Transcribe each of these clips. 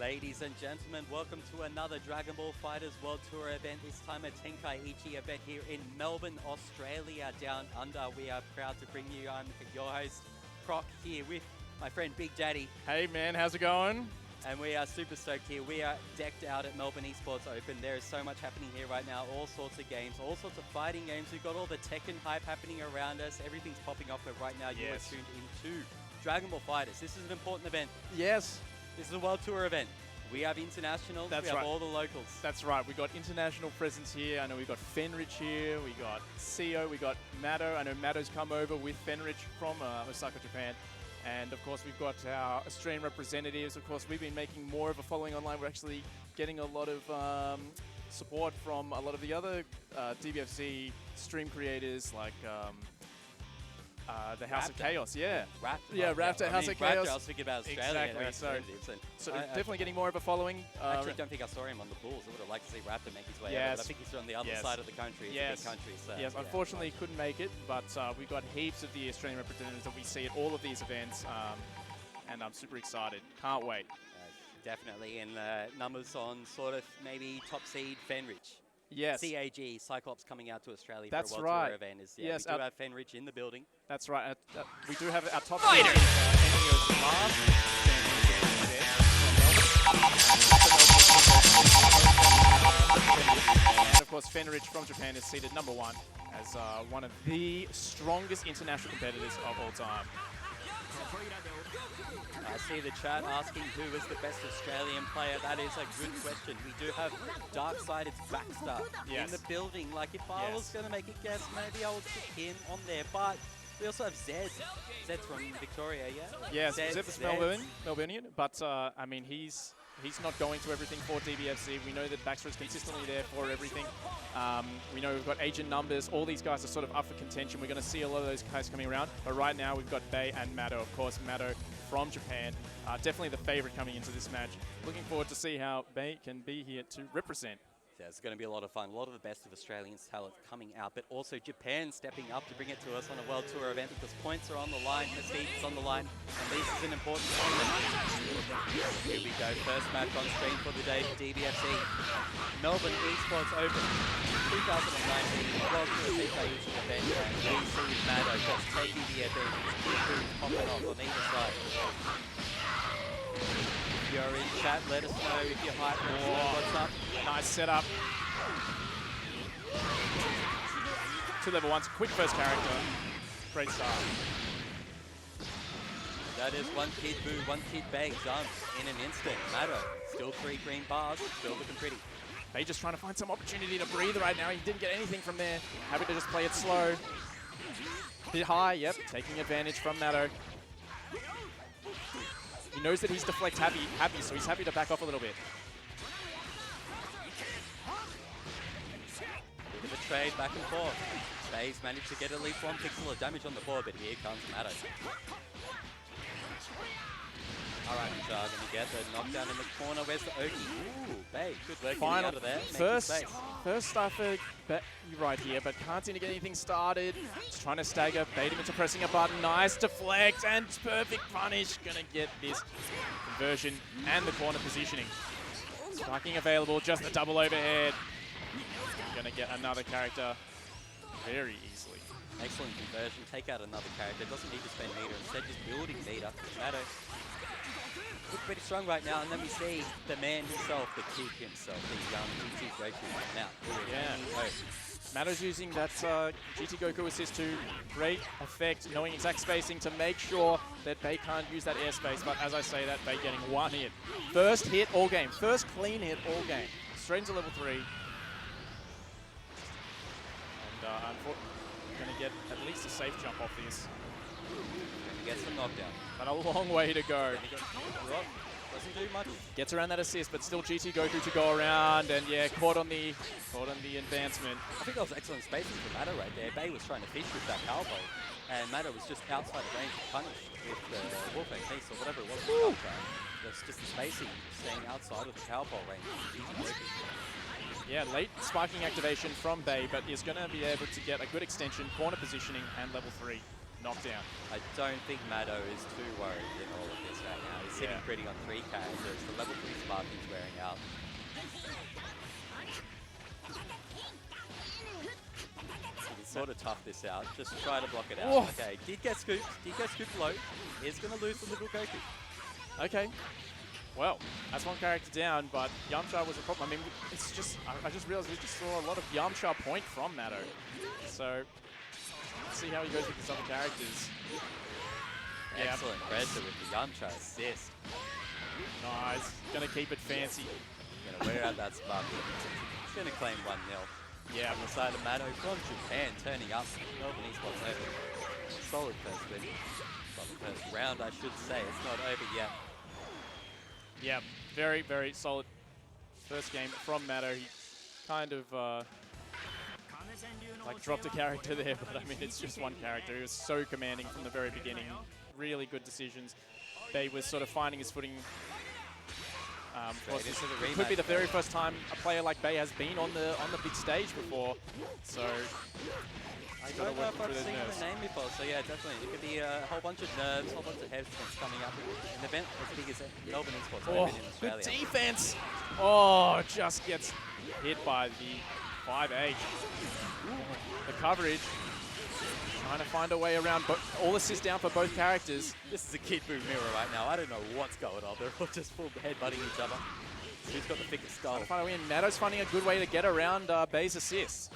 Ladies and gentlemen, welcome to another Dragon Ball FighterZ World Tour event, this time a Tenkaichi event here in Melbourne, Australia, down under. We are proud to bring you, I'm your host, Croc, here with my friend Big Daddy. Hey man, how's it going? And we are super stoked here. We are decked out at Melbourne Esports Open. There is so much happening here right now, all sorts of games, all sorts of fighting games. We've got all the Tekken hype happening around us. Everything's popping off, but right now you are tuned into Dragon Ball FighterZ. This is an important event. Yes. This is a World Tour event. We have internationals, we have all the locals. That's right, we got international presence here. I know we got Fenrich here, we got CEO, we got Maddo. I know Maddo's come over with Fenrich from Osaka, Japan. And of course we've got our Australian representatives. Of course we've been making more of a following online. We're actually getting a lot of support from a lot of the other DBFZ stream creators like the House of Chaos, Raptor, House of Chaos. I was thinking about Australia. Exactly, so definitely getting more of a following. I actually don't think I saw him on the Bulls. I would have liked to see Raptor make his way over, but I think he's on the other side of the country. It's a big country. So, yes, unfortunately he couldn't make it, but we've got heaps of the Australian representatives that we see at all of these events, and I'm super excited. Can't wait. Definitely, and numbers on sort of maybe top seed Fenrich. Yes. CAG, Cyclops coming out to Australia That's for a World right. Tour event. We do have Fenrich in the building. That's right. We do have our top fighter. And of course, Fenrich from Japan is seated #1 as one of the strongest international competitors of all time. I see the chat asking who is the best Australian player. That is a good question. We do have Darksided's Baxter in the building. Like, if I was going to make a guess, maybe I would put him on there. But we also have Zed. Zed's from Victoria, Yes, Zed's Melbourneian. But, I mean, he's not going to everything for DBFZ. We know that Baxter is consistently there for everything. We know we've got agent numbers. All these guys are sort of up for contention. We're going to see a lot of those guys coming around. But right now we've got Bay and Maddo. Of course, Maddo from Japan. Definitely the favorite coming into this match. Looking forward to see how Bay can be here to represent. Yeah, it's going to be a lot of fun. A lot of the best of Australian talent coming out, but also Japan stepping up to bring it to us on a World Tour event because points are on the line, prestige is on the line, and this is an important tournament. Here we go, first match on screen for the day for DBFZ. Melbourne Esports Open 2019 World Tour Tenkaichi event, and we see Maddo just taking the event. His popping off on either side. If you're in chat, let us know if you're hyped. What's up? Nice setup. 2 level 1s, quick first character. Great start. That is one kid Boo, one kid Bay done in an instant. Maddo, still 3 green bars, still looking pretty. Bay just trying to find some opportunity to breathe right now. He didn't get anything from there. Happy to just play it slow. Bit high, taking advantage from Maddo. He knows that he's deflect happy, so he's happy to back off a little bit. Bit of a trade back and forth. Bay's managed to get at least 1 pixel of damage on the board, but here comes Maddo. Alright, going to get the knockdown in the corner. Where's the Oki? Ooh, Bay, good work getting out of there. First start for Bay right here, but can't seem to get anything started. Just trying to stagger, bait him into pressing a button. Nice deflect and perfect punish. Gonna get this conversion and the corner positioning. Striking available, just a double overhead. Gonna get another character very easily. Excellent conversion, take out another character. Doesn't need to spend meter, instead just building meter. Maddo looks pretty strong right now, and then we see the man himself, the kid himself, the young GT Goku coming out. Maddo's using that GT Goku assist to great effect, knowing exact spacing to make sure that Bay can't use that airspace, but as I say that, Bay getting 1 hit. First hit all game, first clean hit all game. Straight into level 3. And unfortunately, going to get at least a safe jump off this. Gets the knockdown. But a long way to go. Doesn't do much. Gets around that assist, but still GT Goku to go around, and caught on the advancement. I think that was excellent spacing for Maddo right there. Bay was trying to fish with that power bolt, and Maddo was just outside of range to punish with the Warfare piece or whatever it was. That's just the spacing, staying outside of the power bolt range. Yeah, late spiking activation from Bay, but is going to be able to get a good extension, corner positioning, and level 3. knockdown. I don't think Maddo is too worried in all of this right now. He's sitting pretty on 3 characters. The level 3 spark he's wearing out. He can sort of tough this out. Just try to block it out. Oh. Okay, did get scooped. Did get scooped low. Is going to lose the little Goku. Okay. Well, that's one character down, but Yamcha was a problem. I mean, it's just, I just realized we just saw a lot of Yamcha point from Maddo. So, let's see how he goes with his other characters. Excellent pressure with the Yamcha assist. Nice. Gonna keep it fancy. Going to wear out that spark. He's going to claim 1-0. Yeah. On the side of Maddo from Japan, turning up. Melbourne Esports over. Solid first win. Solid first round, I should say. It's not over yet. Yeah, very, very solid first game from Maddo. He kind of like dropped a character there, but I mean, it's just one character. He was so commanding from the very beginning. Really good decisions. Bay was sort of finding his footing. Of course, this could be the very first time a player like Bay has been on the big stage before. So I don't know if I've seen the name before, so yeah, definitely. It could be a whole bunch of nerves, a whole bunch of headspace coming up. An event as big as Melbourne Esports in Australia. Good defense! Oh, just gets hit by the 5H. The coverage. Trying to find a way around, but all assists down for both characters. This is a Kid Buu mirror right now. I don't know what's going on. They're all just full headbutting each other. Who's got the thickest skull? Trying to find a win. Maddo's finding a good way to get around Bay's assists.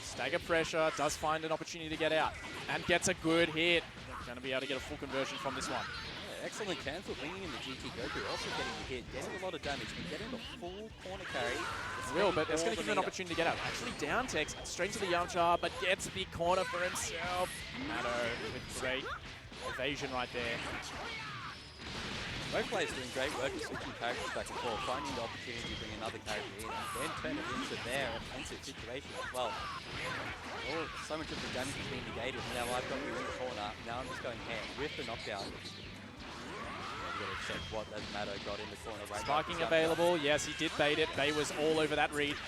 Stagger pressure, does find an opportunity to get out, and gets a good hit. Going to be able to get a full conversion from this one. Yeah, excellent cancel, bringing in the GT Goku, also getting the hit, getting a lot of damage, and getting the full corner carry. Will, but that's going to give him an opportunity to get out. Actually down techs, straight to the Yamcha, but gets the corner for himself. Maddo with great evasion right there. Both players doing great work at switching characters back and forth, finding the opportunity to bring another character in, and then turn it into their offensive situation as well. Oh, so much of the damage is being negated. Now I've got you in the corner. Now I'm just going ham with the knockdown. You've got to check what that Maddo got in the corner right now. Sparking available. Yes, he did bait it. Bay was all over that read.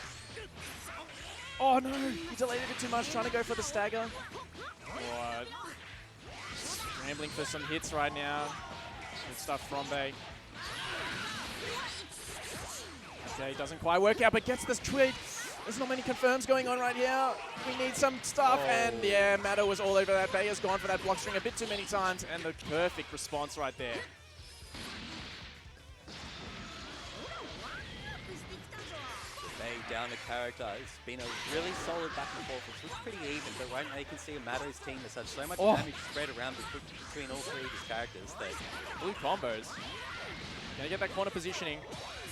Oh no, he delayed it a bit too much, trying to go for the stagger. What? Scrambling for some hits right now. Good stuff from Bay. Okay, doesn't quite work out, but gets this twig. There's not many confirms going on right here. We need some stuff, and yeah, Maddo was all over that. Bay has gone for that block string a bit too many times, and the perfect response right there. Bay down the character. It's been a really solid back and forth. It's looked pretty even, but right now you can see Maddo's team has had so much damage spread around between all 3 of his characters that blue combos. Gonna get that corner positioning.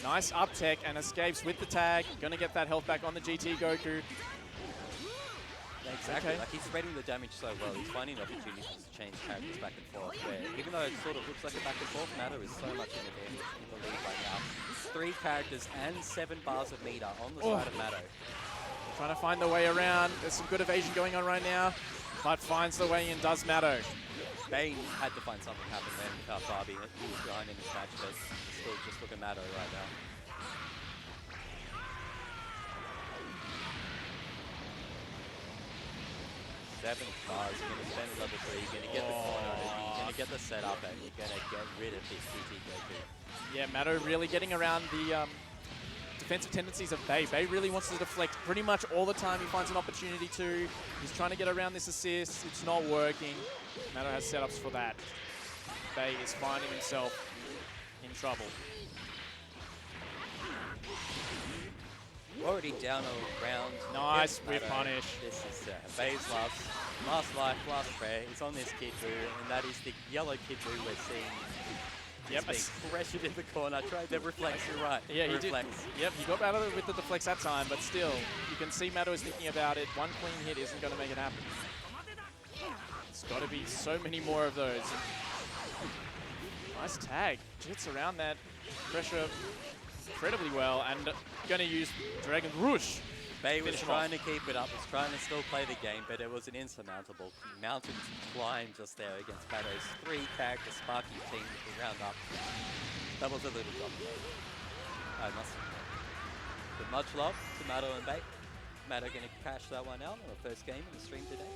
Nice up tech and escapes with the tag. Gonna get that health back on the GT Goku. Exactly, like he's spreading the damage so well. He's finding opportunities to change characters back and forth. Where even though it sort of looks like a back and forth, Maddo is so much in the lead right now. 3 characters and 7 bars of meter on the side of Maddo. Trying to find the way around. There's some good evasion going on right now, but finds the way in, does Maddo. Bane had to find something happen then without Barbie. He was behind in this match, but still just look at Maddo right now. Seven bars, you're going to spend level 3, you're going to get the corner, you're going to get the setup, and you're going to get rid of this GT Goku. Yeah, Maddo really getting around the defensive tendencies of Bay. Bay really wants to deflect pretty much all the time. He finds an opportunity to. He's trying to get around this assist. It's not working. Maddo has setups for that. Bay is finding himself in trouble. Already down a round. Nice whip punish. This is Bay's last life, last prayer. He's on this Kid Buu, and that is the yellow Kid Buu we're seeing. Yep, being pressured in the corner. Tried the reflex, you're right. Yeah, he did. Yep, he got out of it with the deflex that time, but still, you can see Maddo is thinking about it. One clean hit isn't going to make it happen. It's got to be so many more of those. Nice tag. Jits around that pressure incredibly well, and going to use Dragon Rush. Bay was trying to keep it up, was trying to still play the game, but it was an insurmountable mountain to climb just there against Maddo's 3-character Sparky team to round up. That was a little job. I must admit. But much love to Maddo and Bay. Maddo going to cash that one out on the first game in the stream today.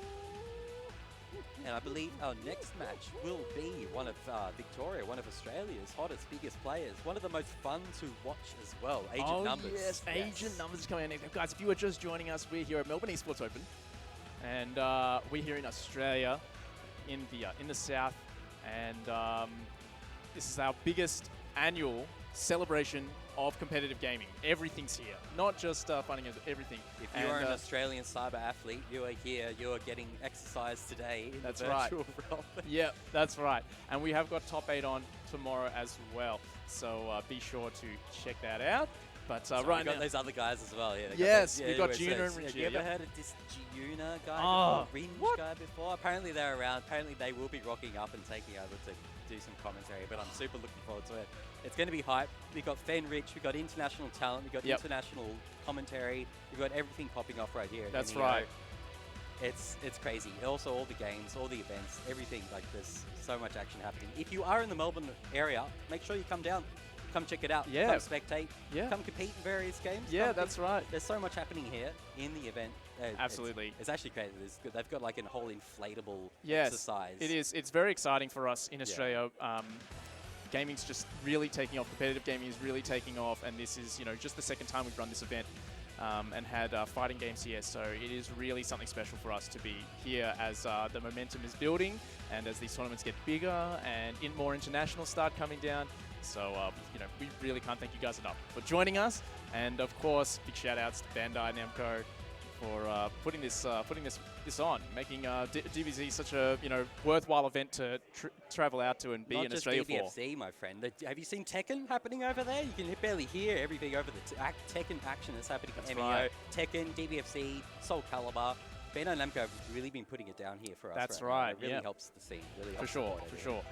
And I believe our next match will be one of Victoria, one of Australia's hottest, biggest players. One of the most fun to watch as well. Agent Numbers. Yes, Agent Numbers is coming in. Guys, if you are just joining us, we're here at Melbourne Esports Open. And we're here in Australia, in the south. And this is our biggest annual celebration of competitive gaming. Everything's here, not just finding everything. If you are an Australian cyber athlete, you are here, you are getting exercise today in the virtual realm. Yeah, that's right. And we have got top 8 on tomorrow as well. So be sure to check that out. But right now, we've got those other guys as well. Yeah, yes, we've got Juna and Richie. Have you ever heard of this Juna guy before? Ringe guy before? Apparently they're around. Apparently they will be rocking up and taking over to do some commentary. But I'm super looking forward to it. It's going to be hype. We've got Fenrich, we've got international talent, we've got international commentary, we've got everything popping off right here. That's right. It's crazy. Also, all the games, all the events, everything. Like, there's so much action happening. If you are in the Melbourne area, make sure you come down. Come check it out. Yeah. Come spectate. Yeah. Come compete in various games. Yeah, that's right. There's so much happening here in the event. Absolutely. It's actually crazy. They've got like a whole inflatable exercise. It is. It's very exciting for us in Australia. Gaming's just really taking off. Competitive gaming is really taking off, and this is, just the second time we've run this event and had fighting games here. So it is really something special for us to be here as the momentum is building, and as these tournaments get bigger and more international start coming down. So we really can't thank you guys enough for joining us, and of course, big shout outs to Bandai Namco for putting this on, making DBZ such a worthwhile event to travel out to and be in Australia for. Not just DBFZ, my friend. Have you seen Tekken happening over there? You can barely hear everything over the Tekken action that's happening. That's MEO, right. Tekken, DBFZ, Soul Calibur. Bandai Namco have really been putting it down here for us. That's right. It really helps the scene. Really for sure.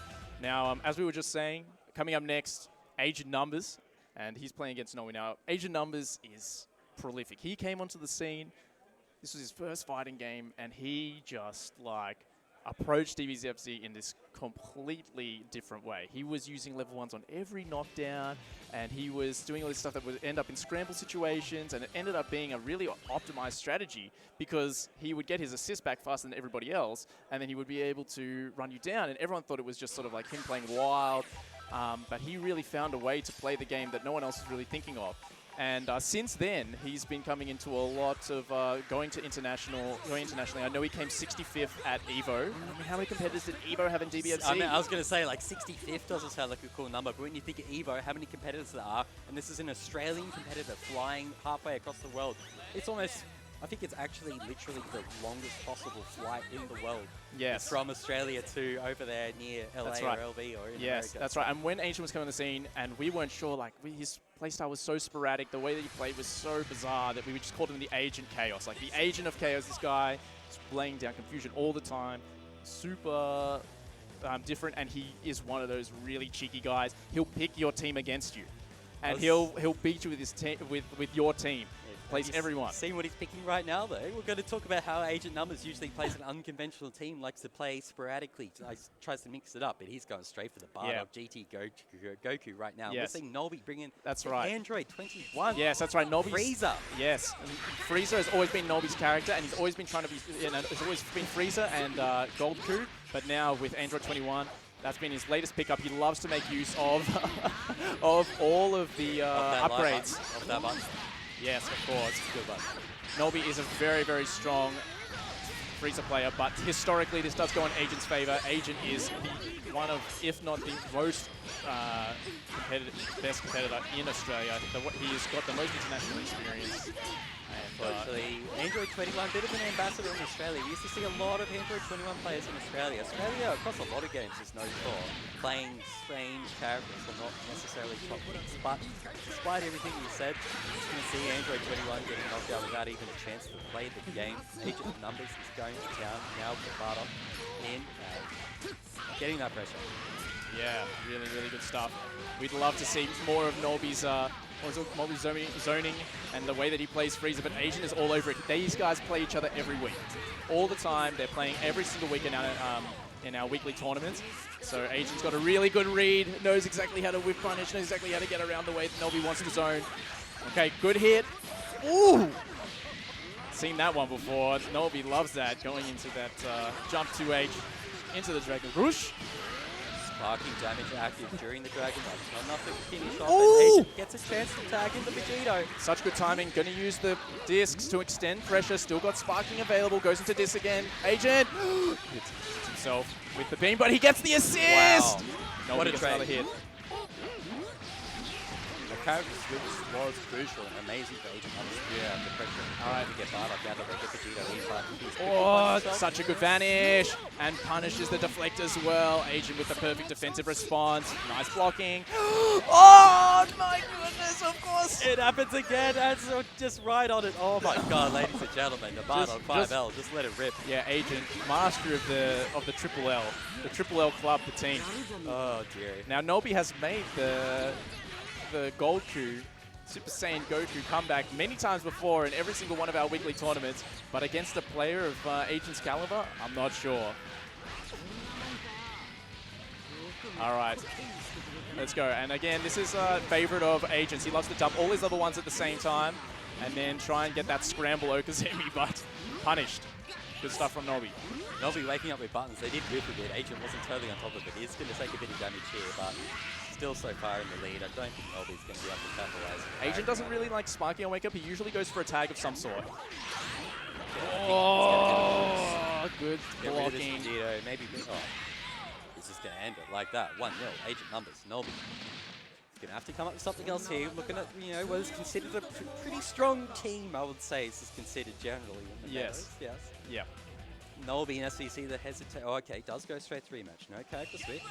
Now, as we were just saying, coming up next, Agent Numbers, and he's playing against Novi now. Agent Numbers is prolific. He came onto the scene. This was his first fighting game, and he just approached DBZFZ in this completely different way. He was using level 1s on every knockdown, and he was doing all this stuff that would end up in scramble situations, and it ended up being a really optimized strategy because he would get his assist back faster than everybody else, and then he would be able to run you down, and everyone thought it was just sort of like him playing wild, but he really found a way to play the game that no one else is really thinking of. And since then, he's been coming into a lot of going internationally. I know he came 65th at EVO. I mean, how many competitors did EVO have in DBFZ? I mean, I was going to say, 65th doesn't sound like a cool number, but when you think of EVO, how many competitors there are, and this is an Australian competitor flying halfway across the world, it's almost... I think it's actually literally the longest possible flight in the world. Yes. From Australia to over there near LA or LV or in America. That's right. And when Agent was coming on the scene, and we weren't sure, his playstyle was so sporadic, the way that he played was so bizarre that we just called him the Agent Chaos. The Agent of Chaos, this guy is laying down confusion all the time, super different, and he is one of those really cheeky guys. He'll pick your team against you, and he'll beat you with his with your team. Plays everyone. Seeing what he's picking right now, though. We're going to talk about how Agent Numbers usually plays an unconventional team, likes to play sporadically, tries to mix it up, but he's going straight for the Bardock GT Goku right now. Yes. We're seeing Novi bring in Android 21. Yes, that's right. Novi's Frieza. Yes, and Frieza has always been Novi's character, and he's always been trying to be. It's always been Frieza and Goldku, but now with Android 21. That's been his latest pickup. He loves to make use of of all of the upgrades. Of that button. Yes, of course. Good one. Novi is a very, very strong Frieza player, but historically this does go in Agent's favor. Agent is one of, if not the most best competitor in Australia. I think he's got the most international experience. Actually, Android 21, bit of an ambassador in Australia. We used to see a lot of Android 21 players in Australia. Australia, across a lot of games, is known for playing strange characters or not necessarily top picks. But despite everything you said, you're just going to see Android 21 getting knocked out without even a chance to play the game. Agent Numbers is going to town now with Bardock in, getting that pressure. Yeah, really, really good stuff. We'd love to see more of Novi's zoning and the way that he plays Frieza, but Agent is all over it. These guys play each other every week. All the time. They're playing every single week in our weekly tournaments. So Agent's got a really good read, knows exactly how to whip punish, knows exactly how to get around the way that Novi wants to zone. Okay, good hit. Ooh! Seen that one before. Novi loves that, going into that jump 2H into the Dragon Rush. Sparking damage active during the Dragon Rush. Not enough to finish off. Ooh! And Agent gets a chance to tag into Vegito. Such good timing. Going to use the discs to extend pressure. Still got sparking available. Goes into disc again. Agent hits himself with the beam, but he gets the assist. Wow. What a trade. Another hit. The character switch was crucial and amazing for Agent under pressure. All right. To get Bardock out of the Vegito. Oh, such a good vanish. And punishes the deflect as well. Agent with the perfect defensive response. Nice blocking. Oh, my goodness, of course. It happens again, and so just right on it. Oh my God, ladies and gentlemen, the Bardock 5L, just let it rip. Yeah, Agent, master of the Triple L. The Triple L club, the team. Oh dear. Now, Nobi has made the Goku, Super Saiyan Goku comeback many times before in every single one of our weekly tournaments, but against a player of Agent's caliber, I'm not sure. All right, let's go. And again, this is a favorite of Agent's. He loves to dump all his other ones at the same time and then try and get that scramble Okazemi, but punished. Good stuff from Nobi. Novi waking up with buttons. They did whip a bit. Agent wasn't totally on top of it. He's going to take a bit of damage here, but still so far in the lead. I don't think Novi's going to be able to capitalize. Agent doesn't really like sparking on wake up. He usually goes for a tag of some sort. Yeah, Oh, good blocking. Maybe. Oh, he's just going to end it like that. 1-0. Agent numbers. Novi. Going to have to come up with something else here. Looking at, what is considered a pretty strong team, I would say. This is considered generally. In the Yes. Yes. Yeah. Novi and SVC that hesitate. Oh, okay. Does go straight to rematch. No character switch.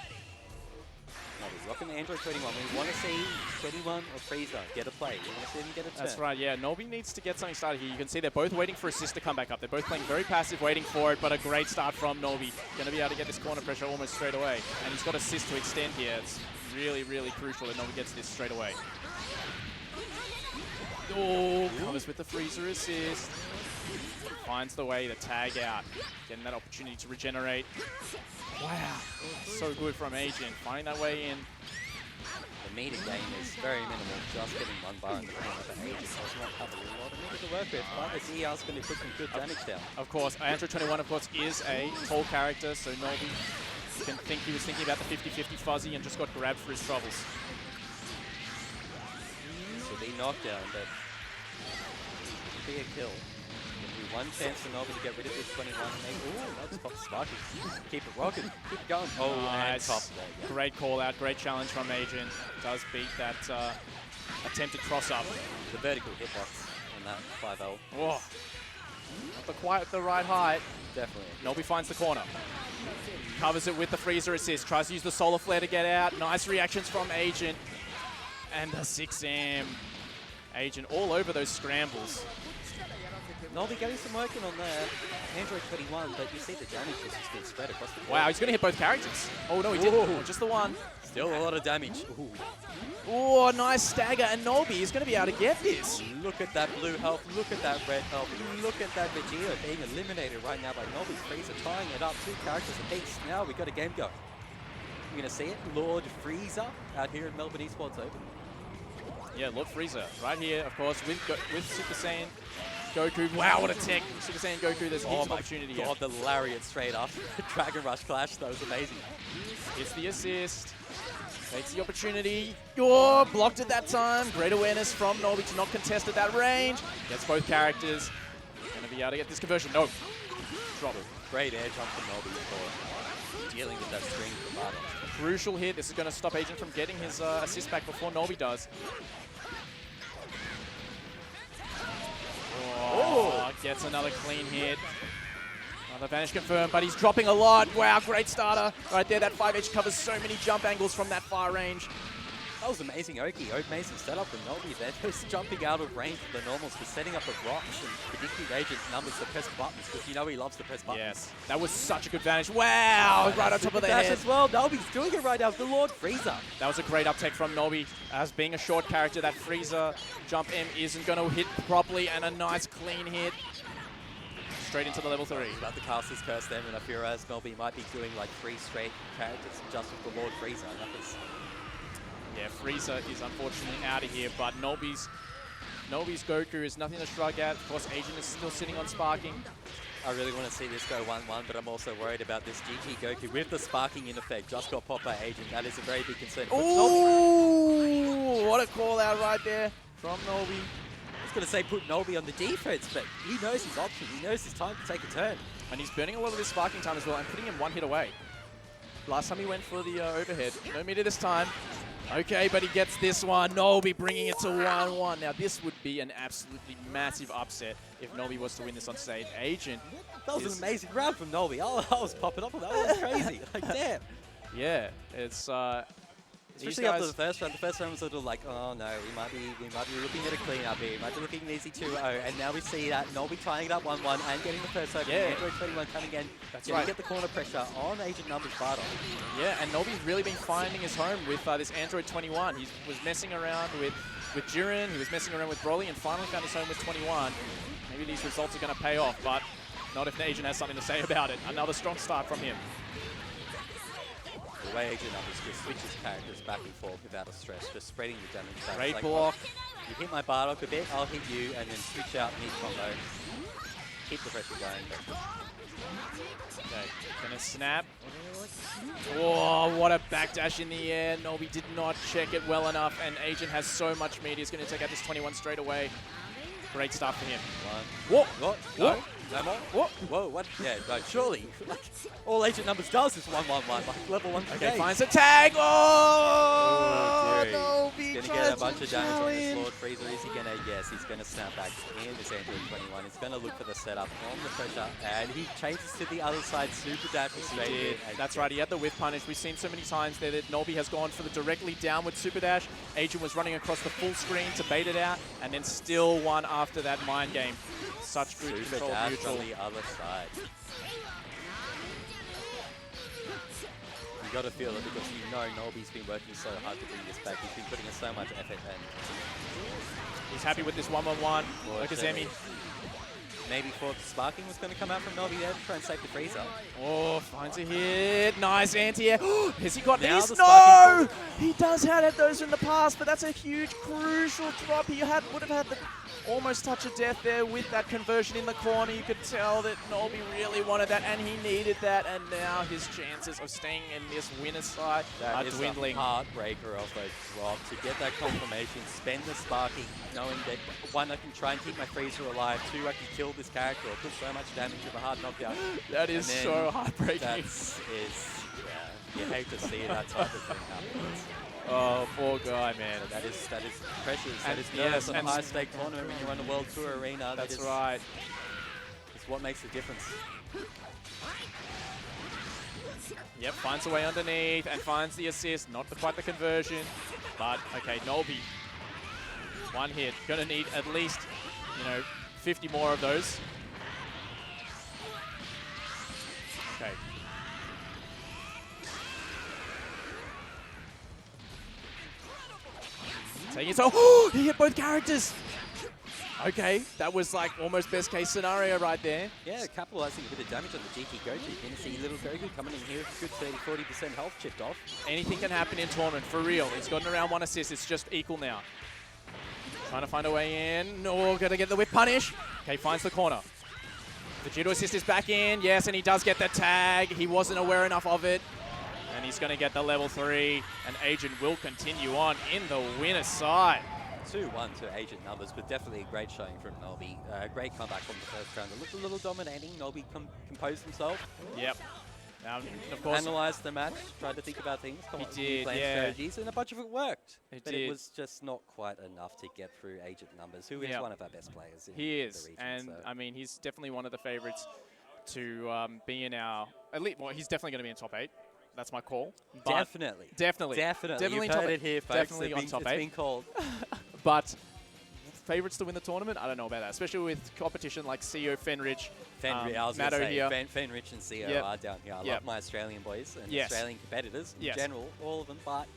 Novi rocking the Android 21. We want to see 21 or FighterZ get a play. We want to see them get a turn. That's right, yeah. Novi needs to get something started here. You can see they're both waiting for assist to come back up. They're both playing very passive, waiting for it, but a great start from Novi. Going to be able to get this corner pressure almost straight away. And he's got assist to extend here. It's really, really crucial that Novi gets this straight away. Oh, covers with the freezer assist. Finds the way to tag out. Getting that opportunity to regenerate. Wow, so good from Agent. Finding that way in. The meter gain is very minimal, just getting one bar in the corner, but Agent does not have a lot of meter to work with. But this ER's going to put some good damage down. Of course, Android 21, of course, is a tall character, so Novi can think he was thinking about the 50-50 fuzzy and just got grabbed for his troubles. This will be knockdown, but it'll be a kill. One chance to Novi to get rid of this 21. Ooh, that's pop sparky. Keep it rocking. Keep it going. Oh, nice. and top there. Yeah. Great call out. Great challenge from Agent. Does beat that attempted cross up. The vertical hitbox on that 5L. Oh, not quite the right height. Definitely. Novi finds the corner. Covers it with the freezer assist. Tries to use the solar flare to get out. Nice reactions from Agent. And the 6M. Agent all over those scrambles. Novi getting some working on the Android 21, but you see the damage is just being spread across the board. Wow, he's going to hit both characters. Oh, no, he didn't. Oh, just the one. Still a lot of damage. Ooh. Oh, nice stagger. And Novi is going to be able to get this. Look at that blue health. Look at that red health. Look at that Vegito being eliminated right now by Novi. Freezer tying it up. 2 characters apiece. Now we've got a game go. You're going to see it. Lord Freezer out here in Melbourne Esports Open. Yeah, Lord Freezer right here, of course, with Super Saiyan Goku. Wow, what a tech. Super Saiyan Goku, there's heaps of opportunity here. Oh my God, the lariat straight after the Dragon Rush clash. That was amazing. Gets the assist. Takes the opportunity. Oh, blocked it that time. Great awareness from Novi to not contest at that range. Gets both characters. Going to be able to get this conversion. No. Drop it. Great air jump from Novi for dealing with that string from Maddo. Crucial hit. This is going to stop Agent from getting his assist back before Novi does. Oh, gets another clean hit. Another vanish confirmed, but he's dropping a lot. Wow, great starter. Right there, that 5H covers so many jump angles from that far range. That was amazing, Oki. Amazing setup from Novi there. Just jumping out of range of the normals, for setting up the rocks and predicting Agent's numbers to press buttons, because you know he loves to press buttons. Yes, that was such a good vanish. Wow, right on top of the head. As well. Novi's doing it right now. The Lord Freezer. That was a great uptake from Novi. As being a short character, that Freezer jump M isn't going to hit properly, and a nice clean hit. Straight into the level 3. About to cast his curse then, and I fear as Novi might be doing like 3 straight characters just with the Lord Freezer. That was... Yeah, Freezer is unfortunately out of here, but Novi's Novi's Goku is nothing to shrug at. Of course, Agent is still sitting on sparking. I really want to see this go 1-1, but I'm also worried about this GT Goku with the sparking in effect. Just got popped by Agent. That is a very big concern. Ooh, what a call out right there from Novi. I was going to say put Novi on the defense, but he knows his option. He knows his time to take a turn. And he's burning a lot of his sparking time as well and putting him one hit away. Last time he went for the overhead. No meter this time. Okay, but he gets this one. Novi bringing it to 1-1. Now, this would be an absolutely massive upset if Novi was to win this on stage. Agent. That was an amazing round from Novi. I was popping up on that. That was crazy. Like, damn. Yeah, it's... Especially after the first round. The first round was a little like, oh no, we might be looking at a clean-up here. We might be looking at an easy 2-0. And now we see that Novi tying it up 1-1 and getting the first open. Yeah. Android 21 coming in. That's right. Get the corner pressure on Agent Numbers Bardock. Yeah, and Novi's really been finding his home with this Android 21. He was messing around with Jiren, he was messing around with Broly, and finally found his home with 21. Maybe these results are going to pay off, but not if Agent has something to say about it. Another strong start from him. The way Agent Numbers just switches characters back and forth without a stress, just spreading the damage back. Great like, block. You hit my Bardock a bit, I'll hit you, and then switch out mid-combo. Keep the pressure going. Okay, gonna snap. Oh, what a backdash in the air. Novi did not check it well enough, and Agent has so much meat. He's gonna take out this 21 straight away. Great start for him. Whoa! What? No? No more? What? Whoa, what? Yeah, no, surely. Like, all Agent Numbers does is 1-1-1, like level 1 Okay, finds a tag. Oh, Novi he's going to get a bunch of damage on this Lord Freezer. Is he going to? Yes, he's going to snap back in this Android 21. He's going to look for the setup on the pressure, and he changes to the other side, super dashes straight in. That's right, he had the whiff punish. We've seen so many times there that Novi has gone for the directly downward super dash. Agent was running across the full screen to bait it out, and then still one after that mind game. Such good super control dash neutral. on the other side. You got to feel it because you know Novi's been working so hard to bring this back. He's been putting in so much effort, and he's happy with this 1-on-1. Okazemi. Maybe thought sparking was going to come out from Novi there to try and save the freezer. Oh, finds a hit. Nice anti-air. Has he got now these? No! He does have those in the past, but that's a huge, crucial drop. He would have had the almost touch of death there with that conversion in the corner. You could tell that Novi really wanted that, and he needed that, and now his chances of staying in this winner's side are dwindling. That is a heartbreaker of those drops. To get that confirmation, spend the sparking, knowing that one, I can try and keep my freezer alive, two, I can kill this character or put so much damage with a hard knockdown. That is so heartbreaking. Yeah, you hate to see that type of thing happen. Oh, poor guy, man. That is precious. That is nerves on a high-stake tournament when you're on the World Tour arena. That's right. It's what makes the difference. Yep, finds a way underneath and finds the assist. Not quite the conversion, but okay, Novi. One hit. Gonna need at least, 50 more of those. Okay. Taking it, oh, he hit both characters. Okay, that was like almost best case scenario right there. Yeah, capitalizing a bit of damage on the GT Goku. You're going to see little Goku coming in here with good 30-40% health chipped off. Anything can happen in tournament, for real. He's gotten around one assist, it's just equal now. Trying to find a way in. Oh, gonna get the whip punish. Okay, finds the corner. The Judo assist is back in, yes, and he does get the tag. He wasn't aware enough of it. And he's gonna get the level 3, and Agent will continue on in the winner's side. 2-1 to Agent Numbers, but definitely a great showing from Novi. Great comeback from the first round. It looked a little dominating. Novi composed himself. Yep. Of course, analysed the match, tried to think about things, come up with new plan strategies, and a bunch of it worked. It was just not quite enough to get through Agent Numbers, who is one of our best players in the region. And I mean, he's definitely one of the favourites to be in our elite. Well, he's definitely going to be in top 8. That's my call. Definitely. Definitely You've heard it here, folks. Definitely on top 8. It's been called. But favourites to win the tournament, I don't know about that, especially with competition like CEO Fenrich, Maddo here. Fenrich and CEO are down here. I love my Australian boys and Australian competitors in general, all of them, but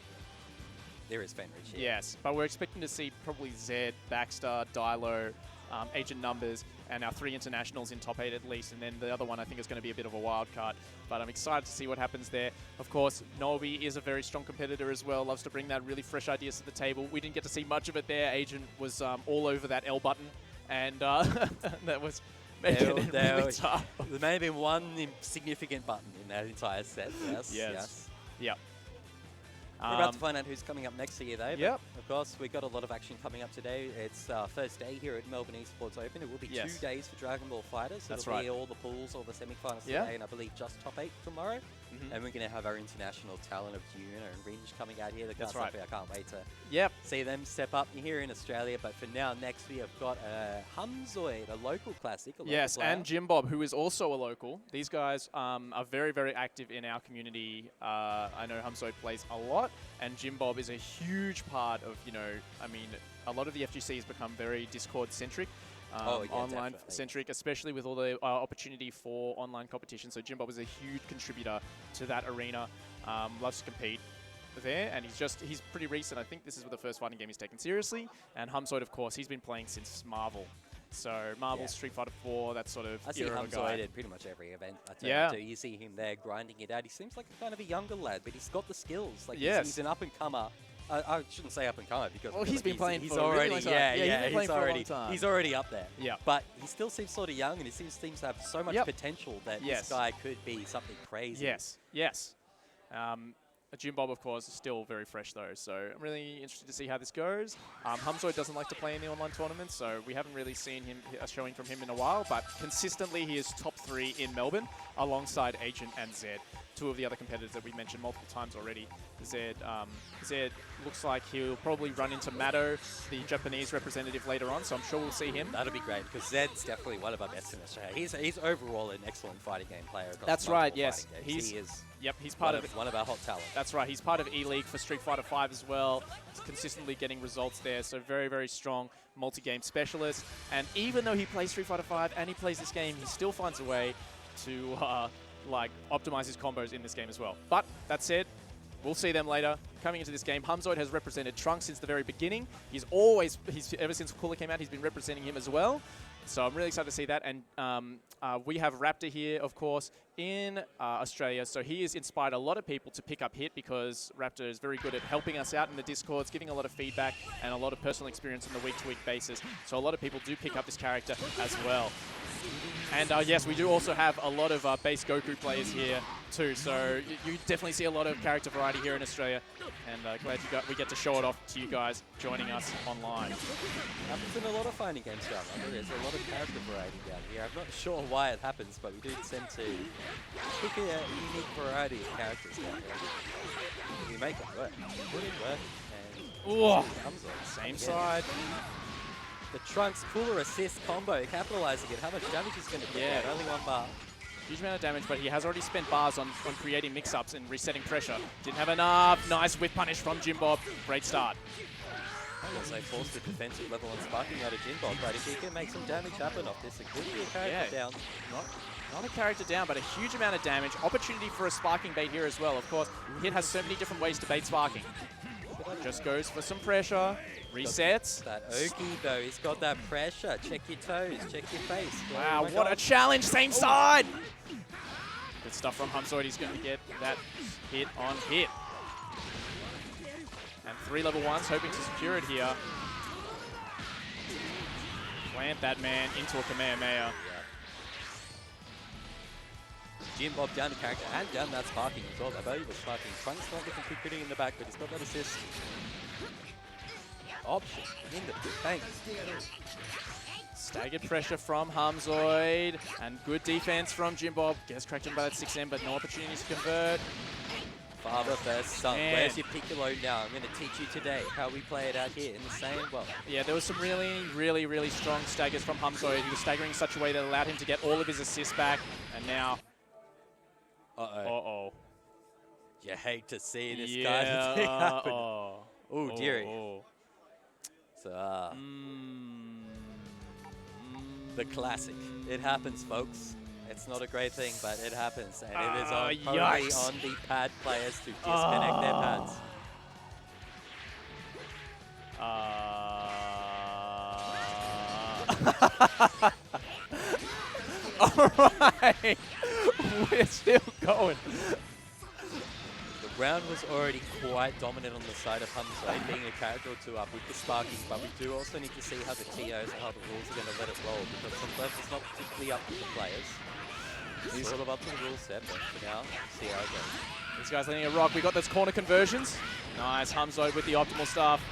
there is Fenrich here. Yes, but we're expecting to see probably Zed, Baxter, Dilo, Agent Numbers, and our 3 internationals in top 8 at least, and then the other one I think is going to be a bit of a wild card. But I'm excited to see what happens there. Of course, Novi is a very strong competitor as well, loves to bring that really fresh ideas to the table. We didn't get to see much of it there. Agent was all over that L button, and that was making it really tough. There may have been one significant button in that entire set, yes. Yep. We're about to find out who's coming up next year, though. Yep. Of course, we've got a lot of action coming up today. It's first day here at Melbourne Esports Open. It will be 2 days for Dragon Ball FighterZ. That's It'll right. be all the pools, all the semi-finals today, and I believe just top 8 tomorrow. And we're going to have our international talent of Juna and Ringe coming out here. That's right. I can't wait to see them step up here in Australia. But for now, next we have got Hamzoid, a local classic. Yes, and JimBob, who is also a local. These guys are very, very active in our community. I know Hamzoid plays a lot, and JimBob is a huge part of, I mean, a lot of the FGC has become very Discord-centric. Online-centric, especially with all the opportunity for online competition. So JimBob is a huge contributor to that arena. Loves to compete there, and he's pretty recent. I think this is the first fighting game he's taken seriously. And Hamzoid, of course, he's been playing since Marvel. So Marvel, Street Fighter 4, that sort of I see Hamzoid at pretty much every event. You see him there grinding it out. He seems like a kind of a younger lad, but he's got the skills. Like he's an up-and-comer. I shouldn't say up-and-comer because he's been playing he's for already, he's already he's already up there. Yeah. But he still seems sort of young, and he seems to have so much potential that this guy could be something crazy. Yes. JimBob, of course, is still very fresh, though, so I'm really interested to see how this goes. Hamzoid doesn't like to play in the online tournaments, so we haven't really seen a showing from him in a while, but consistently he is top 3 in Melbourne, alongside Agent and Zed, 2 of the other competitors that we mentioned multiple times already. Zed looks like he'll probably run into Maddo, the Japanese representative, later on, so I'm sure we'll see him. That'll be great, because Zed's definitely one of our best in Australia. He's overall an excellent fighting game player. That's right, yes. He is. Yep, he's part of one of our hot talents. That's right. He's part of E-League for Street Fighter 5 as well. He's consistently getting results there. So very, very strong multi-game specialist. And even though he plays Street Fighter 5 and he plays this game, he still finds a way to optimize his combos in this game as well. But that said, we'll see them later. Coming into this game, Hamzoid has represented Trunks since the very beginning. Ever since Cooler came out, he's been representing him as well. So I'm really excited to see that. And we have Raptor here, of course, in Australia. So he has inspired a lot of people to pick up Hit, because Raptor is very good at helping us out in the Discords, giving a lot of feedback and a lot of personal experience on the week-to-week basis. So a lot of people do pick up this character as well. And yes, we do also have a lot of base Goku players here too. So you definitely see a lot of character variety here in Australia. And glad we get to show it off to you guys joining us online. Happens in a lot of fighting games down there. There's a lot of character variety down here. I'm not sure why it happens, but we do tend to pick a unique variety of characters down here. We make it work. Put it work. And same side. The Trunks Cooler assist combo, capitalizing it. How much damage is going to do? Yeah, only 1 bar. Huge amount of damage, but he has already spent bars on creating mix-ups and resetting pressure. Didn't have enough. Nice whip punish from JimBob. Great start. Also forced the defensive level on sparking out of JimBob, but if he can make some damage happen off this, it could be a character down. Not a character down, but a huge amount of damage. Opportunity for a sparking bait here as well. Of course, Hit has so many different ways to bait sparking. Just goes for some pressure. Resets. That Oki, though, he's got that pressure. Check your toes, check your face. Wow, what a challenge. Same side. Good stuff from Hamzoid. He's going to get that hit on hit. And 3 level 1s, hoping to secure it here. Plant that man into a Kamehameha. JimBob down the character and down that sparking as well. I believe he was sparking. Trunks not looking too pretty in the back, but he's got that assist. Option in the bank. Staggered pressure from Hamzoid and good defense from JimBob. Gets cracked in by that 6M, but no opportunities to convert. Father first son. Where's your Piccolo now? I'm going to teach you today how we play it out here in the same well. Yeah, there was some really, really, really strong staggers from Hamzoid. He was staggering in such a way that allowed him to get all of his assists back, and now. Uh-oh. You hate to see this kind of thing happen. Oh, dearie. So, the classic. It happens, folks. It's not a great thing, but it happens. And it is only on the pad players to disconnect their pads. Alright. We're still going. The round was already quite dominant on the side of Hamza, being a character or two up with the sparking, but we do also need to see how the TOs and how the rules are going to let it roll, because sometimes it's not particularly up to the players. It's sort of up to the rule set, but for now, see how it goes. These guys letting it rock. We got those corner conversions. Nice, Hamza with the optimal stuff.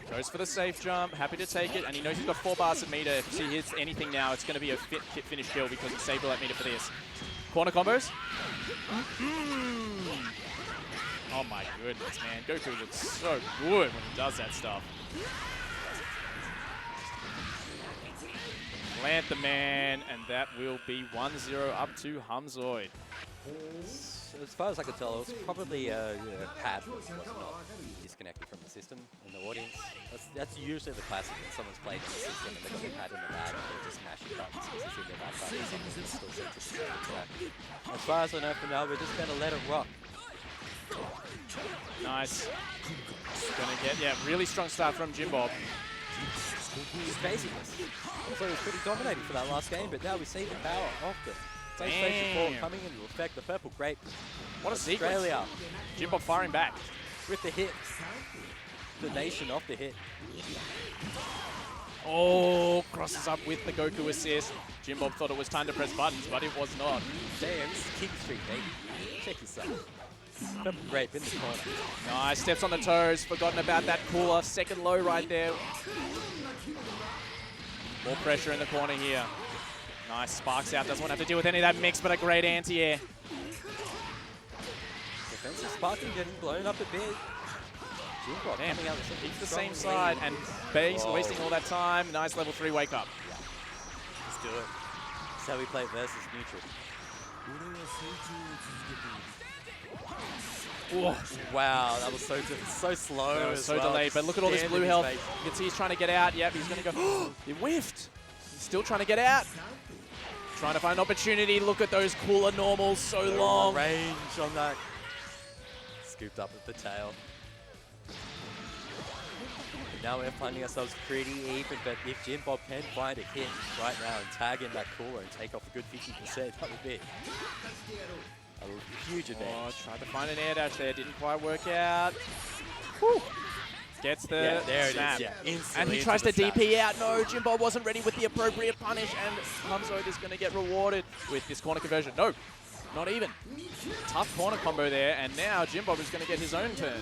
Goes for the safe jump, happy to take it, and he knows he's got 4 bars of meter. If he hits anything now, it's going to be a finish kill because he's saved all that meter for this. Corner combos. Oh my goodness, man. Goku looks so good when he does that stuff. Plant the man, and that will be 1-0 up to Hamzoid. As far as I could tell, it was probably a pad that was not disconnected from the system in the audience. That's usually the classic when someone's playing in the system and they've got their pad in the bag and they're just mashing buttons because it's in their back button or something that's still set to the track. As far as I know for now, we're just going to let it rock. Nice. Gonna get, yeah, really strong start from JimBob. It's craziness. So he was pretty dominating for that last game, but now we see the power of the Station 4 coming into effect. The purple grape. What a Australia. Sequence. JimBob firing back. With the hit. The nation of the hit. Oh, crosses up with the Goku assist. JimBob thought it was time to press buttons, but it was not. Damn, this is King Street, baby. Check this out. Purple grape in the corner. Nice, steps on the toes. Forgotten about that cooler. Second low right there. More pressure in the corner here. Nice, sparks out. Doesn't want to have to deal with any of that mix, but a great anti-air. Defensive sparking getting blown up a bit. JimBob coming out Keeps the same side, and Bay's wasting all that time. Nice level 3 wake up. Yeah. Let's do it. That's how we play versus neutral. Whoa. Wow, that was so slow. That was so delayed, but look at all this blue health. You can see he's trying to get out. Yep, he's going to go. He whiffed. He's still trying to get out. Trying to find an opportunity. Look at those cooler normals, so long. Range on that. Scooped up at the tail. But now we're finding ourselves pretty even, but if JimBob can find a hit right now and tag in that cooler and take off a good 50%, that would be a huge advantage. Oh, tried to find an air dash there, didn't quite work out. Whew. Gets the there snap. it is, yeah. Instantly And he tries to DP out. No, JimBob wasn't ready with the appropriate punish, and Hamzoid is going to get rewarded with this corner conversion. No, not even. Tough corner combo there, and now JimBob is going to get his own turn.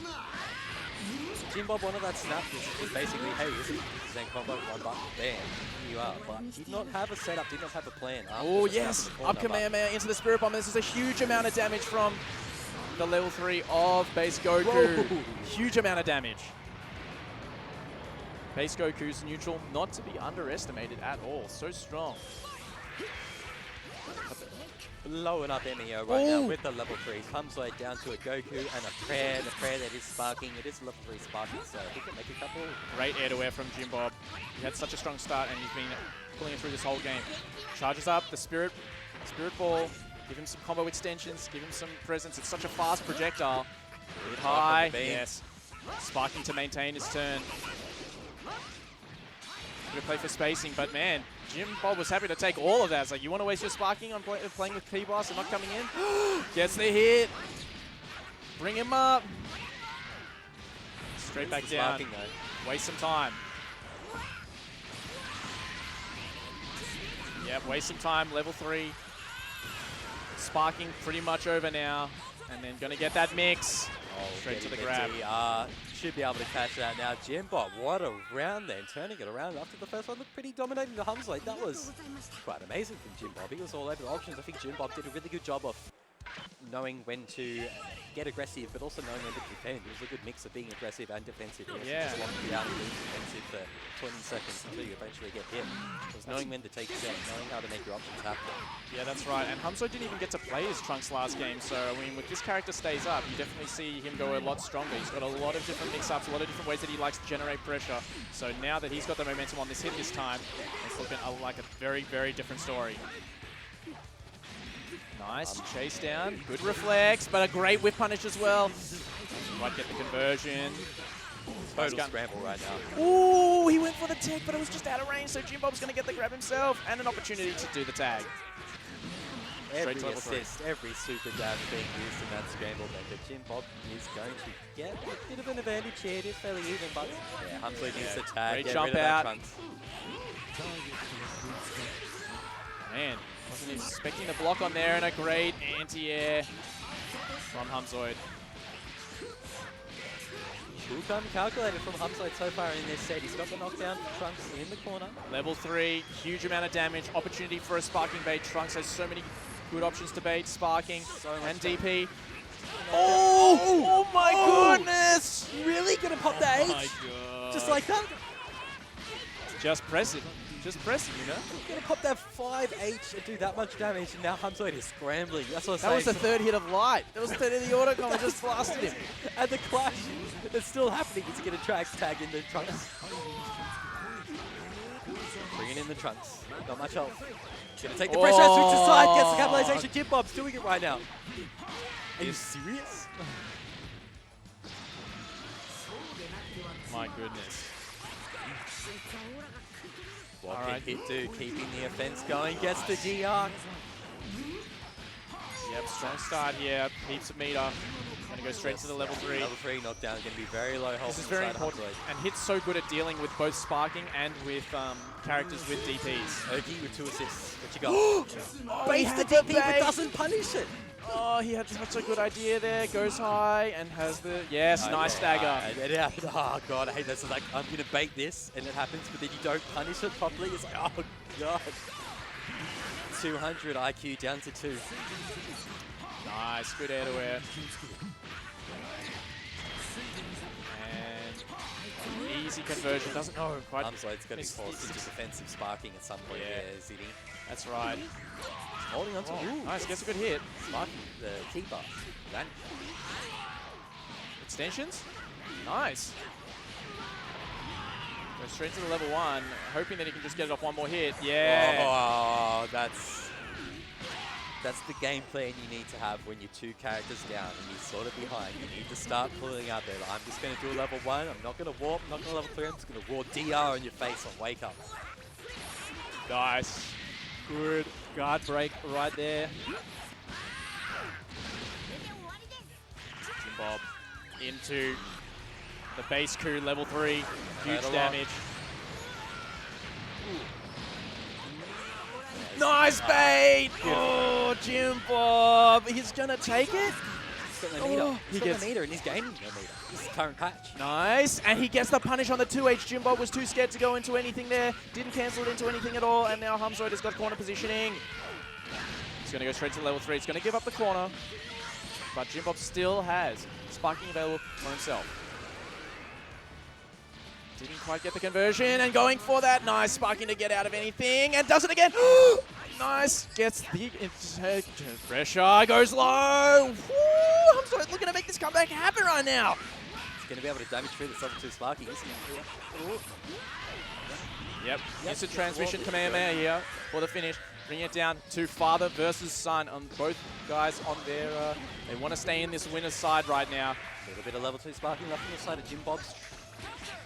JimBob wanted that snap was basically, hey, this is Zen combo, one button, bam, here you are. But did not have a setup, did not have a plan. Oh yes, up Kamehameha into the Spirit Bomb. This is a huge amount of damage from the level 3 of Base Goku. Whoa. Huge amount of damage. Base Goku's neutral, not to be underestimated at all. So strong. Blowing up MEO right now with the level 3s. Hamzoid down to a Goku and a prayer that is sparking. It is level 3 sparking, so he can make a couple. Great air to air from JimBob. He had such a strong start and he's been pulling it through this whole game. Charges up the Spirit Ball. Give him some combo extensions. Give him some presence. It's such a fast projectile. Hit high. Yes. Sparking to maintain his turn. Good play for spacing, but man, JimBob was happy to take all of that. It's like, you want to waste your sparking on playing with P-Boss and not coming in? Gets the hit. Bring him up. Straight back down. Waste some time. Yep, waste some time. Level 3. Sparking pretty much over now. And then going to get that mix. Straight to the grab. Should be able to catch that now. JimBob, what a round then. Turning it around after the first one looked pretty dominating to Hamzoid. That was quite amazing from JimBob. He was all over the options. I think JimBob did a really good job of knowing when to get aggressive, but also knowing when to defend. It was a good mix of being aggressive and defensive. Yeah. Just locking you out and being defensive for 20 seconds until you eventually get hit. It was knowing when to take you down, knowing how to make your options happen. Yeah, that's right. And Hamzoid didn't even get to play his Trunks last game, so I mean, with this character stays up, you definitely see him go a lot stronger. He's got a lot of different mix-ups, a lot of different ways that he likes to generate pressure. So now that he's got the momentum on this hit this time, it's looking like a very, very different story. Nice chase down, good reflex, but a great whip punish as well. Might get the conversion. Total scramble right now. Ooh, he went for the tag, but it was just out of range, so JimBob's going to get the grab himself and an opportunity to do the tag. Every assist, every super dash being used in that scramble method. JimBob is going to get a bit of an advantage here. It is fairly even, but yeah, Humsley needs the tag. Great get jump rid of that out. Trunks. Man, wasn't expecting the block on there, and a great anti-air from Humzoid. Cool come calculated from Humzoid so far in this set. He's got the knockdown for Trunks in the corner. Level 3, huge amount of damage, opportunity for a sparking bait. Trunks has so many good options to bait, sparking and DP. Oh my goodness! Really gonna pop the H? Oh my god. Just like that? Just press it. Just press it, you know? Gonna pop that 5H and do that much damage, and now Humzoid is scrambling. That's what I'm saying. That was the third hit of Light. That was the third hit of the auto combo, just blasted him. And the clash that's still happening is going to tag in the Trunks. Bringing in the Trunks. Not much health. Gonna take the pressure, switch to side, gets the capitalization. JimBob's doing it right now. Are you serious? My goodness. What can Hit do? Keeping the offense going, gets the DR. Yep, strong start here. Heaps of meter. Gonna go straight to the level 3. Level 3 knockdown, gonna be very low health. This is very important. And Hit's so good at dealing with both sparking and with characters with DPs. Oki with 2 assists. What you got? Base the DP but doesn't punish it. Oh, he had such a good idea there. Goes high and has the... Yes, nice stagger. Oh, God, I hate this. It's like, I'm going to bait this, and it happens, but then you don't punish it properly. It's like, oh, God. 200 IQ down to 2. Nice, good air to air. And easy conversion. Doesn't know quite... Humzoid's going to be forced into defensive sparking at some point there, isn't he? That's right. Holding on to nice, gets a good hit. Sparking the keeper. Extensions? Nice. Goes straight to the level 1, hoping that he can just get it off one more hit. Yeah. Oh, that's the game plan you need to have when you're 2 characters down and you're sort of behind. You need to start pulling out there. I'm just going to do a level 1. I'm not going to warp. I'm not going to level 3. I'm just going to raw DR on your face on wake up. Nice. Good guard break right there. JimBob into the base coup, level 3. Huge damage. Nice bait! Oh, JimBob. He's going to take it. He's got the meter. He's got the meter and he's gaining the meter. This is current patch. Nice. And he gets the punish on the 2H. JimBob was too scared to go into anything there. Didn't cancel it into anything at all. And now Humzoid has got corner positioning. He's going to go straight to level 3. He's going to give up the corner. But JimBob still has sparking available for himself. Didn't quite get the conversion and going for that. Nice sparking to get out of anything and does it again. Nice. Gets the pressure. Goes low. Woo! Humzoid looking to make this comeback happen right now. He's going to be able to damage through the level 2 sparking, isn't he? Yep. Instant transmission Kamehameha here for the finish. Bringing it down to father versus son on both guys on their... they want to stay in this winner's side right now. A little bit of level 2 sparking left on the side of JimBob's.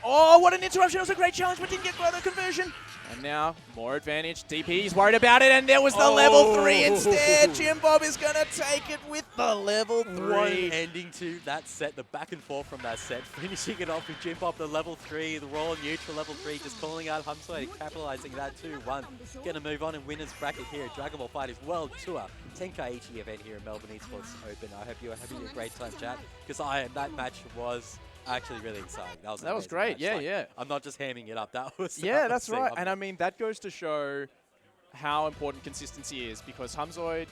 Oh, what an interruption. It was a great challenge, but didn't get further conversion. And now, more advantage. DP, he's worried about it, and there was the level 3 instead. JimBob is going to take it with the level 3. One ending to that set, the back and forth from that set. Finishing it off with JimBob, the level 3, the raw neutral level 3, just calling out Humzoid and capitalizing that 2-1. Going to move on in winner's bracket here at Dragon Ball FighterZ World Tour 10K event here in Melbourne Esports Open. I hope you're having a great time, chat, because that match was... actually really exciting. That was great. Match. Yeah. I'm not just hamming it up. That was that's right. And I mean, that goes to show how important consistency is, because Humzoid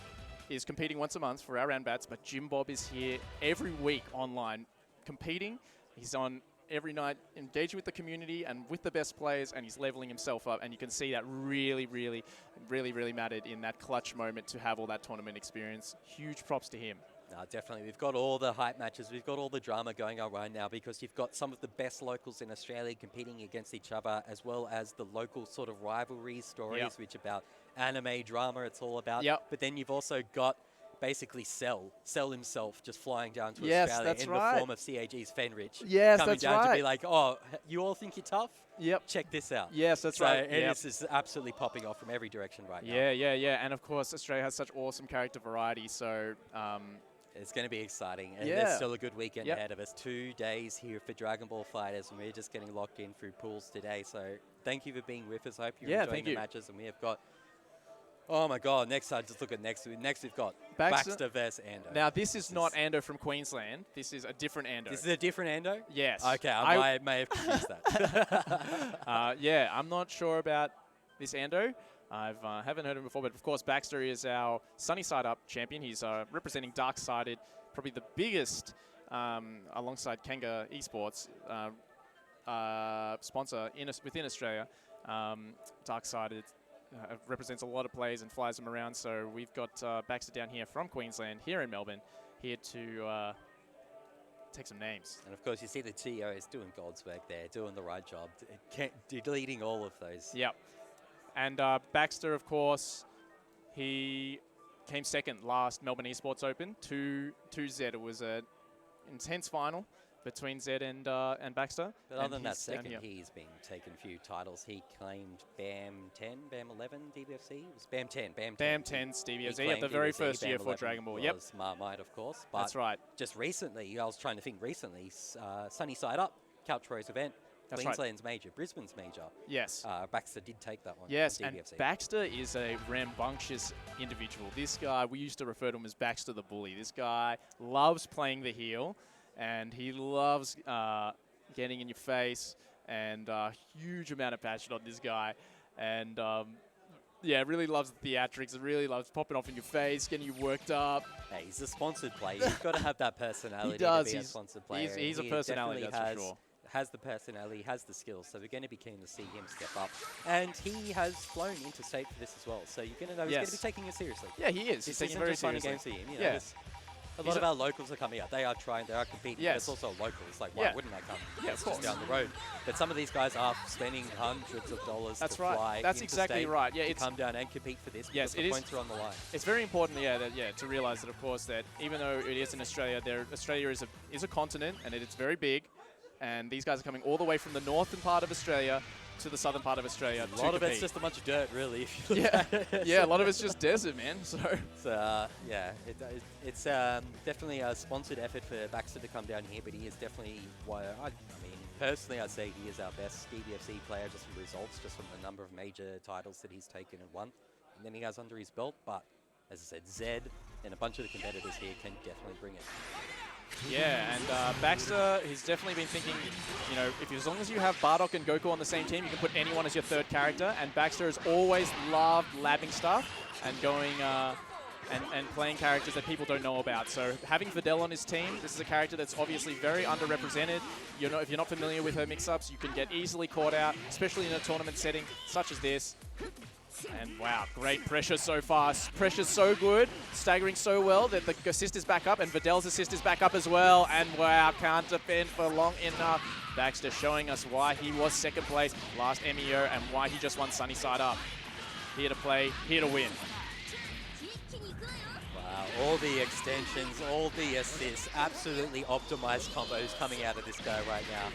is competing once a month for our round bats, but JimBob is here every week online competing. He's on every night engaging with the community and with the best players, and he's leveling himself up. And you can see that really mattered in that clutch moment to have all that tournament experience. Huge props to him. No, definitely. We've got all the hype matches. We've got all the drama going on right now, because you've got some of the best locals in Australia competing against each other, as well as the local sort of rivalry stories, which about anime drama it's all about. But then you've also got basically sell himself, just flying down to Yes, Australia that's in right. the form of CAG's Fenrich. Yes, coming that's down to right. be like, oh, you all think you're tough? Yep. Check this out. Yes, that's so right. And Yep. it's just absolutely popping off from every direction right now. Yeah. And of course, Australia has such awesome character variety. So it's going to be exciting. And Yeah. there's still a good weekend Yep. ahead of us. 2 days here for Dragon Ball FighterZ, and we're just getting locked in through pools today. So thank you for being with us. I hope you're enjoying the matches. And we have got, oh my God, next I just look at next we've got Baxter versus Ando. Now, this is not Ando from Queensland. This is a different Ando. This is a different Ando? Yes. Okay, I may have confused that. Yeah, I'm not sure about this Ando. Haven't heard of him before, but of course Baxter is our Sunny Side Up champion. He's representing Dark-Sided, probably the biggest, alongside Kenga Esports, sponsor within Australia. Dark-Sided represents a lot of players and flies them around, so we've got Baxter down here from Queensland, here in Melbourne, here to take some names. And of course, you see the CEO is doing God's work there, doing the right job, deleting all of those. Yep. And Baxter, of course, he came second last Melbourne Esports Open to Z. It was an intense final between Z and Baxter. But other than that second, he's been taking a few titles. He claimed BAM 10, BAM 11 DBFC. It was BAM 10, BAM 10. BAM 10's DBFC at the very first year for Dragon Ball. Yep. Marmite, of course. But that's right. Just recently, I was trying to think recently, Sunny Side Up, Couch Rose event. That's Queensland's major, Brisbane's major. Yes. Baxter did take that one. Yes, and Baxter is a rambunctious individual. This guy, we used to refer to him as Baxter the Bully. This guy loves playing the heel, and he loves getting in your face, and huge amount of passion on this guy. And yeah, really loves the theatrics, really loves popping off in your face, getting you worked up. Hey, he's a sponsored player. You've got to have that personality He does. to be a sponsored player. He's a personality, that's for sure. Has the personality, has the skills, so we're going to be keen to see him step up. And he has flown interstate for this as well, so you're going to know he's going to be taking it seriously. Yeah, he is. He's taking it very seriously. Games for him. You know, a lot of our locals are coming out. They are trying, they are competing, but it's also locals. Like, why wouldn't they come? Yeah, it's just down the road. But some of these guys are spending hundreds of dollars to fly That's exactly right. Yeah, to come down and compete for this yes, because the points are on the line. It's very important, to realize that, of course, that even though it is in Australia, Australia is a continent, and it's very big. And these guys are coming all the way from the northern part of Australia to the southern part of Australia. A lot of it's just a bunch of dirt, really. If you look at it. Yeah, a lot of it's just desert, man. So yeah, it's definitely a sponsored effort for Baxter to come down here, but he is definitely personally, I'd say he is our best DBFC player just from results, just from the number of major titles that he's taken and won, and then he has under his belt. But as I said, Zed and a bunch of the competitors here can definitely bring it. Yeah, and Baxter, he's definitely been thinking, as long as you have Bardock and Goku on the same team, you can put anyone as your third character. And Baxter has always loved labbing stuff and going and playing characters that people don't know about. So having Videl on his team, this is a character that's obviously very underrepresented. If you're not familiar with her mix-ups, you can get easily caught out, especially in a tournament setting such as this. And wow, great pressure so far. Pressure's so good, staggering so well that the assist is back up, and Videl's assist is back up as well. And wow, can't defend for long enough. Baxter showing us why he was second place last MEO and why he just won Sunny Side Up. Here to play, here to win. Wow, all the extensions, all the assists, absolutely optimized combos coming out of this guy right now.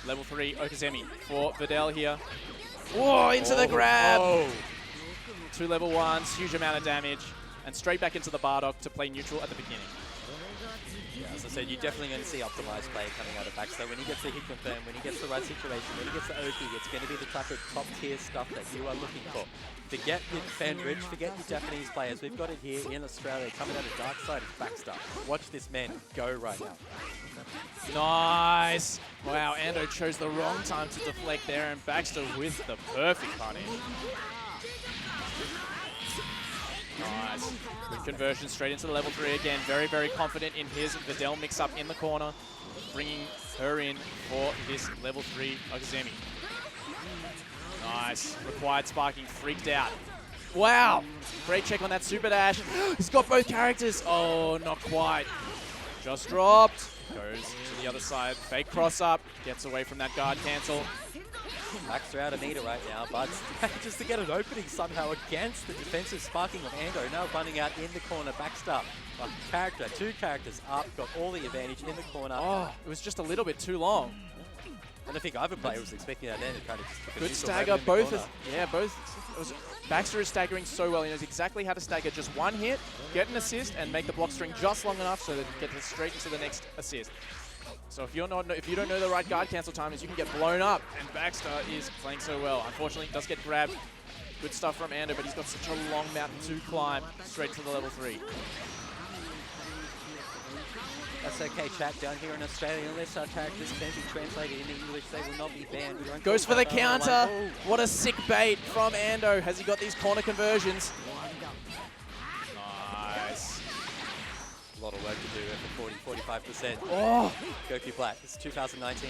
Level 3 Okazemi for Videl here. Whoa, into the grab! Oh. 2 level 1s, huge amount of damage, and straight back into the Bardock to play neutral at the beginning. Yeah, as I said, you're definitely going to see optimized play coming out of Baxter. When he gets the hit confirm, when he gets the right situation, when he gets the Oki, it's going to be the type of top tier stuff that you are looking for. Forget your Fenrich, forget your Japanese players. We've got it here in Australia coming out of Dark Side of Baxter. Watch this man go right now. Nice! Wow, Ando chose the wrong time to deflect there, and Baxter with the perfect punish. Nice. Good conversion straight into the level 3 again. Very, very confident in his Videl mix-up in the corner, bringing her in for this level 3 Okazemi. Nice. Required sparking, freaked out. Wow! Great check on that super dash. He's got both characters. Oh, not quite. Just dropped. Goes to the other side. Fake cross up. Gets away from that guard cancel. Baxter out of meter right now, but just to get an opening somehow against the defensive sparking of Ando. Now running out in the corner. Baxter, two characters up, got all the advantage in the corner. Oh, it was just a little bit too long. And I think either player was expecting that end. It kind of just took a good stagger. Baxter is staggering so well. He knows exactly how to stagger just one hit, get an assist, and make the block string just long enough so that it gets straight into the next assist. So if you don't know the right guard cancel timings, you can get blown up. And Baxter is playing so well. Unfortunately, does get grabbed. Good stuff from Ando, but he's got such a long mountain to climb straight to the level 3. That's okay, chat. Down here in Australia, unless our characters can be translated into English, they will not be banned. Goes for the counter. What a sick bait from Ando. Has he got these corner conversions? Nice. A lot of work to do at the 40-45%. Oh! Goku Black, it's 2019.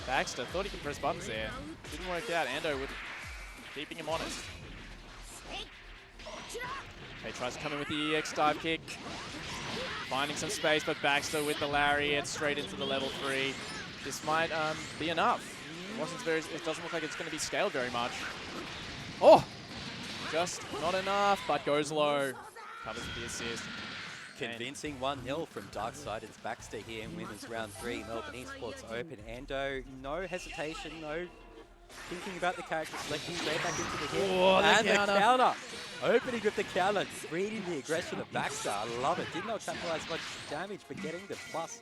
Baxter thought he could press buttons there. Didn't work out. Ando with keeping him honest. Okay, tries to come in with the EX dive kick. Finding some space, but Baxter with the lariat straight into the level 3. This might be enough. It doesn't look like it's going to be scaled very much. Oh! Just not enough, but goes low. Covers the assist. Convincing 1-0 from Darkside. It's Baxter here in women's round 3. Melbourne Esports Open. Ando, no hesitation, no thinking about the character, selecting straight back into the hit. Oh, and the counter. Opening with the counter, reading the aggression of Baxter. I love it. Did not capitalize much damage, but getting the plus,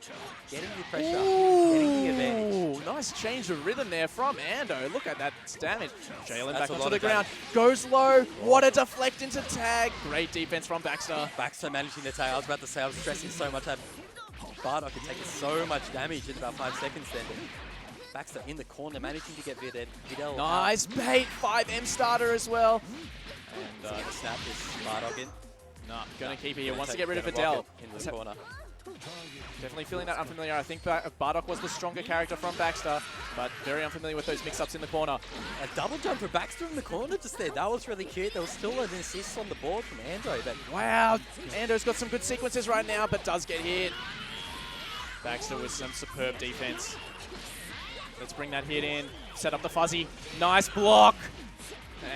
getting the pressure, getting the advantage. Nice change of rhythm there from Ando. Look at that damage. Jalen back onto the ground. Goes low. What a deflect into tag. Great defense from Baxter. Baxter managing the tag. I was about to say I was stressing so much that Bardock had taken so much damage in about 5 seconds then. Baxter in the corner, managing to get Videl. Nice bait, 5M starter as well. And the snap is Bardock in. No, gonna keep it here. Wants to get rid of Videl. In the corner. Definitely feeling that unfamiliar. I think Bardock was the stronger character from Baxter, but very unfamiliar with those mix-ups in the corner. A double jump for Baxter in the corner just there. That was really cute. There was still an assist on the board from Ando. But wow, Ando's got some good sequences right now, but does get hit. Baxter with some superb defense. Let's bring that hit in, set up the fuzzy. Nice block.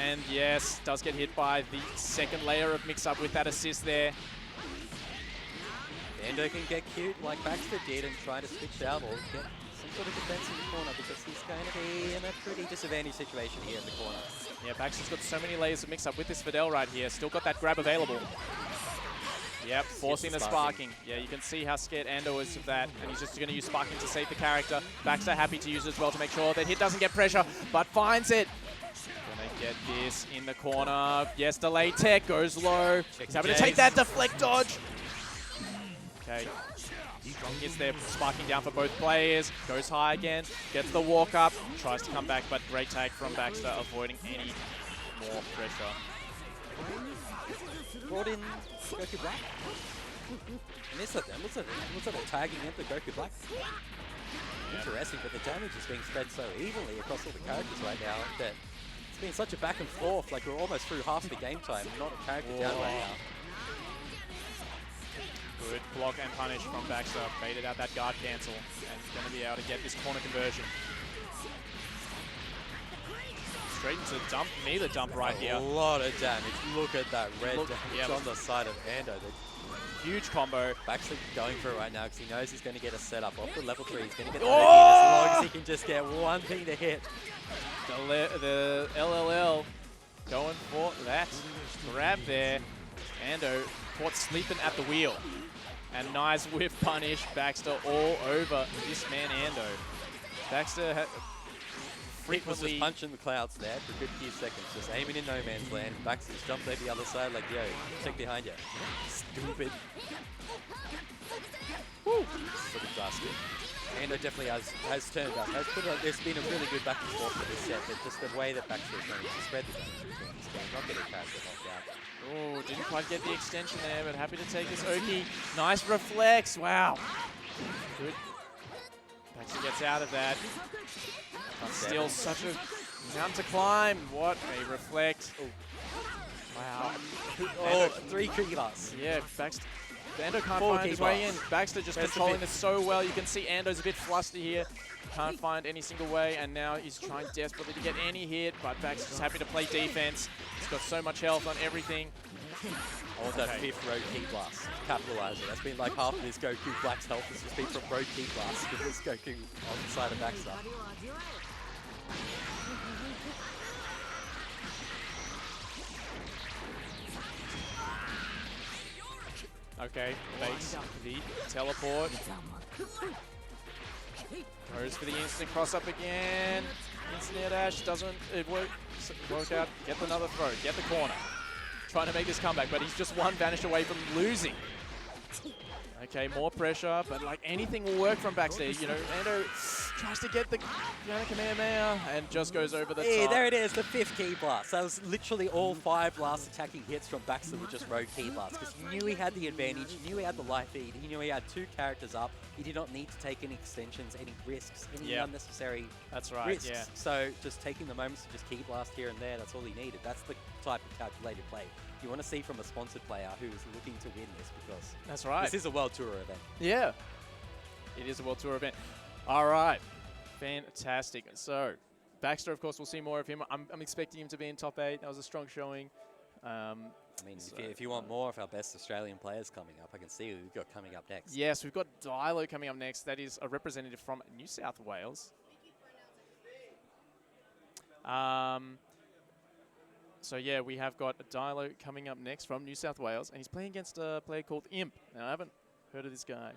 And yes, does get hit by the second layer of mix-up with that assist there. Ando can get cute like Baxter did and try to switch out or get some sort of defense in the corner because he's going to be in a pretty disadvantaged situation here in the corner. Yeah, Baxter's got so many layers of mix-up with this Videl right here. Still got that grab available. Yep, forcing the sparking. Yeah, you can see how scared Ando is of that, and he's just going to use sparking to save the character. Baxter happy to use it as well to make sure that hit doesn't get pressure, but finds it. Gonna get this in the corner. Yes, delay tech goes low. He's happy to take that deflect dodge. Okay, strong hits there, sparking down for both players. Goes high again, gets the walk up, tries to come back, but great tag from Baxter, avoiding any more pressure. Brought in Goku Black. And this looks like they're tagging in the Goku Black. Interesting, but the damage is being spread so evenly across all the characters right now that it's been such a back and forth, like we're almost through half the game time, not a character down right now. Good block and punish from Baxter. Baited out that guard cancel and going to be able to get this corner conversion. Straight into the dump, neither dump right here. A lot of damage. Look at that red damage on the side of Ando. Huge combo. Baxter going for it right now because he knows he's going to get a setup off the level 3. He's going to get the as long as he can just get one thing to hit. The LLL going for that grab there. Ando caught sleeping at the wheel. And nice whiff punish. Baxter all over this man Ando. Baxter frequently just punching the clouds there for a good few seconds, just aiming in no man's land. Baxter's jumped over the other side like, yo, check behind you. Stupid. Woo! Sort of dusty. Ando definitely has turned up. There's been a really good back and forth for this set, but just the way that Baxter is going to spread the damage between this game, not getting character knocked out. Oh, didn't quite get the extension there, but happy to take this Oki. Nice reflex, wow. Good. Baxter gets out of that. But still such a mountain to climb. What a reflect. Oh. Wow. Oh, 3 Kriglas. Yeah, Baxter. Ando can't 4 find his key way in. blast. Baxter just Where's the controlling fifth? this so well. You can see Ando's a bit flustered here. Can't find any single way, and now he's trying desperately to get any hit, but Baxter's just happy to play defense. He's got so much health on everything. I want that 5th road key blast. Capitalize it. That's been like half of this Goku Black's health has just been from road key blast with this Goku on the side of Baxter. Okay, fakes the teleport. Goes for the instant cross up again. Instant air dash doesn't work out. Get another throw. Get the corner. Trying to make this comeback, but he's just one vanish away from losing. Okay, more pressure, but like anything will work from backstage. You know, Ando tries to get the Kamehameha and just goes over the top. There it is, the 5th key blast. That was literally all 5 last attacking hits from Baxter with just road key blast, because he knew he had the advantage, he knew he had the life feed, he knew he had 2 characters up. He did not need to take any extensions, any risks, any unnecessary risks. Yeah. So just taking the moments to just key blast here and there, that's all he needed. That's the type of calculated play you want to see from a sponsored player who is looking to win this, because That's right. this is a World Tour event. Yeah, it is a World Tour event. All right, fantastic. So Baxter, of course, we'll see more of him. I'm expecting him to be in top 8. That was a strong showing. I mean, if you want more of our best Australian players coming up, I can see who we've got coming up next. Yes, we've got Dilo coming up next. That is a representative from New South Wales. So yeah, we have got Dilo coming up next from New South Wales, and he's playing against a player called Imp. Now, I haven't heard of this guy.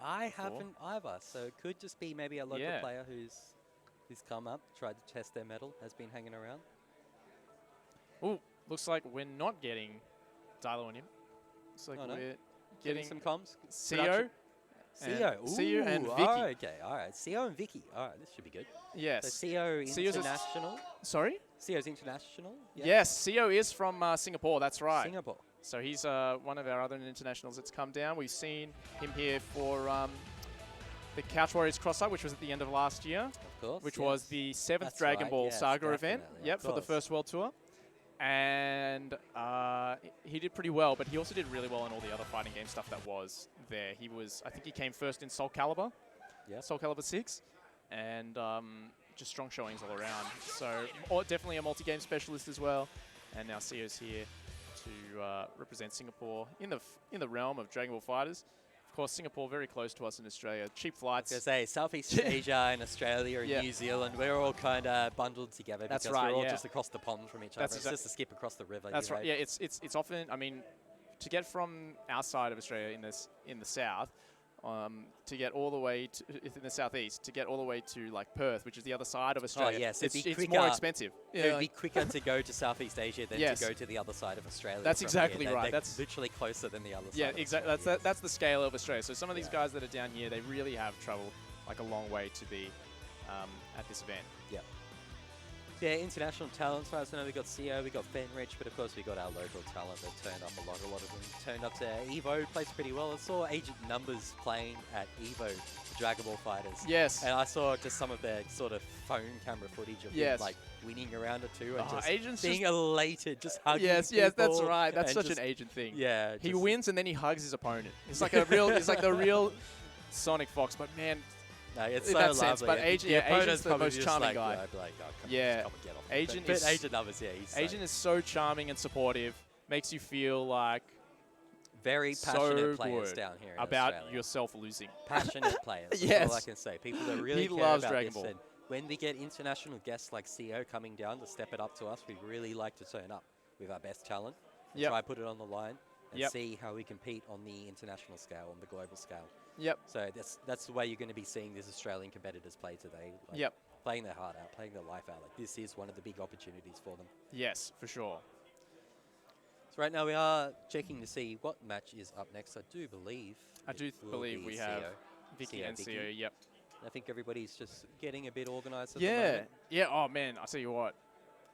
I haven't either, so it could just be maybe a local player who's come up, tried to test their mettle, has been hanging around. Ooh, looks like we're not getting Dilo and Imp. Looks like we're getting some comms. CO. CO and Vicky. Oh, okay, all right. CO and Vicky. All right, this should be good. Yes. So CO International. Sorry? CO's International? Yeah. Yes, CO is from Singapore, that's right. Singapore. So he's one of our other internationals that's come down. We've seen him here for the Couch Warriors Cross-Up, which was at the end of last year. Of course, which was the 7th That's Dragon right, Ball yes, Saga event. definitely, Yep, of for the course. first World Tour. And he did pretty well, but he also did really well in all the other fighting game stuff that was there. He was, I think he came first in Soul Calibur. Yeah. Soul Calibur 6. And just strong showings all around. So definitely a multi-game specialist as well. And now CO's here to represent Singapore in the realm of Dragon Ball Fighters. Of course, Singapore very close to us in Australia. Cheap flights. I was going to say, Southeast Asia and Australia and New Zealand, we're all kind of bundled together because we're all just across the pond from each other. It's just a skip across the river. That's right. Yeah, it's often, I mean, to get from our side of Australia in the south, to get all the way to in the southeast, to get all the way to like Perth, which is the other side of Australia. Oh yes, it's more expensive. It would be quicker to go to Southeast Asia than to go to the other side of Australia. That's exactly right. That's literally closer than the other side. Yeah, exactly. That's the scale of Australia. So some of these guys that are down here, they really have travelled like a long way to be at this event. Yeah. Yeah, international talents. As far as I know, we got CO, we got Fenrich, but of course we got our local talent that turned up a lot. A lot of them turned up to Evo, plays pretty well. I saw Agent Numbers playing at Evo, Dragon Ball Fighters. Yes. And I saw just some of their sort of phone camera footage of him like winning a round or two and just being elated, just hugging Yes, people. that's right. That's such an agent thing. Yeah. He wins and then he hugs his opponent. It's like a real, it's like the real Sonic Fox, but man. No, it's in so that lovely. sense, but Agent's the most charming guy. Agent Numbers, Agent is so charming and supportive, makes you feel like very passionate players down here in about Australia. yourself losing. Passionate players. Yes. That's all I can say. People that really care loves about Dragon this. Ball. And when we get international guests like CO coming down to step it up to us, we really like to turn up with our best talent and try put it on the line and see how we compete on the international scale, on the global scale. Yep. So that's the way you're going to be seeing these Australian competitors play today. Like playing their heart out, playing their life out. Like this is one of the big opportunities for them. Yes, for sure. So right now we are checking to see what match is up next. I do believe we have Vicky and CO. Yep. I think everybody's just getting a bit organised at the moment. Yeah. Oh man, I'll tell you what.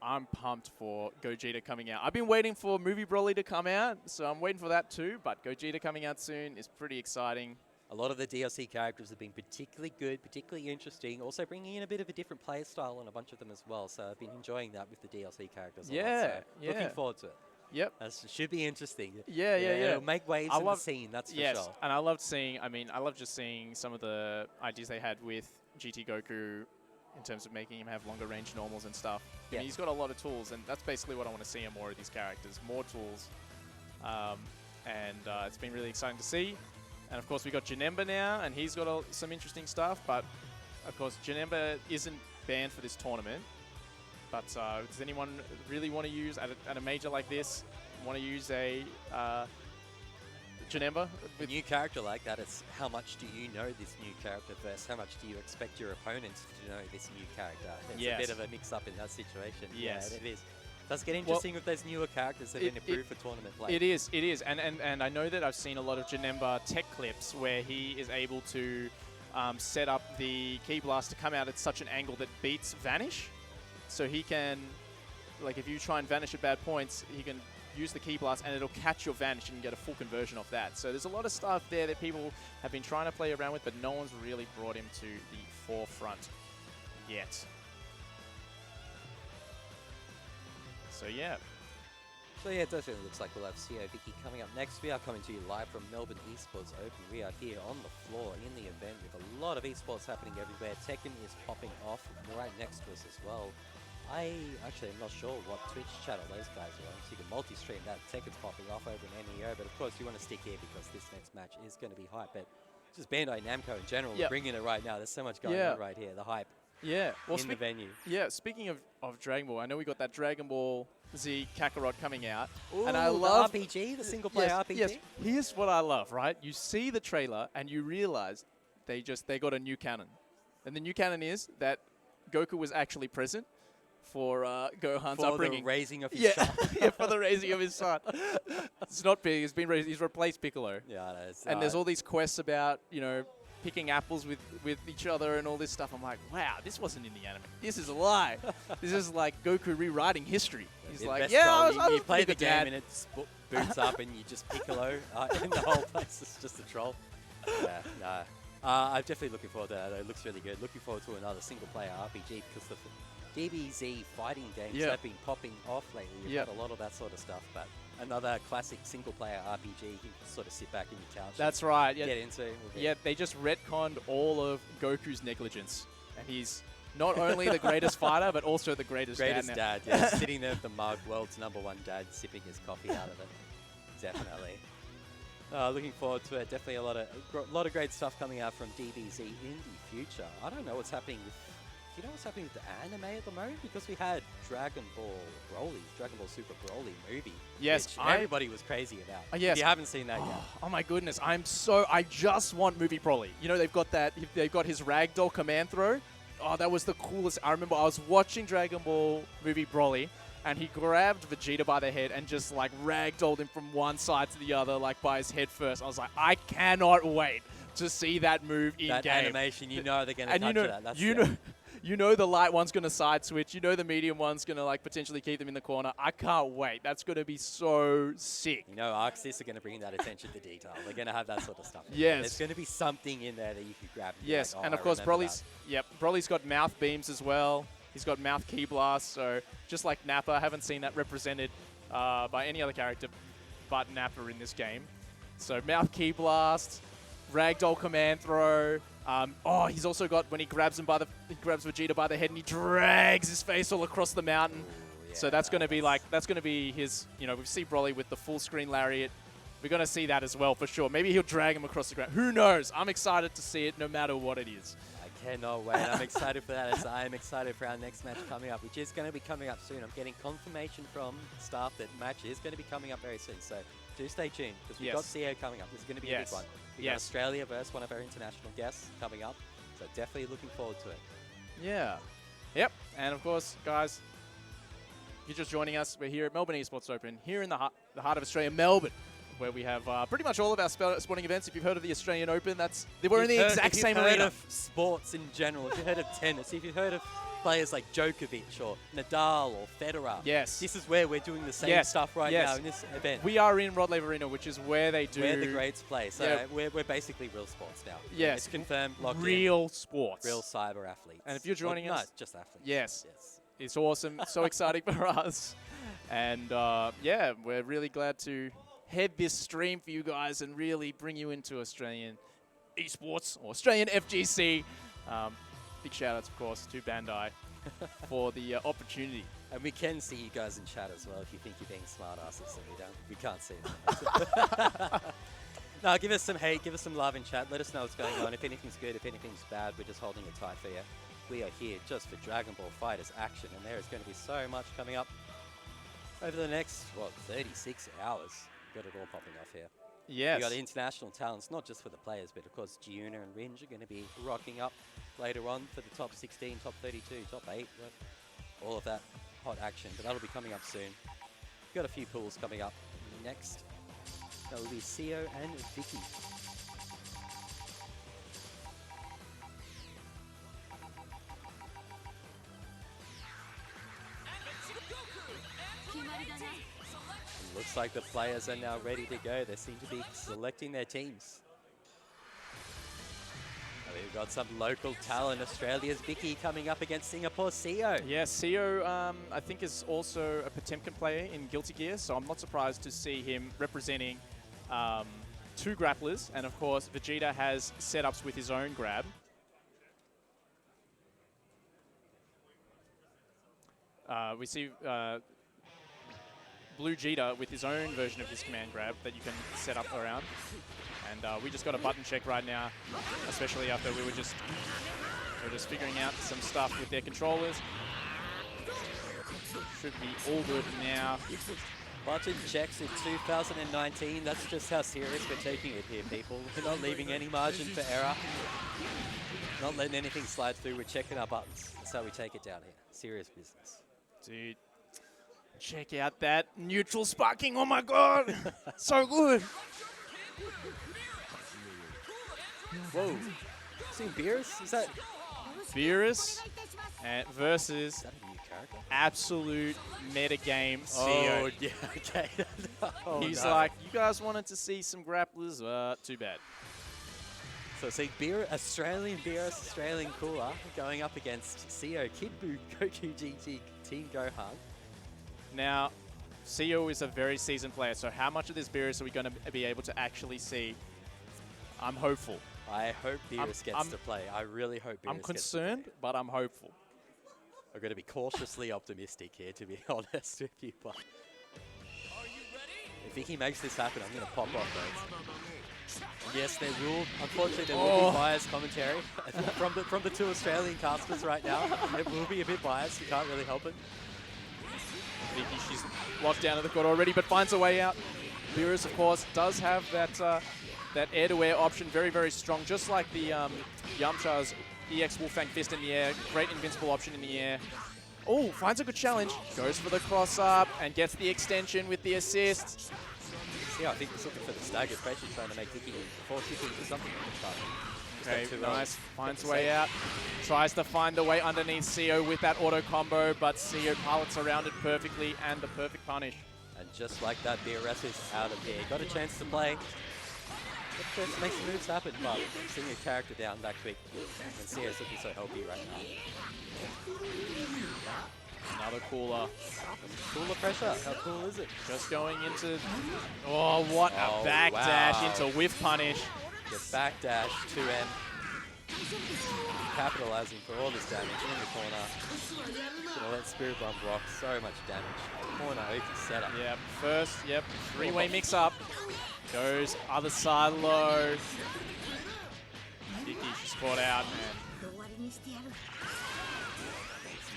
I'm pumped for Gogeta coming out. I've been waiting for Movie Broly to come out, so I'm waiting for that too. But Gogeta coming out soon is pretty exciting. A lot of the DLC characters have been particularly good, particularly interesting. Also bringing in a bit of a different player style on a bunch of them as well. So I've been enjoying that with the DLC characters. Looking forward to it. Yep. That should be interesting. Yeah. It'll make waves in the scene, that's for sure. And I loved seeing, I love just seeing some of the ideas they had with GT Goku in terms of making him have longer range normals and stuff. Yeah. He's got a lot of tools, and that's basically what I want to see in more of these characters, more tools. It's been really exciting to see. And of course, we got Janemba now, and he's got some interesting stuff. But of course, Janemba isn't banned for this tournament. But does anyone really want to use, at a major like this, want to use a Janemba? A new character like that, it's how much do you know this new character versus how much do you expect your opponents to know this new character? It's a bit of a mix-up in that situation. Yes. Yeah, it is. Does get interesting with those newer characters that have been approved for tournament play. It is. And I know that I've seen a lot of Janemba tech clips where he is able to set up the Ki Blast to come out at such an angle that beats Vanish. So he can, like if you try and Vanish at bad points, he can use the Ki Blast and it'll catch your Vanish and get a full conversion off that. So there's a lot of stuff there that people have been trying to play around with, but no one's really brought him to the forefront yet. So yeah. So yeah, it definitely looks like we'll have CEO Vicky coming up next. We are coming to you live from Melbourne Esports Open. We are here on the floor in the event with a lot of esports happening everywhere. Tekken is popping off right next to us as well. I actually am not sure what Twitch channel those guys are on, so you can multi-stream that. Tekken's popping off over in NEO, but of course you want to stick here because this next match is going to be hype. But just Bandai Namco in general, we're bringing it right now. There's so much going on right here, the hype well, in the venue. Yeah, speaking of Dragon Ball, I know we got that Dragon Ball Z Kakarot coming out. Ooh, and I love the RPG, the single-player RPG? Yes, here's what I love, right? You see the trailer and you realize they got a new canon. And the new canon is that Goku was actually present for Gohan's upbringing. For the raising of his son. Yeah, for the raising of his son. It's not big. He's replaced Piccolo. Yeah, and there's all these quests about, picking apples with each other and all this stuff. I'm like, wow, this wasn't in the anime. This is a lie. This is like Goku rewriting history. He's like, yeah, you play the game and it boots up and you just Piccolo in the whole place. It's just a troll. Yeah, no. I'm definitely looking forward to that. It looks really good. Looking forward to another single-player RPG because the DBZ fighting games have been popping off lately. We've had a lot of that sort of stuff, but another classic single-player RPG, you can sort of sit back in your couch. That's right. Yeah. Get into. Yeah, they just retconned all of Goku's negligence, and he's not only the greatest fighter, but also the greatest dad. Yeah, sitting there with the mug, world's #1 dad, sipping his coffee out of it. Definitely. Looking forward to it. Definitely a lot of great stuff coming out from DBZ in the future. I don't know what's happening with. Do you know what's happening with the anime at the moment? Because we had Dragon Ball Super Broly movie. Yes, which everybody was crazy about. Yes. If you haven't seen that yet. Oh my goodness, I just want movie Broly. They've got his ragdoll command throw. Oh, that was the coolest. I remember I was watching Dragon Ball movie Broly, and he grabbed Vegeta by the head and just like ragdolled him from one side to the other, like by his head first. I was like, I cannot wait to see that move in game. That animation, they're going to touch that. That's You know the light one's going to side switch. You know the medium one's going to like potentially keep them in the corner. I can't wait. That's going to be so sick. Arxis are going to bring that attention to detail. They're going to have that sort of stuff. Yes. There's going to be something in there that you can grab. And yes, like, and of course Broly's got mouth beams as well. He's got mouth Ki Blast. So just like Nappa, I haven't seen that represented by any other character but Nappa in this game. So mouth Ki Blast, ragdoll command throw. He's also got when he grabs Vegeta by the head and he drags his face all across the mountain. Ooh, yeah, so that's going to be his. We see Broly with the full screen lariat. We're going to see that as well for sure. Maybe he'll drag him across the ground. Who knows? I'm excited to see it no matter what it is. I cannot wait. I'm excited for that as I am excited for our next match coming up, which is going to be coming up soon. I'm getting confirmation from staff that match is going to be coming up very soon. So do stay tuned because we've got CO coming up. This is going to be a big one. We got Australia versus one of our international guests coming up. So definitely looking forward to it. Yeah. Yep. And of course, guys, if you're just joining us, we're here at Melbourne Esports Open, here in the heart of Australia, Melbourne, where we have pretty much all of our sporting events. If you've heard of the Australian Open, we're in the exact same arena. If you've heard of sports in general, if you've heard of tennis, if you've heard of players like Djokovic or Nadal or Federer. Yes. This is where we're doing the same stuff right now in this event. We are in Rod Laver Arena, which is where they do... Where the greats play. So we're basically real sports now. Yes. It's confirmed, locked real in. sports. Real cyber athletes. And if you're joining us... No, just athletes. Yes. It's awesome. So exciting for us. And yeah, we're really glad to head this stream for you guys and really bring you into Australian esports or Australian FGC. Big shout outs, of course, to Bandai for the opportunity. And we can see you guys in chat as well if you think you're being smart asses and we can't see that. No, give us some hate, give us some love in chat. Let us know what's going on. If anything's good, if anything's bad, we're just holding it tight for you. We are here just for Dragon Ball FighterZ action, and there is going to be so much coming up over the next, 36 hours. Got it all popping off here. Yes. We got international talents, not just for the players, but of course Giuna and Ringe are going to be rocking up later on for the top 16, top 32, top 8, all of that hot action. But that'll be coming up soon. We've got a few pools coming up next. That will be CEO and Vicky. Looks like the players are now ready to go. They seem to be selecting their teams. We've got some local talent. Australia's Vicky coming up against Singapore's CEO. Yeah, CEO, I think, is also a Potemkin player in Guilty Gear, so I'm not surprised to see him representing two grapplers. And of course, Vegeta has setups with his own grab. We see Blue Jita with his own version of his command grab that you can set up around. And we just got a button check right now, especially after we were just figuring out some stuff with their controllers. Should be all good now. Button checks in 2019. That's just how serious we're taking it here, people. We're not leaving any margin for error. Not letting anything slide through. We're checking our buttons. That's how we take it down here. Serious business. Dude, check out that neutral sparking. Oh my god. So good. Whoa. Seen Beerus? Is that Beerus versus Is that a new character? absolute metagame Oh, CEO. yeah, okay. Oh, He's no. like, you guys wanted to see some grapplers? Too bad. So see Australian Beerus, Australian Cooler going up against CEO Kid Buu, Goku GT, Team Gohan. Now, CEO is a very seasoned player, so how much of this Beerus are we going to be able to actually see? I'm hopeful. I hope Beerus gets to play. I really hope Beerus I'm concerned, gets to play. but I'm hopeful. I'm going to be cautiously optimistic here, to be honest with you. But if Vicky makes this happen, I'm going to pop off those. Yes, there will. Unfortunately, there will be biased commentary from the two Australian casters right now. It will be a bit biased. You can't really help it. Vicky, she's locked down at the court already, but finds a way out. Beerus, of course, does have that air-to-air option, very, very strong, just like the Yamcha's EX Wolfang Fist in the air. Great invincible option in the air. Oh, finds a good challenge. Goes for the cross-up and gets the extension with the assist. Yeah, I think he's looking for the stagger pressure, trying to make Vicky force Vicky into something. Okay, nice. Finds a way out. Tries to find the way underneath CEO with that auto combo, but CEO pilots around it perfectly and the perfect punish. And just like that, BRS is out of here. Got a chance to play. Got a chance to make some moves happen, but seeing a character down that quick, and CO's looking so healthy right now. Another cooler. Cooler pressure. How cool is it? Just going into... Oh, what a backdash into whiff punish. The backdash 2M. Capitalizing for all this damage in the corner. Gonna let Spirit Bomb block so much damage. Corner, Oki setup. Yep, first, three-way mix-up. Goes other side low. Vicky, she's caught out, man. It's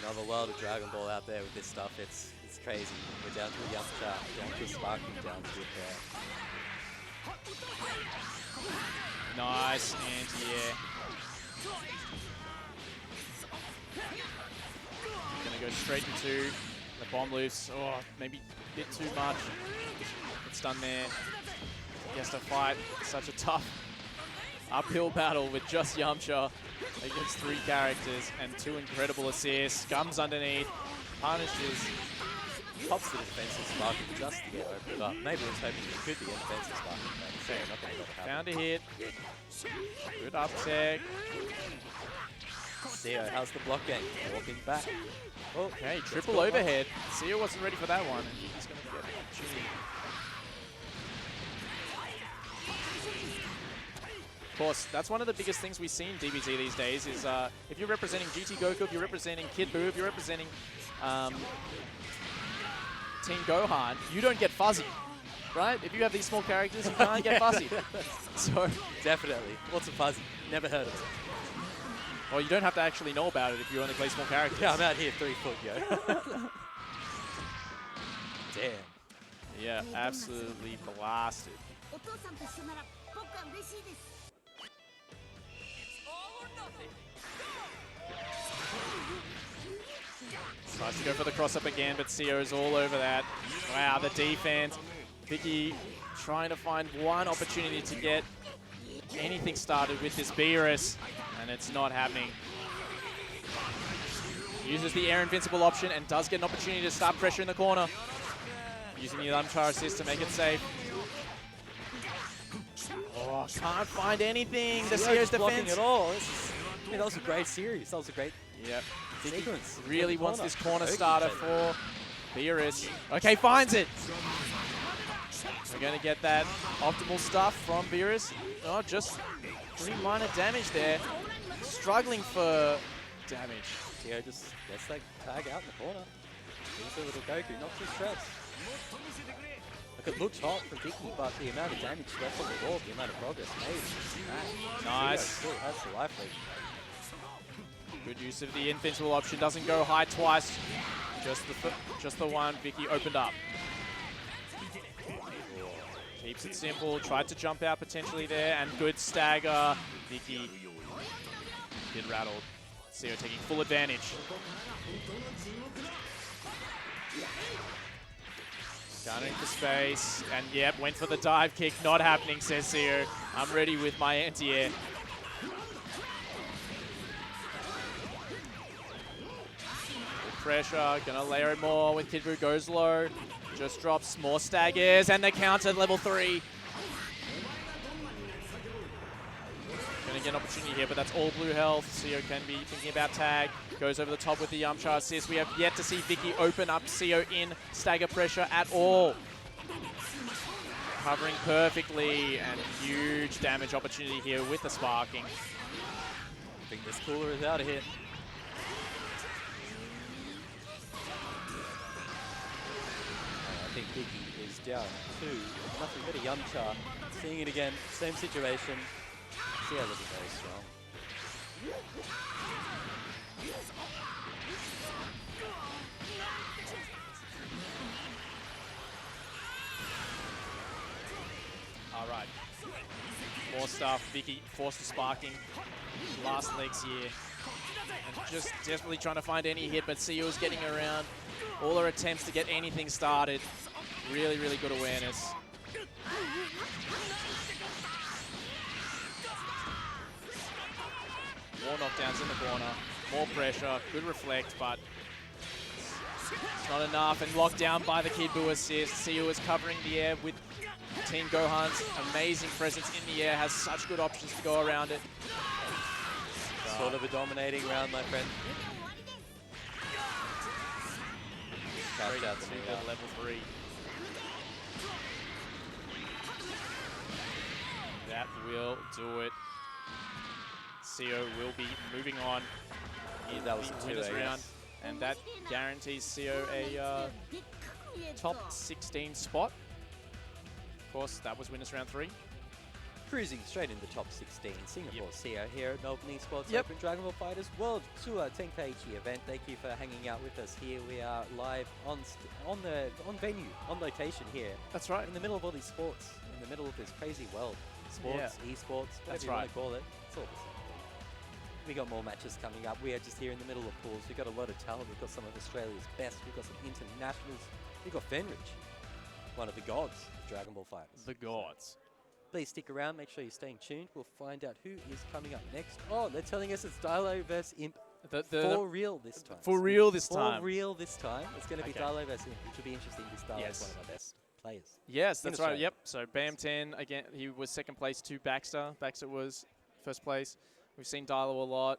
another world of Dragon Ball out there with this stuff. It's crazy. We're down to a Yamcha, down to a Sparking, down to a Nice anti-air. Gonna go straight into the bomb loose. Oh, maybe a bit too much. It's done there. He has to fight such a tough uphill battle with just Yamcha against three characters and two incredible assists. Gums underneath, punishes. Pops the defensive sparking just to get opened up. Maybe it was hoping it could be a defensive sparking, but okay, not going to happen. Found a hit. Good up tech. Theo, how's the block game? Walking back. Oh, Okay, triple overhead. Seo wasn't ready for that one, and he's going to get an opportunity. Of course, that's one of the biggest things we see in DBZ these days is if you're representing GT Goku, if you're representing Kid Buu, if you're representing Team Gohan, you don't get fuzzy, right? If you have these small characters, you can't get fuzzy. So definitely. What's a fuzzy? Never heard of it. Well, you don't have to actually know about it if you only play small characters. Yeah, I'm out here 3 foot, yo. Damn. Yeah, absolutely blasted. Tries to go for the cross-up again, but Seo's all over that. Wow, the defense. Vicky trying to find one opportunity to get anything started with this Beerus, and it's not happening. Uses the air invincible option and does get an opportunity to start pressure in the corner. Using the Lumchar assist to make it safe. Oh, can't find anything. The Seo's defense. At all. That was a great series. That was a great sequence. Really wants this corner starter for Beerus. Okay, finds it. We're going to get that optimal stuff from Beerus. Oh, just 3 minor damage there. Struggling for damage. Theo just gets that tag out in the corner. Here's a little Goku, not too stressed. Look, it looks hot for Vicky, but the amount of damage left on the wall, the amount of progress made. Nice. Still has the life lead. Good use of the invincible option. Doesn't go high twice. Just the one Vicky opened up. Keeps it simple. Tried to jump out potentially there, and good stagger. Vicky get rattled. Seo taking full advantage. Down into space, and yep, went for the dive kick. Not happening, says Seo. I'm ready with my anti-air. Pressure, gonna layer it more with Kid Buu, goes low. Just drops more staggers, and the counter level 3. Gonna get an opportunity here, but that's all blue health. Seo can be thinking about tag. Goes over the top with the Yamcha assist. We have yet to see Vicky open up Seo in stagger pressure at all. Covering perfectly, and huge damage opportunity here with the sparking. I think this cooler is out of here. I think Vicky is down 2. Nothing but a Yamcha. Seeing it again, same situation. Seo looking very strong. All right. More stuff. Vicky forced to sparking. Last legs here. And just desperately trying to find any hit, but Seo's getting around all her attempts to get anything started. Really, really good awareness. More knockdowns in the corner. More pressure. Good reflect, but it's not enough. And locked down by the Kid Buu assist. Seo is covering the air with Team Gohan's amazing presence in the air. Has such good options to go around it. Sort of a dominating round, my friend. Straight out to level 3. That will do it. Seo will be moving on in that was the winners round, and that guarantees Seo a top 16 spot. Of course, that was winners round 3. Cruising straight into top 16. Singapore Seo here at Melbourne Esports Yep. Open Dragon Ball FighterZ World Tour 10kg event. Thank you for hanging out with us here. We are live on venue, on location here. That's right. In the middle of all these sports, in the middle of this crazy world. Sports, esports, whatever you want to call it. It's all the same thing. We got more matches coming up. We are just here in the middle of pools. We've got a lot of talent. We've got some of Australia's best. We've got some internationals. We've got Fenrich, one of the gods of Dragon Ball FighterZ. The gods. Please stick around. Make sure you're staying tuned. We'll find out who is coming up next. Oh, they're telling us it's Dilo versus Imp. For real this time. For real this time. For real this time. It's going to be Dilo versus Imp, which will be interesting because Dilo is one of our best players. Yes, that's right. Yep. So Bam 10, again, he was second place to Baxter. Baxter was first place. We've seen Dilo a lot.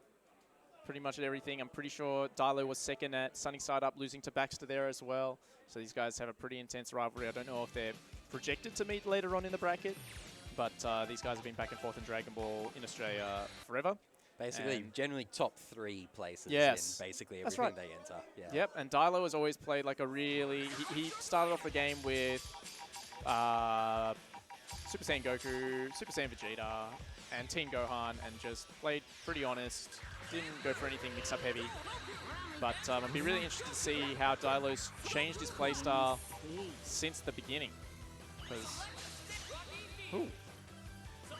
pretty much at everything. I'm pretty sure Dilo was second at Sunny Side Up, losing to Baxter there as well. So these guys have a pretty intense rivalry. I don't know if they're projected to meet later on in the bracket, but these guys have been back and forth in Dragon Ball in Australia forever. Basically, generally top 3 places yes, in basically everything they enter. Yeah. Yep, and Dilo has always played like a really... He started off the game with Super Saiyan Goku, Super Saiyan Vegeta, and Team Gohan, and just played pretty honest. Didn't go for anything mix-up heavy. But I'd be really interested to see how Dilo's changed his playstyle since the beginning. Because,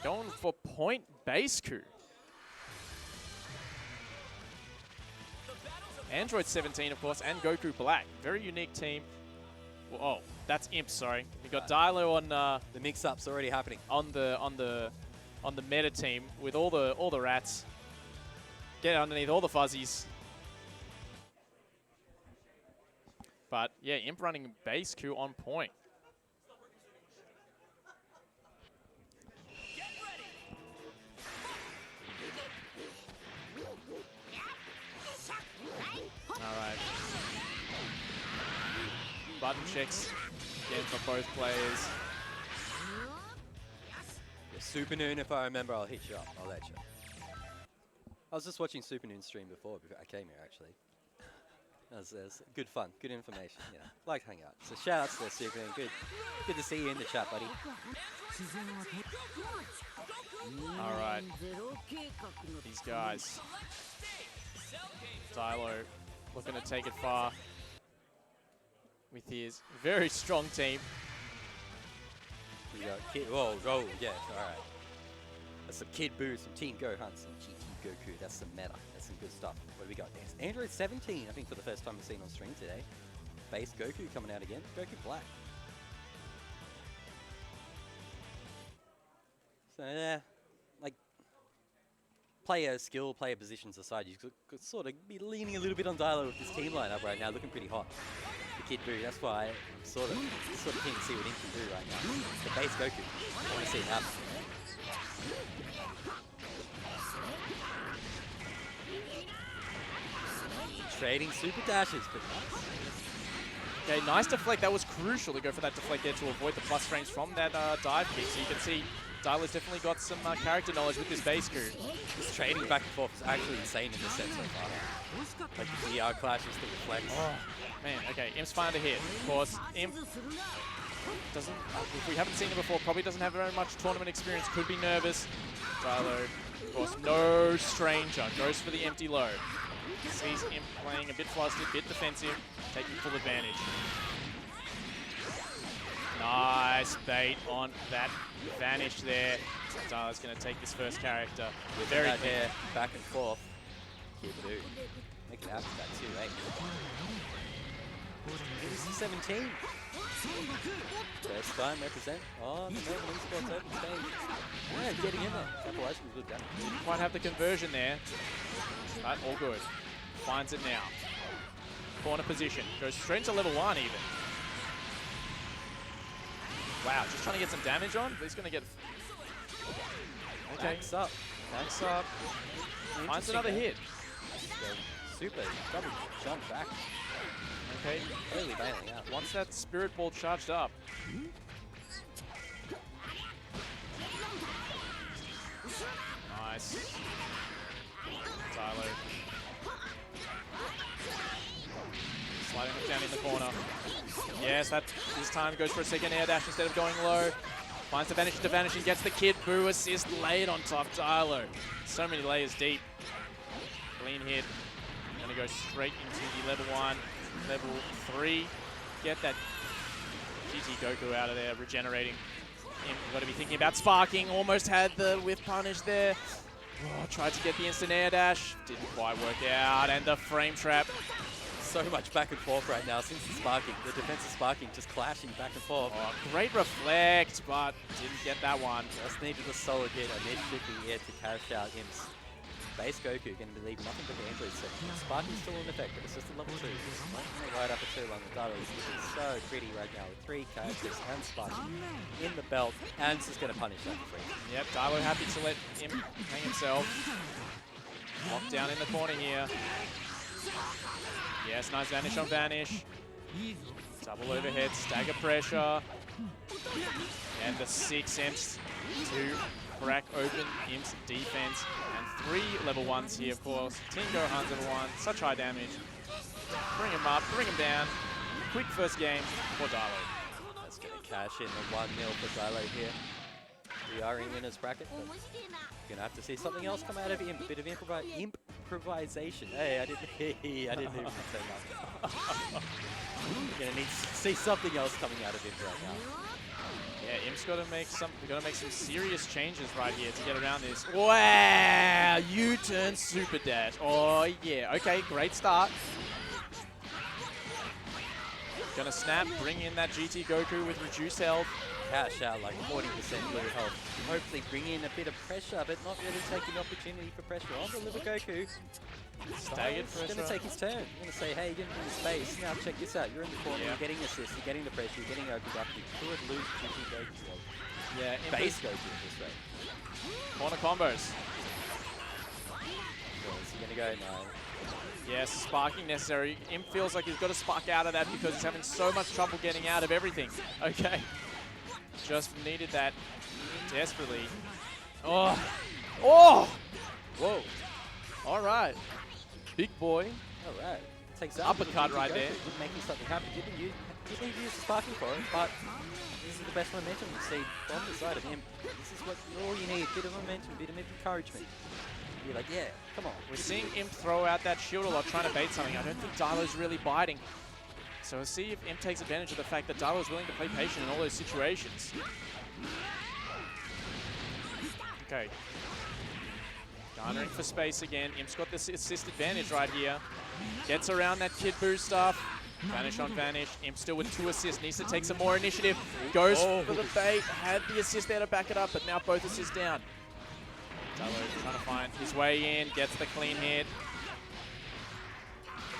going for point base coup. Android 17, of course, and Goku Black. Very unique team. Well, oh, that's Imp, sorry. We got Dilo on the mix-up's already happening. On the meta team with all the rats. Get underneath all the fuzzies. But yeah, Imp running base coup on point. Alright. Button checks again for both players. Yeah, Super Noon, if I remember, I'll hit you up. I'll let you. I was just watching Super Noon stream before I came here, actually. That was good fun, good information. Yeah, like to hang out. So shout outs to Super Noon. Good to see you in the chat, buddy. Alright. These guys. Dilo looking to take it far with his very strong team. We got Kid, yes, alright. That's some Kid Boo, some Team Gohan, some GT Goku. That's some meta. That's some good stuff. What do we got next? Android 17, I think for the first time we've seen on stream today. Base Goku coming out again. Goku Black. So yeah, like player skill, player positions aside, you could sort of be leaning a little bit on Dilo with this team lineup right now, looking pretty hot. The Kid Boo, that's why I'm sort of keen to see what Imp can do right now. The base Goku, I want to see it happen. Trading super dashes, but nice. Okay, nice deflect. That was crucial to go for that deflect there to avoid the plus frames from that dive kick. So you can see Dilo's definitely got some character knowledge with this base coup. This trading back and forth is actually insane in this set so far. Like the VR clashes, the reflects. Oh, man, okay, Imp's found a hit. Of course, Imp doesn't, if we haven't seen him before, probably doesn't have very much tournament experience, could be nervous. Dilo, of course, no stranger, goes for the empty low. Sees Imp playing a bit flustered, a bit defensive, taking full advantage. Nice bait on that vanish there. Dilo's going to take this first character. With very clear, back and forth. Kid Boo. Make it happen that too, eh? This is 17. First time represent on the Melbourne Esports open stage. Yeah, getting in there. Capitalization was good damage. Didn't quite have the conversion there, but all good. Finds it now. Corner position. Goes straight to level 1 even. Wow, just trying to get some damage on, but he's going to get... Okay. Backs up. Backs up. Finds another hit. Super double jump back. Okay. Really bailing out. Wants that Spirit Ball charged up. Nice. Dilo. Sliding it down in the corner. Yes, that this time goes for a second air dash instead of going low. Finds the vanish to vanish and gets the Kid Boo assist laid on top. Dilo. So many layers deep. Clean hit. Gonna go straight into the level 1, level 3. Get that GT Goku out of there, regenerating. You've got to be thinking about sparking. Almost had the whiff punish there. Oh, tried to get the instant air dash. Didn't quite work out. And the frame trap. So much back and forth right now since the sparking. The defensive sparking just clashing back and forth. Oh, great reflect, but didn't get that one. Just needed a solid hit, and this should be it to cash out Imp's. Base Goku going to leave nothing but the Android 7. Sparking's still in effect, but it's just a level 2. Not going to ride up for too long. The Dilo is looking so pretty right now with 3 characters and Sparking in the belt, and it's just going to punish that for free. Yep, Dilo happy to let him hang himself. Locked down in the corner here. Yes, nice vanish on vanish. Double overhead, stagger pressure. And the 6 imps to crack open imps defense. And 3 level 1s here, of course. Team Gohan's level 1, such high damage. Bring him up, bring him down. Quick first game for Dilo. That's going to cash in the 1-0 for Dilo here. We are in winner's bracket, but going to have to see something else come out of him. A bit of improvisation. Hey, I didn't even say nothing. Going to need to see something else coming out of him right now. Yeah, Imp's got to make some serious changes right here to get around this. Wow, U-turn super dash. Oh yeah, okay, great start. Gonna snap, bring in that GT Goku with reduced health. Cash out like 40% blue health. Hopefully bring in a bit of pressure, but not really taking the opportunity for pressure on the little Goku. Staggered pressure. Going to take his turn. Going to say, hey, you're in the space. Now check this out. You're in the corner. Yeah. You're getting assists. You're getting the pressure. You're getting opened up. You could lose GT Goku. Yeah, base Goku this way. Corner combos. So is he going to go? No. Yes, sparking necessary. Imp feels like he's got to spark out of that because he's having so much trouble getting out of everything. Okay. Just needed that desperately. Oh! Oh! Whoa. All right. Big boy. All right. Takes out uppercut right there. Making something happen. Didn't use the sparking for it, but this is the best momentum we see from the side of him. This is what all you need. Bit of momentum, bit of encouragement. You're like, yeah, come on. We're seeing Imp throw out that shield a lot, trying to bait something. I don't think Dilo's really biting. So we'll see if Imp takes advantage of the fact that Dilo's willing to play patient in all those situations. Okay. Garnering for space again. Imp's got this assist advantage right here. Gets around that Kid Boo stuff. Vanish on vanish. Imp still with 2 assists. Needs to take some more initiative. Goes for the bait. Had the assist there to back it up, but now both assists down. Dilo trying to find his way in. Gets the clean hit.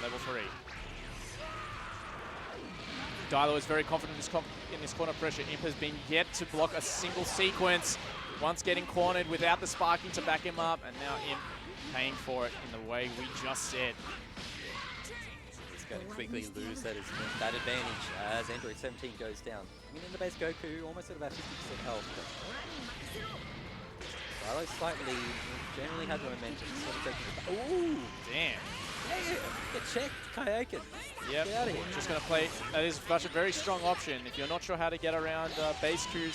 Level 3. Dilo is very confident in this corner pressure. Imp has been yet to block a single sequence. Once getting cornered without the sparking to back him up, and now Imp paying for it in the way we just said. He's going to quickly lose that advantage as Android 17 goes down. I mean, in the base Goku, almost at about 50% health. Dilo slightly, generally has the momentum. Sort of ooh, damn. Get checked, Kaioken. Yep. Get out of here. Just going to play. That is such a very strong option. If you're not sure how to get around base Q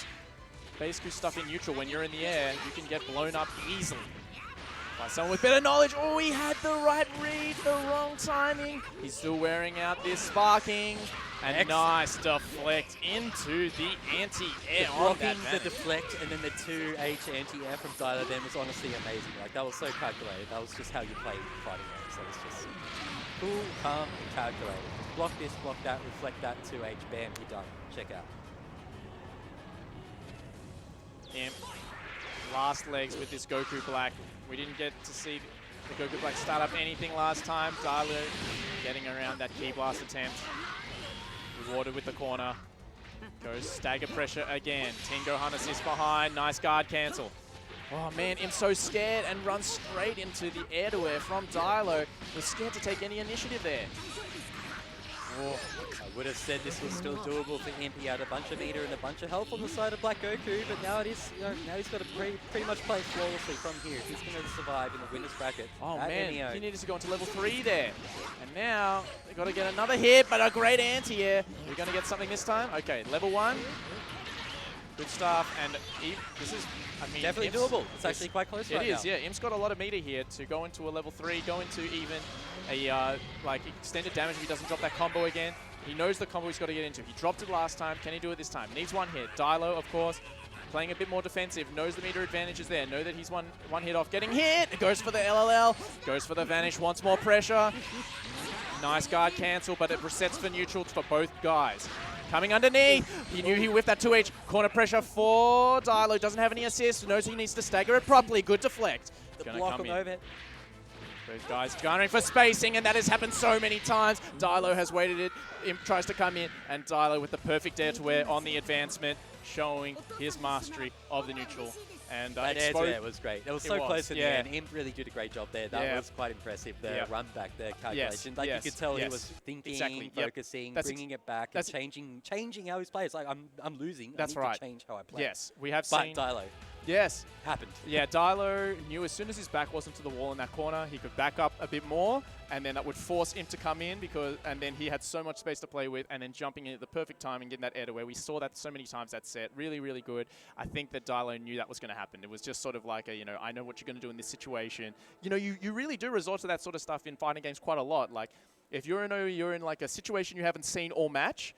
stuff in neutral when you're in the air, you can get blown up easily. By someone with better knowledge. Oh, he had the right read, the wrong timing. He's still wearing out this sparking. And nice deflect into the anti-air on that the deflect and then the 2H anti-air from Dilo then was honestly amazing. Like, that was so calculated. That was just how you play fighting games. That was just cool, calm, and calculated. Just block this, block that, reflect that, 2H, bam, you're done. Check out. Imp, last legs with this Goku Black. We didn't get to see the Goku Black start up anything last time. Dilo getting around that Ki Blast attempt. Rewarded with the corner. Goes stagger pressure again. Team Gohan assist behind. Nice guard cancel. Oh man, Imp's so scared and runs straight into the air-to-air from Dilo. Was scared to take any initiative there. Oh, I would have said this was still doable for Imp. He had a bunch of meter and a bunch of health on the side of Black Goku, but now it is, now he's got to pretty much play flawlessly from here. He's going to survive in the winner's bracket. Oh man, he needed to go into level 3 there. And now they've got to get another hit, but a great anti-air. We're going to get something this time. Okay, level 1. Good stuff, and this is, I mean, definitely doable. It's actually quite close right now. It is, yeah. Imp's got a lot of meter here to go into a level 3, go into even a like extended damage if he doesn't drop that combo again. He knows the combo he's got to get into. He dropped it last time. Can he do it this time? Needs one hit. Dilo, of course, playing a bit more defensive. Knows the meter advantage is there. Know that he's one hit off. Getting hit. Goes for the LLL. Goes for the vanish. Wants more pressure. Nice guard cancel, but it resets for neutrals for both guys. Coming underneath. He knew he whiffed that 2H. Corner pressure for Dilo. Doesn't have any assist. Knows he needs to stagger it properly. Good deflect. The block on overhead. Those guys garnering for spacing, and that has happened so many times. Dilo has waited it. Imp tries to come in, and Dilo with the perfect air-to-air on the advancement, showing his mastery of the neutral and that air to air was great. It was so close in the end. Imp really did a great job there. That was quite impressive. The run back there, calculation. Like you could tell he was thinking, focusing, bringing it back, and changing how he plays. Like I'm losing. That's I need right. to change how I play. Yes, we have but seen. Dilo. Yes. Happened. Yeah, Dilo knew as soon as his back wasn't to the wall in that corner, he could back up a bit more, and then that would force him to come in and then he had so much space to play with, and then jumping in at the perfect time and getting that air to where we saw that so many times that set. Really, really good. I think that Dilo knew that was going to happen. It was just sort of like a, I know what you're going to do in this situation. You really do resort to that sort of stuff in fighting games quite a lot. Like, if you're in like a situation you haven't seen all match,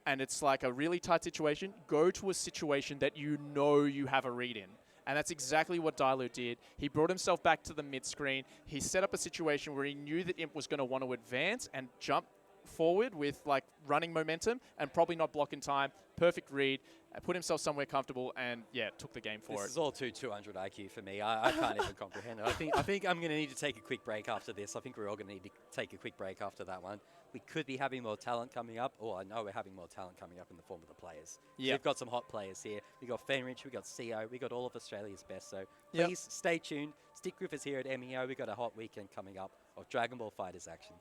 and it's like a really tight situation, go to a situation that you know you have a read in. And that's exactly what Dilo did. He brought himself back to the mid-screen. He set up a situation where he knew that Imp was going to want to advance and jump forward with like running momentum and probably not block in time. Perfect read. Put himself somewhere comfortable and, took the game for it. This is all 200 IQ for me. I can't even comprehend it. I think I'm going to need to take a quick break after this. I think we're all going to need to take a quick break after that one. We could be having more talent coming up, or I know we're having more talent coming up in the form of the players. Yeah. We've got some hot players here. We've got Fenrich, we've got CO, we've got all of Australia's best. So please stay tuned. Stick with us here at MEO. We've got a hot weekend coming up of Dragon Ball FighterZ action.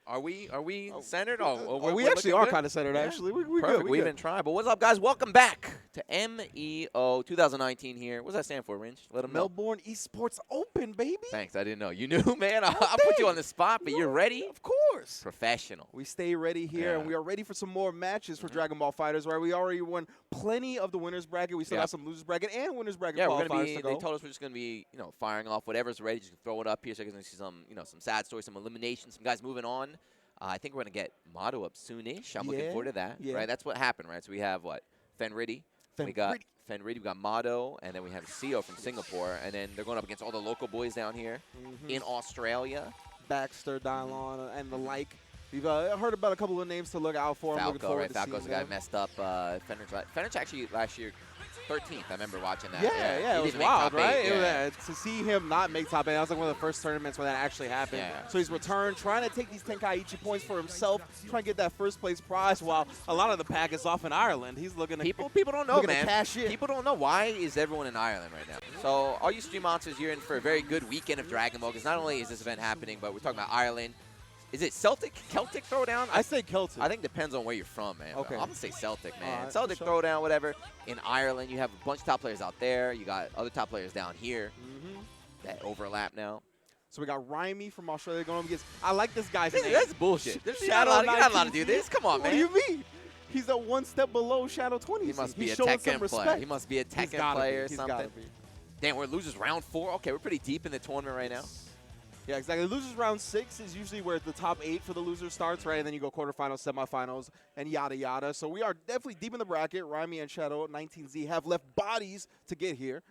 Are we centered? Oh, we we're actually looking are good? kind of centered, Yeah. actually. We're Perfect. good. We've We're been good. trying. But what's up, guys? Welcome back to MEO 2019 here. What does that stand for, Ringe? Let them know. Melbourne Esports Open, baby. Thanks. I didn't know. You knew, man. I'll put you on the spot, but you're ready? Of course. Professional. We stay ready here, and Yeah. we are ready for some more matches for Dragon Ball FighterZ, right? We already won plenty of the winners bracket. We still got some losers bracket and winners bracket Yeah, we're qualifiers gonna be. to go. They told us we're just gonna be, firing off whatever's ready. Just throw it up here, so you can see some, some sad stories, some eliminations, some guys moving on. I think we're going to get Maddo up soonish. I'm looking forward to that. Yeah. Right, that's what happened, right? So we have, Fenriddy. We got Fenriddy, we got Maddo, and then we have CEO from Singapore. And then they're going up against all the local boys down here in Australia. Baxter, Dilo, and the like. We've heard about a couple of names to look out for. I'm looking Falco, forward right? to Falco's seeing the guy them. who messed up. Fenridge actually last year 13th. I remember watching that. Yeah, He it was didn't make wild, top 8, right? yeah. To see him not make top 8, that was like one of the first tournaments where that actually happened. Yeah. So he's returned, trying to take these Tenkaichi points for himself, trying to get that first place prize while a lot of the pack is off in Ireland. He's looking to People don't know, looking man. to cash in. People don't know why is everyone in Ireland right now. So all you stream monsters, you're in for a very good weekend of Dragon Ball, because not only is this event happening, but we're talking about Ireland. Is it Celtic Throwdown? I say Celtic. I think it depends on where you're from, man. Okay. I'm going to say Celtic, man. All right, Celtic for sure. Throwdown, whatever. In Ireland, you have a bunch of top players out there. You got other top players down here that overlap now. So we got Raimi from Australia going up against. I like this guy's name. That's bullshit. You're Shadow not allowed to do 19Z. this. Come on, What man. do you mean? He's a one step below Shadow 20. He must be a showing some Tekken respect. player. He must be a Tekken player or He's something. gotta be. Damn, we're losers round 4. Okay, we're pretty deep in the tournament right now. Yeah, exactly. Losers round 6 is usually where the top 8 for the loser starts, right? And then you go quarterfinals, semifinals, and yada yada. So we are definitely deep in the bracket. Raimi and Shadow 19Z have left bodies to get here.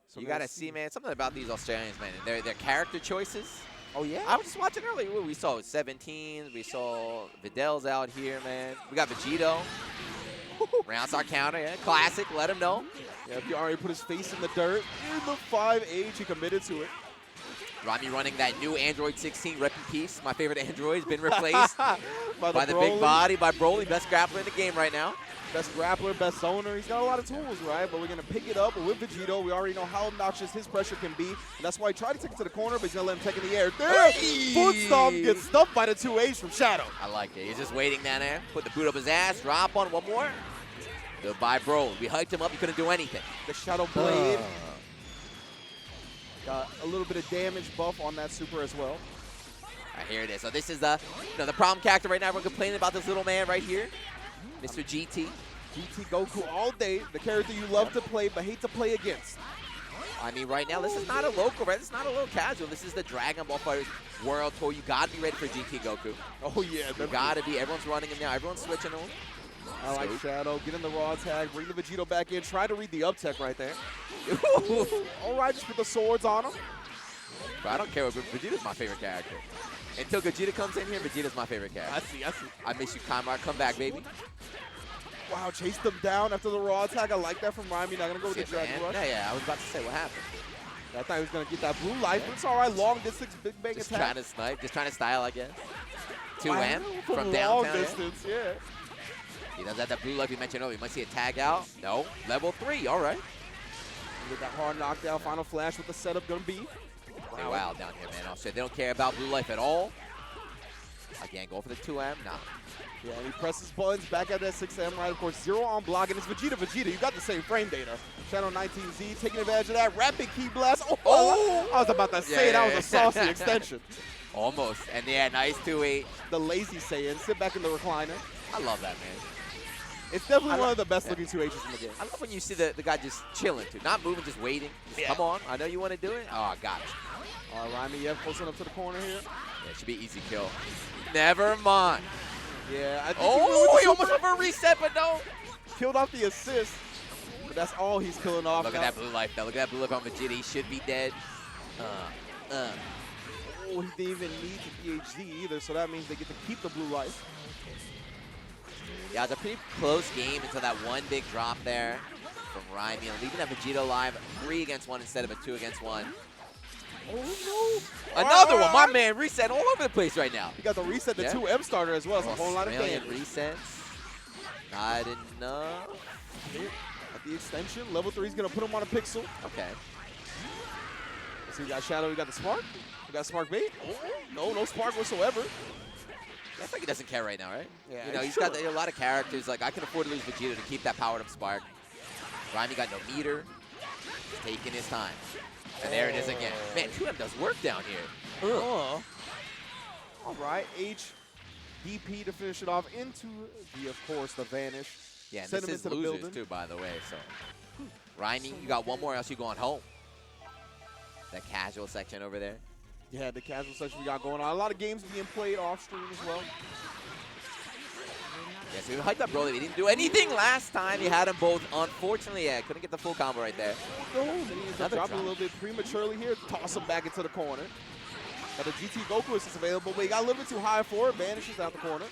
So You got to see, man, something about these Australians, man. Their character choices. Oh yeah. I was just watching earlier. We saw 17s. We saw Vidal's out here, man. We got Vegito. Rounds our counter, yeah. Classic, let him know. Yeah, he already put his face in the dirt. In the 5H, he committed to it. Rami running that new Android 16, rep in peace. My favorite Android has been replaced by the big body, by Broly. Best grappler in the game right now. Best grappler, best zoner. He's got a lot of tools, right? But we're going to pick it up with Vegito. We already know how obnoxious his pressure can be. And that's why he tried to take it to the corner, but he's going to let him take it in the air. There! Foot stomp gets stuffed by the 2H from Shadow. I like it. He's just waiting down there. Put the boot up his ass. Drop on one more. Goodbye, Broly. We hyped him up. He couldn't do anything. The Shadow Blade. Got a little bit of damage buff on that super as well. All right, here it is. So this is the problem character right now. Everyone complaining about this little man right here. Mr. GT. GT Goku all day, the character you love to play but hate to play against. I mean, right now, this is not a local, right? This is not a little casual. This is the Dragon Ball FighterZ World Tour. You got to be ready for GT Goku. Oh, yeah. You got to be. Everyone's running him now. Everyone's switching him. I like Shadow. Get in the raw tag. Bring the Vegito back in. Try to read the up tech right there. All right, just put the swords on him. Bro, I don't care. Vegeta's my favorite character. Until Gogeta comes in here, Vegeta's my favorite character. I see. I miss you, Kamar. Come back, baby. Wow, chased them down after the raw attack. I like that from Rami. Not going to go with the Dragon Rush. Yeah, I was about to say, what happened? I thought he was going to get that blue life, but it's all right. Long distance, big bang just attack. Trying to snipe, just trying to style, I guess. 2M from from long downtown. distance, yeah. He does have that blue life you mentioned earlier. You might see a tag out. No, level 3, all right. Get that hard knockdown, final flash with the setup going to be. Wow. Wow, down here, man. I'll say they don't care about blue life at all. Again, go for the 2M. Nah. Yeah, and he presses buttons back at that 6M, right? Of course, 0 on block, and it's Vegeta. You got the same frame data. Channel 19Z taking advantage of that. Rapid key blast. Oh! I was about to say that was a saucy extension. Almost. And yeah, nice 2-8. The lazy Saiyan. Sit back in the recliner. I love that, man. It's definitely one of the best looking 2Hs in the game. I love when you see the guy just chilling, too. Not moving, just waiting. Just come on. I know you want to do it. Oh, I got it. All right, Rami, close enough to the corner here. Yeah, it should be easy kill. Never mind. Yeah, I think he almost went for a reset, but no. Killed off the assist, but that's all he's killing off. Look at that blue life, though. Look at that blue life on Vegeta. He should be dead. Oh, he didn't even need the PhD either, so that means they get to keep the blue life. Yeah, it's a pretty close game until that one big drop there from Ryan, leaving that Vegeta alive 3 against 1 instead of a 2 against 1. Oh, no. Another one. My man reset all over the place right now. You got the reset, the 2M starter as well. It's a whole lot of Australian damage. resets. Not enough. At the extension, level 3 is going to put him on a pixel. Okay. So we got Shadow, we got the Spark. We got Spark bait. Oh, no Spark whatsoever. I think he doesn't care right now, right? Yeah, you know, he's got a lot of characters. Like, I can afford to lose Vegeta to keep that powered up Spark. Ryan got no meter. He's taking his time. And there it is again. Man, 2M does work down here. All right, DP to finish it off into the, of course, the Vanish. Yeah, and send this him is into the losers building. too, by the way. So, Ryan, you got one more, else you going home. That casual section over there. Yeah, the casual section we got going on. A lot of games being played off stream as well. Yeah, so we hyped up Broly. He didn't do anything last time. He had them both. Unfortunately, yeah, couldn't get the full combo right there. Then he ends up dropping a little bit prematurely here. Toss him back into the corner. Got the GT Goku assist available, but he got a little bit too high for it. Vanishes out the corner.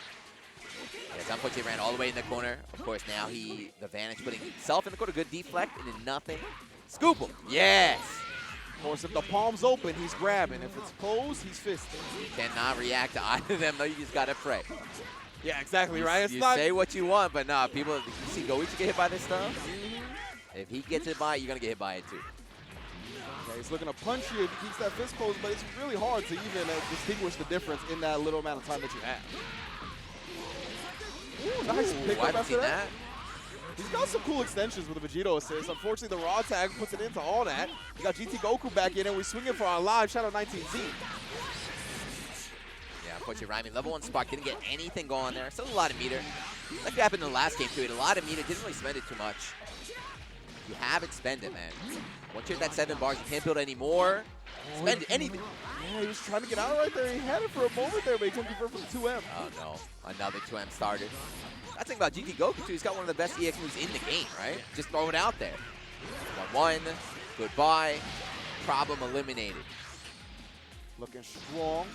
Yes, unfortunately, ran all the way in the corner. Of course, now the Vanish putting himself in the corner. Good deflect and then nothing. Scoop him. Yes. Of course, if the palm's open, he's grabbing. If it's closed, he's fisting. You cannot react to either of them, though. You just got to pray. Yeah, exactly, right? You say what you want, but nah, people, you see Goichi get hit by this stuff? If he gets hit by it, you're going to get hit by it, too. Okay, he's looking to punch you if he keeps that fist closed, but it's really hard to even distinguish the difference in that little amount of time that you have. Ooh, nice pickup after that. He's got some cool extensions with the Vegito assist. Unfortunately, the raw tag puts it into all that. We got GT Goku back in, and we're swinging for our live Shadow 19Z. Yeah, unfortunately, Ryan, level 1 Spark didn't get anything going there. Still a lot of meter. Like happened in the last game, too. He had a lot of meter, didn't really spend it too much. You have it, spend it, man. Once you're at that 7 bars, you can't build any more. Spend anything. Yeah, he was trying to get out right there. He had it for a moment there, but he couldn't convert from the 2M. Oh, no. Another 2M started. That's the thing about GT Goku, too. He's got one of the best EX moves in the game, right? Just throw it out there. 1-1. Goodbye. Problem eliminated. Looking strong.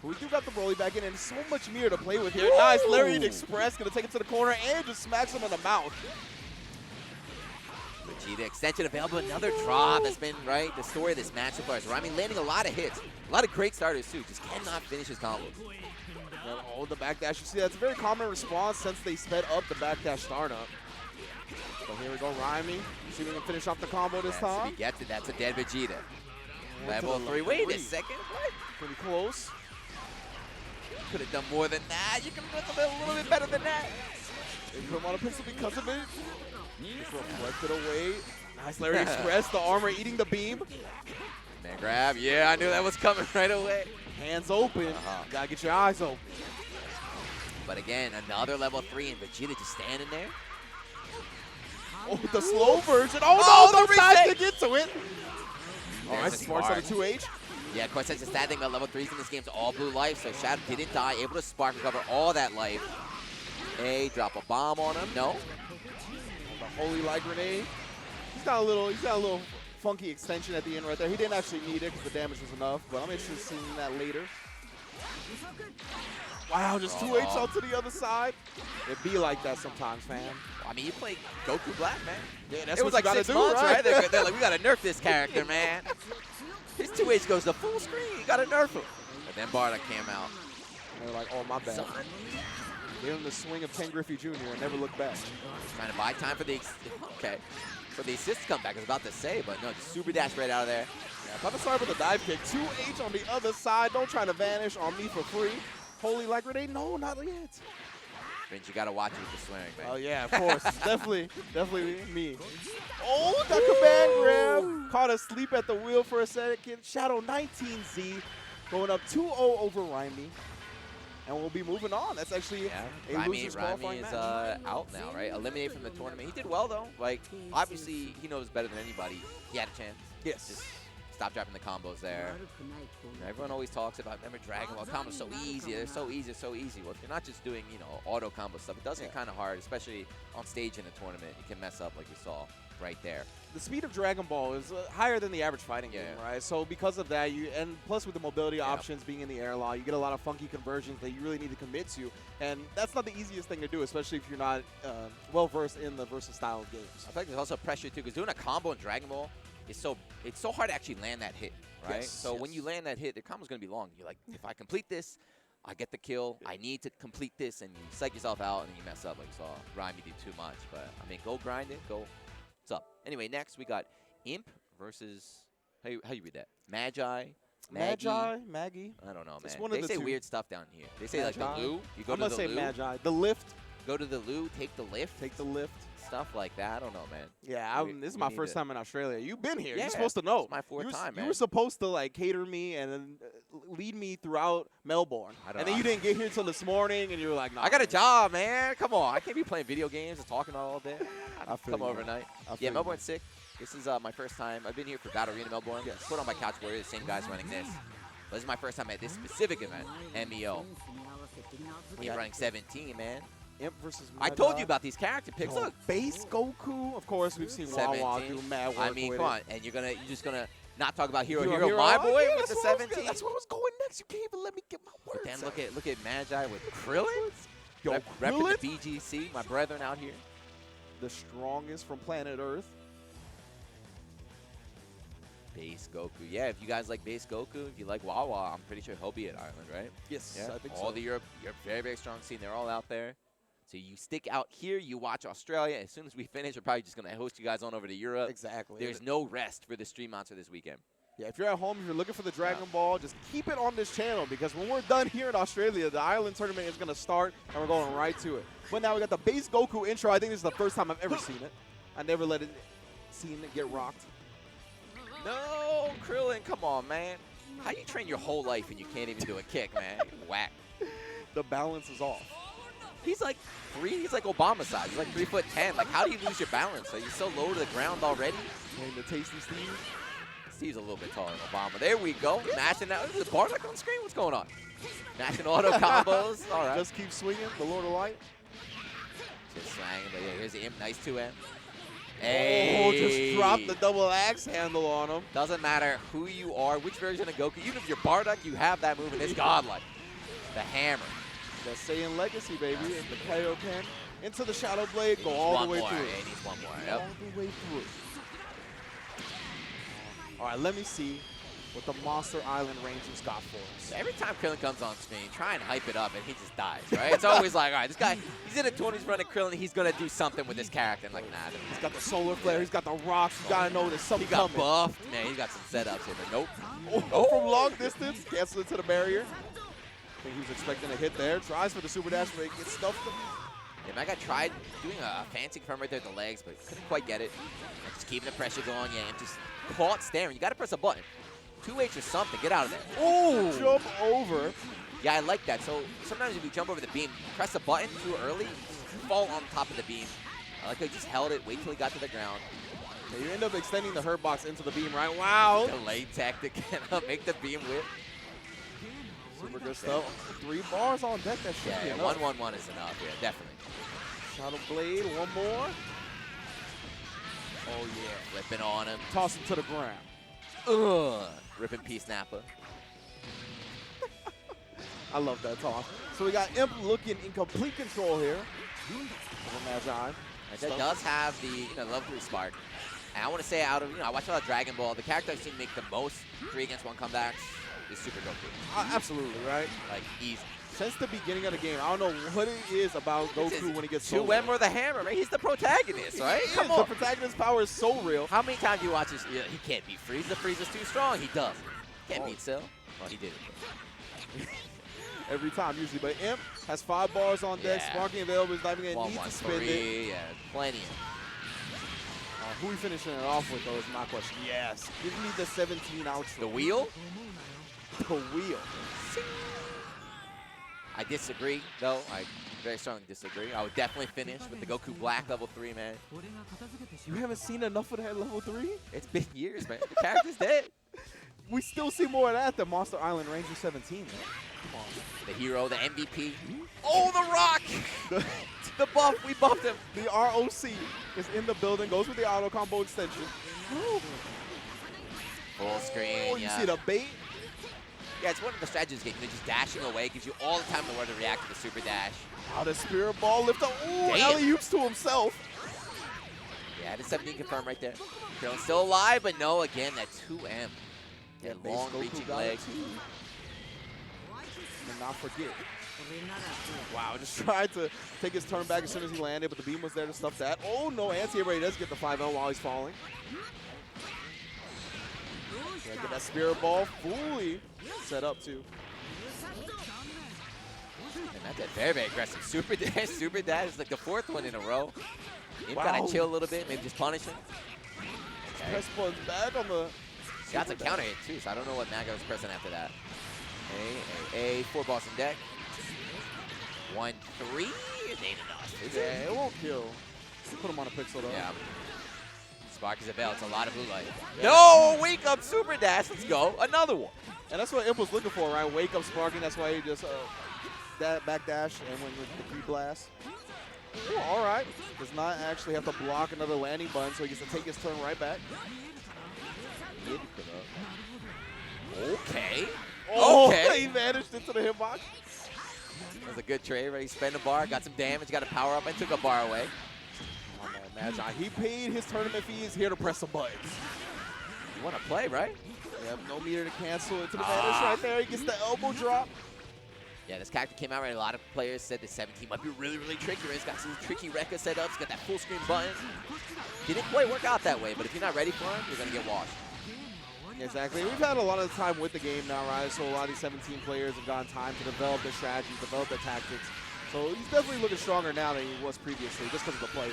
We do got the Broly back in, and so much mirror to play with here. Nice, Lariat Express gonna take it to the corner and just smacks him in the mouth. Vegeta extension available, another drop. That's been, right, the story of this match so far. Is Rami landing a lot of hits, a lot of great starters too, just cannot finish his combos. Oh, the backdash. You see, that's a very common response since they sped up the backdash startup. So here we go, Rami. See if we can finish off the combo this time. If he gets it, that's a dead Vegeta. Level 3. Wait a second. What? Pretty close. Could have done more than that. You can do a little bit better than that. They put him on a pistol because of it. Just reflected away. Nice Larry Express. The armor eating the beam. Man grab. Yeah, I knew that was coming right away. Hands open. Gotta get your eyes open. But again, another level 3 and Vegeta just standing there. Oh, the slow version. Oh, no, the time to get to it. All right, There's a Sparks on the spark. 2H. Yeah, of course, that's the sad thing about level 3s in this game. It's all blue life, so Shadow didn't die, able to spark recover all that life. Hey, drop a bomb on him. No. The Holy Light Grenade. He's got a little funky extension at the end right there. He didn't actually need it because the damage was enough, but I'm interested in seeing that later. Wow, just 2H out to the other side. It be like that sometimes, fam. I mean, you play Goku Black, man. Yeah, that's it what was you like gotta 6 do, months, right? They're like, we gotta nerf this character, man. His 2H goes to full screen. You gotta nerf him. But then Bardock came out. And they're like, oh, my bad. Gave him the swing of Ken Griffey Jr. and never looked back. Trying to buy time for the for the assist comeback. I was about to say, but no, just super dash right out of there. Yeah, about to start with a dive kick. 2H on the other side. Don't try to vanish on me for free. Holy Light Grenade? No, not yet. Vince, you gotta watch it with the swearing, man. Oh yeah, of course. definitely me. Oh, the command grab. Caught asleep at the wheel for a second. Shadow 19Z going up 2-0 over Raimi. And we'll be moving on. That's actually a loser's qualifying match. Out now, right? Eliminated from the tournament. He did well, though. Like, obviously, he knows better than anybody. He had a chance. Yes. Just stop dropping the combos there. Everyone always talks about, remember, Dragon Ball combos so easy. They're so easy, so easy. Well, if you're not just doing, auto combo stuff, it does get kind of hard, especially on stage in a tournament. You can mess up like we saw right there. The speed of Dragon Ball is higher than the average fighting game, right? So because of that, and plus with the mobility options being in the air law, you get a lot of funky conversions that you really need to commit to. And that's not the easiest thing to do, especially if you're not well-versed in the versus style of games. I think there's also pressure, too, because doing a combo in Dragon Ball, it's so hard to actually land that hit, right? Yes, so when you land that hit, the combo's going to be long. You're like, if I complete this, I get the kill. I need to complete this, and you psych yourself out, and then you mess up like you saw Raimi do too much. But, I mean, go grind it. Go. What's up? Anyway, next we got Imp versus, how you read that? Maggie? Maggie? I don't know, man. It's one of they the say two. weird stuff down here. They say, like, the loo. You go I'm to going to the say loo. Magi. The lift. Go to the loo, take the lift. Take the lift. Stuff like that. I don't know, man. Yeah, this is my first time in Australia. You've been here. Yeah, You're supposed to know. It's my fourth time, man. You were supposed to like cater me and then lead me throughout Melbourne. And then you didn't get here until this morning, and you were like, "Nah." I got a job, man. Come on, I can't be playing video games and talking all day. I feel Come you, overnight. I feel Yeah, you. Melbourne's sick. This is my first time. I've been here for Battle Arena Melbourne. Yes. Put on my Couch Warriors, same guys running this. But this is my first time at this specific event, MEO. We're running 17, man. Imp versus I told you about these character picks. Look, base Goku. Of course, we've seen Wawa 17. do mad work. I mean, with come it. on, and you're just gonna not talk about Hero, Hero, my oh, boy, yeah, with the that's where I was 17. That's where I was going next. You can't even let me get my words. But then out. look at Magi with Krillin. Yo, Repping Krillin, the BGC, my brethren out here. the strongest from planet Earth. Base Goku. Yeah, if you guys like Base Goku, if you like Wawa, I'm pretty sure he'll be at Ireland, right? Yes, Yeah, I think all so. the Europe, very, very strong scene. They're all out there. So you stick out here, you watch Australia. As soon as we finish, we're probably just going to host you guys on over to Europe. Exactly. There's no rest for the stream monster this weekend. Yeah, if you're at home, if you're looking for the Dragon Ball, just keep it on this channel because when we're done here in Australia, the Ireland tournament is going to start and we're going right to it. But now we got the base Goku intro. I think this is the first time I've ever seen it. I never seen it get rocked. No, Krillin, come on, man. How you train your whole life and you can't even do a kick, man? You're whack. The balance is off. He's like he's like Obama size. He's like 3'10". Like, how do you lose your balance? Are you so low to the ground already? And the tasty Steve. Steve's a little bit taller than Obama. There we go. Mashing that. Is Bardock on screen? What's going on? Mashing auto combos. All right. Just keep swinging. The Lord of Light. Just slanging. But yeah, here's the Imp. Nice 2M. Oh, just dropped the double axe handle on him. Doesn't matter who you are, which version of Goku. Even if you're Bardock, you have that move, and it's godlike. The hammer. The Saiyan Legacy, baby. And the Kaioken into the Shadow Blade, go all the way through. Yeah, he needs one more. Yep. All the way through. All right, let me see what the Monster Island Rangers got for us. Every time Krillin comes on screen, try and hype it up, and he just dies, right? It's always like, all right, this guy, he's in the 20s running Krillin, he's going to do something with this character. And like, nah. He's got the solar flare, he's got the rocks, you got to know there's something coming. He got buffed. Man, he got some setups here, but nope. Oh, from long distance, cancel into the barrier. I think he was expecting a hit there. Tries for the super dash, but he gets stuffed. Yeah, my guy tried doing a fancy confirm right there with the legs, but couldn't quite get it. And just keeping the pressure going, yeah, and just caught staring. You got to press a button. 2H or something. Get out of there. Oh! Jump over. Yeah, I like that. So sometimes if you jump over the beam, press a button too early, you fall on top of the beam. I like how he just held it, wait till he got to the ground. Yeah, you end up extending the hurt box into the beam, right? Wow. Delay tactic and make the beam whip. Super good stuff. 3 bars on deck. That should be enough. 1-1-1 is enough. Yeah, definitely. Shadow Blade, one more. Oh, yeah. Flipping on him. Toss him to the ground. Ugh. Ripping Peace Nappa. I love that toss. So we got Imp looking in complete control here. Over Magi. That does have the level 3 spark. And I want to say out of, I watch a lot of Dragon Ball. The character I've seen make the most 3-against-1 comebacks is Super Goku. Absolutely, right? Like, easy. Since the beginning of the game, I don't know what it is about Goku when he gets so 2M or the hammer, right? He's the protagonist, right? Come on. The protagonist's power is so real. How many times do you watch this? Yeah, he can't beat Frieza. Frieza's too strong. He does. Can't beat Cell. Well, he did it. Every time, usually. But Imp has 5 bars on deck. Yeah. Sparking available. He's not even going to need to spend it. Yeah, plenty. Who are we finishing it off with, though, is my question. Yes. Give me the 17 outro. The wheel? The wheel. I disagree, though. I very strongly disagree. I would definitely finish with the Goku Black level 3, man. You haven't seen enough of that level 3? It's been years, man. The character's dead. We still see more of that than Monster Island Ranger 17, man. Come on. The hero, the MVP. Oh, the Rock! The buff, we buffed him. The ROC is in the building, goes with the auto combo extension. Full screen, Oh, you see the bait? Yeah, it's one of the strategies game. Just dashing away gives you all the time in the world to react to the super dash. Oh, the spirit ball lift up. Ooh, Damn. alley-oops to himself. Yeah, the 17 confirmed right there. Krillin's still alive, but no, again, that 2M. Yeah, That long reaching leg. And not forget. Wow, just tried to take his turn back as soon as he landed, but the beam was there to stuff that. Oh, no, anti-air does get the 5L while he's falling. Yeah, get that spirit ball fully set up, too. And that's a very, very aggressive super dash. Super dash is like the 4th one in a row. You Wow. gotta chill a little bit, maybe just punish him. Okay. Press buttons back on the... Got the counter hit too, so I don't know what Maddo was pressing after that. 4 balls in deck. 1-3. It ain't enough. Is Yeah, it? it won't kill. Put him on a pixel, though. Yeah. Spark is a bell. It's a lot of blue light. Yeah. No! Wake up super dash. Let's go. Another one. And that's what Imp was looking for, right? Wake up sparking. That's why he just back dash and went with the key blast. Ooh, all right. Does not actually have to block another landing button, so he gets to take his turn right back. Okay. Oh, Okay. he vanished into the hitbox. That was a good trade, right? He spent a bar, got some damage, got a power up, and took a bar away. Oh, man, Magi. He paid his tournament fee. He's here to press some buttons. You want to play, right? Yep, no meter to cancel it to the vanish right there. He gets the elbow drop. Yeah, this character came out right. A lot of players said the 17 might be really, really tricky. Right? It's got some tricky Rekka setups. It's got that full screen button. Didn't quite work out that way, but if you're not ready for him, you're going to get washed. Exactly. We've had a lot of time with the game now, right? So a lot of these 17 players have gotten time to develop their strategies, develop their tactics. So he's definitely looking stronger now than he was previously, just because of the players.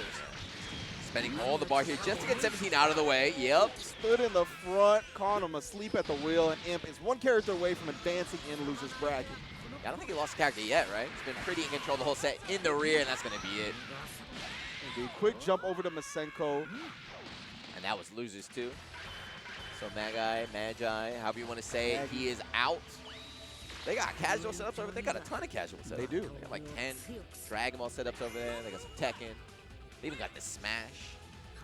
Spending all the bar here just to get 17 out of the way. Yep. Stood in the front, caught him asleep at the wheel, and Imp is one character away from advancing in loser's bracket. I don't think he lost a character yet, right? He's been pretty in control the whole set in the rear, and that's going to be it. Indeed. Quick jump over to Masenko. And that was losers, too. So Magi, however you want to say it, he is out. They got casual setups over there. They got a ton of casual setups. They do. They got like 10 Dragon Ball setups over there. They got some Tekken. They even got the Smash.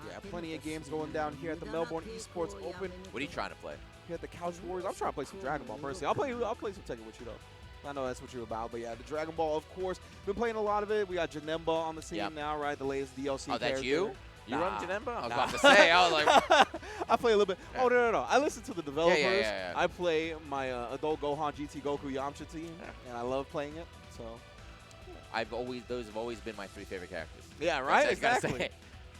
Yeah, plenty of games going down here at the Melbourne Esports Open. What are you trying to play? Here at the Couch Warriors. I'm trying to play some Dragon Ball personally. I'll play some Tekken with you though. I know that's what you're about, but yeah, the Dragon Ball, of course. Been playing a lot of it. We got Janemba on the scene now, right? The latest DLC. Oh, that's character. you? You Nah. run Janemba? I was about to say. I was like, I play a little bit. Oh, no. I listen to the developers. Yeah. I play my adult Gohan GT Goku Yamcha team, and I love playing it. So, those have always been my 3 favorite characters. yeah, right? That's what I gotta Exactly. say.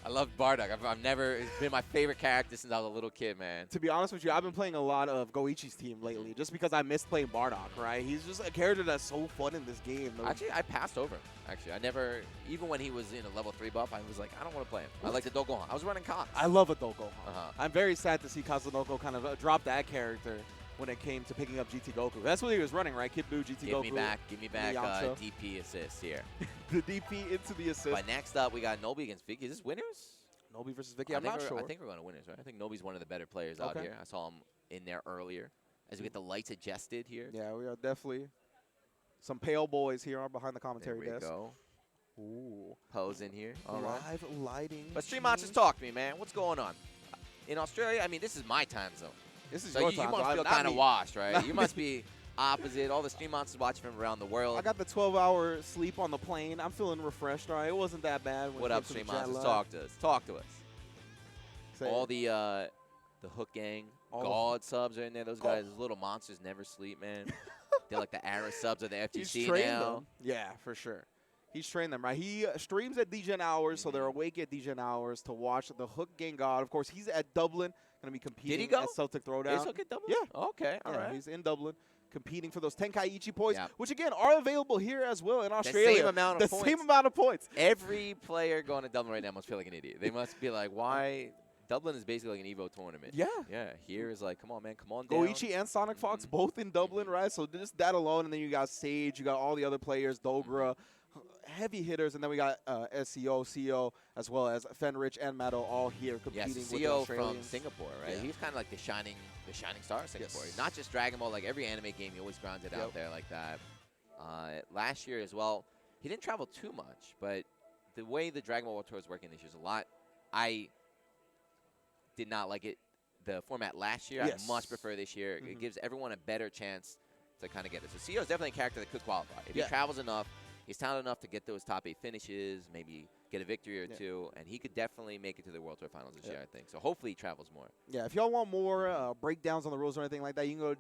I love Bardock. It's been my favorite character since I was a little kid, man. To be honest with you, I've been playing a lot of Goichi's team lately, just because I miss playing Bardock, right? He's just a character that's so fun in this game. Actually, I passed over him. Actually, I never, even when he was in a level 3 buff, I was like, I don't want to play him. I like the Gohan. I was running Cox. I love adult Gohan. Uh-huh. I'm very sad to see Kazunoko kind of drop that character when it came to picking up GT Goku. That's what he was running, right? Kid Buu, GT Goku. Give me back Yamcha. DP assist here. The DP into the assist. But next up, we got Novi against Vicky. Is this winners? Novi versus Vicky, I'm not sure. I think we're going to winners, right? I think Novi's one of the better players out here. I saw him in there earlier. As we get the lights adjusted here. Yeah, we are definitely some pale boys here behind the commentary There we desk. go. Ooh. Pose in here. All right. Live lighting. But Stream Monsters, talk to me, man. What's going on? In Australia, I mean, this is my time zone. This is So your you time. must so feel not kind of me. washed, right? You must be opposite. All the Stream Monsters watching from around the world. I got the 12-hour sleep on the plane. I'm feeling refreshed. All right, it wasn't that bad. What up, Stream Monsters? Talk to us. Talk to us. Say All it. the Hook Gang, God subs are in there. Those guys, those little monsters never sleep, man. They're like the Ara subs of the He's FTC trained now. them. Yeah, for sure. He's trained them, right? He streams at DGen hours, so they're awake at DGen hours to watch the Hook Gang God. Of course, he's at Dublin, going to be competing go? at Celtic Throwdown. Is Hook at Dublin? Yeah. Okay, all right. He's in Dublin, competing for those Tenkaichi points, Yeah. which, again, are available here as well in Australia. same amount of The points. same amount of points. Every player going to Dublin right now must feel like an idiot. They must be like, why? Dublin is basically like an Evo tournament. Yeah. Yeah, here is like, come on, man, come on down. Goichi and Sonic Fox both in Dublin, right? So just that alone, and then you got Sage, you got all the other players, Dogra, heavy hitters, and then we got SCO, CO, as well as Fenrich and Maddo all here competing Yes, with the CEO from Australians. Singapore, right? Yeah. He's kind of like the shining star of Singapore. Yes. He's not just Dragon Ball, like every anime game, he always grounds it out Yep. there like that. Last year as well, he didn't travel too much, but the way the Dragon Ball World Tour is working this year is a lot. I did not like it, the format last year. Yes. I much prefer this year. It gives everyone a better chance to kind of get it. So CEO is definitely a character that could qualify. If Yeah. he travels enough, he's talented enough to get those top 8 finishes, maybe get a victory or two, and he could definitely make it to the World Tour Finals this year, I think. So hopefully he travels more. Yeah, if y'all want more breakdowns on the rules or anything like that, you can go to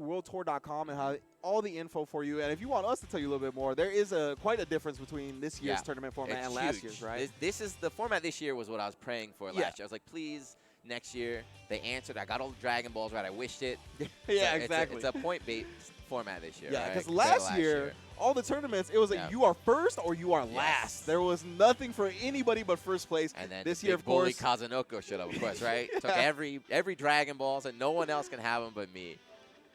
dbfzworldtour.com and have all the info for you. And if you want us to tell you a little bit more, there is quite a difference between this year's tournament format It's and last huge. year's, right? This is the format this year was what I was praying for Yeah. last year. I was like, please, next year. They answered. I got all the Dragon Balls right. I wished it. Yeah, So exactly. It's a point-based format this year. Yeah, right? because Compared to last year, all the tournaments, it was like Yeah. you are first or you are Yes. last. There was nothing for anybody but first place. And then this the year, big of bully course. Kazunoko showed up, of course, right? Took Yeah. every Dragon Ball, and no one else can have them but me.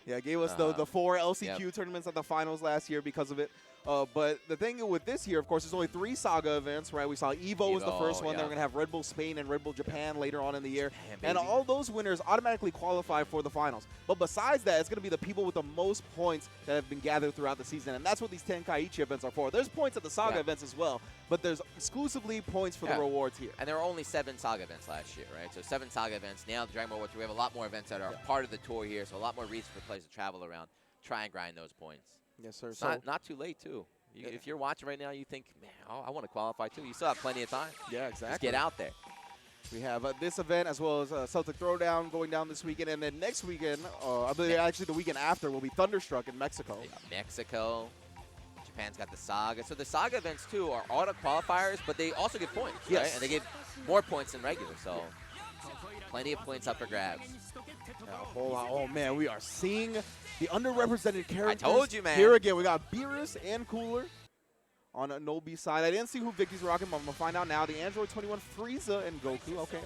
Yeah, it gave us the 4 LCQ tournaments at the finals last year because of it. But the thing with this year, of course, there's only 3 Saga events, right? We saw Evo was the first one. Then we're going to have Red Bull Spain and Red Bull Japan later on in the year. Japan, And baby. all those winners automatically qualify for the finals. But besides that, it's going to be the people with the most points that have been gathered throughout the season. And that's what these Tenkaichi events are for. There's points at the Saga events as well, but there's exclusively points for the rewards here. And there were only 7 Saga events last year, right? So 7 Saga events. Now the Dragon Ball World Tour, we have a lot more events that are part of the tour here, so a lot more reasons for players to travel around, try and grind those points. Yes, sir. It's not too late, too. If you're watching right now, you think, man, I want to qualify, too. You still have plenty of time. Yeah, exactly. Just get out there. We have this event as well as Celtic Throwdown going down this weekend. And then next weekend, I believe actually the weekend after, will be Thunderstruck in Mexico. Mexico. Japan's got the Saga. So the Saga events, too, are auto qualifiers, but they also get points, right? And they get more points than regular, so plenty of points up for grabs. A whole lot. Oh, man, we are seeing the underrepresented characters. I told you, man. Here again, we got Beerus and Cooler on Nobi's side. I didn't see who Vicky's rocking, but I'm going to find out now. The Android 21, Frieza, and Goku. Okay.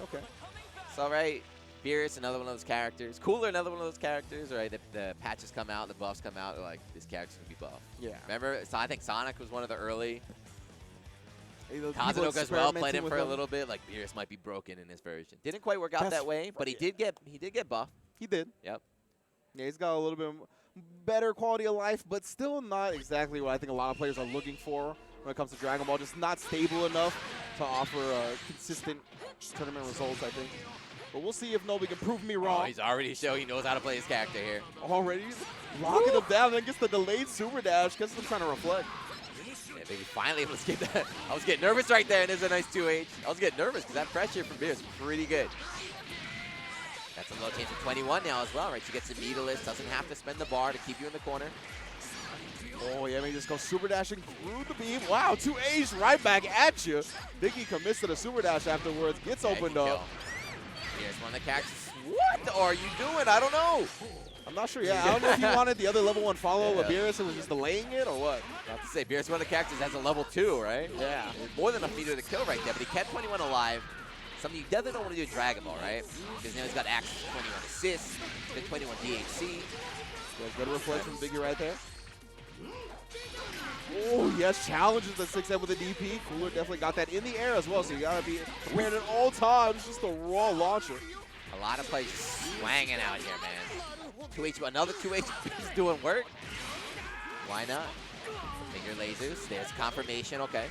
So, right, Beerus, another one of those characters. Cooler, another one of those characters, right? The patches come out, the buffs come out, they're like, this character's going to be buff. Yeah. Remember, so I think Sonic was one of the early. People Kazunoko as well, played experimenting him with for a little bit. Like, Beerus might be broken in this version. Didn't quite work out That's- that way, but he did get buff. He did. Yep. Yeah, he's got a little bit better quality of life, but still not exactly what I think a lot of players are looking for when it comes to Dragon Ball. Just not stable enough to offer consistent tournament results, I think. But we'll see if Novi can prove me Oh, wrong. he's already showing he knows how to play his character here. Already locking him down, then gets the delayed super dash. Guess they're trying to reflect. Yeah, baby, finally able to get that. I was getting nervous right there, and there's a nice 2H. I was getting nervous because that pressure from Beer is pretty good. That's a low change of 21 now as well, right? She gets a meterless, doesn't have to spend the bar to keep you in the corner. Oh, yeah, I mean, just go super dashing through the beam. Wow, 2H right back at you. Vicky commits to the super dash afterwards, gets opened up. Here's one of the characters. What are you doing? I don't know. I'm not sure, yeah. I don't know if he wanted the other level 1 follow with Beerus and was just delaying it or what. About to say, Beerus, one of the characters, has a level 2, right? Yeah. More than enough meter to kill right there, but he kept 21 alive. Something you definitely don't want to do in Dragon Ball, right? Because now he's got access to 21 assists, to 21 DHC. Yeah, good reflex from Vicky right there. Oh, yes, challenges the 6-7 with the DP. Cooler definitely got that in the air as well, so you got to be prepared at all times. Just a raw launcher. A lot of players swanging out here, man. 2H, another 2H is doing work. Why not? Finger lasers. There's confirmation. Okay.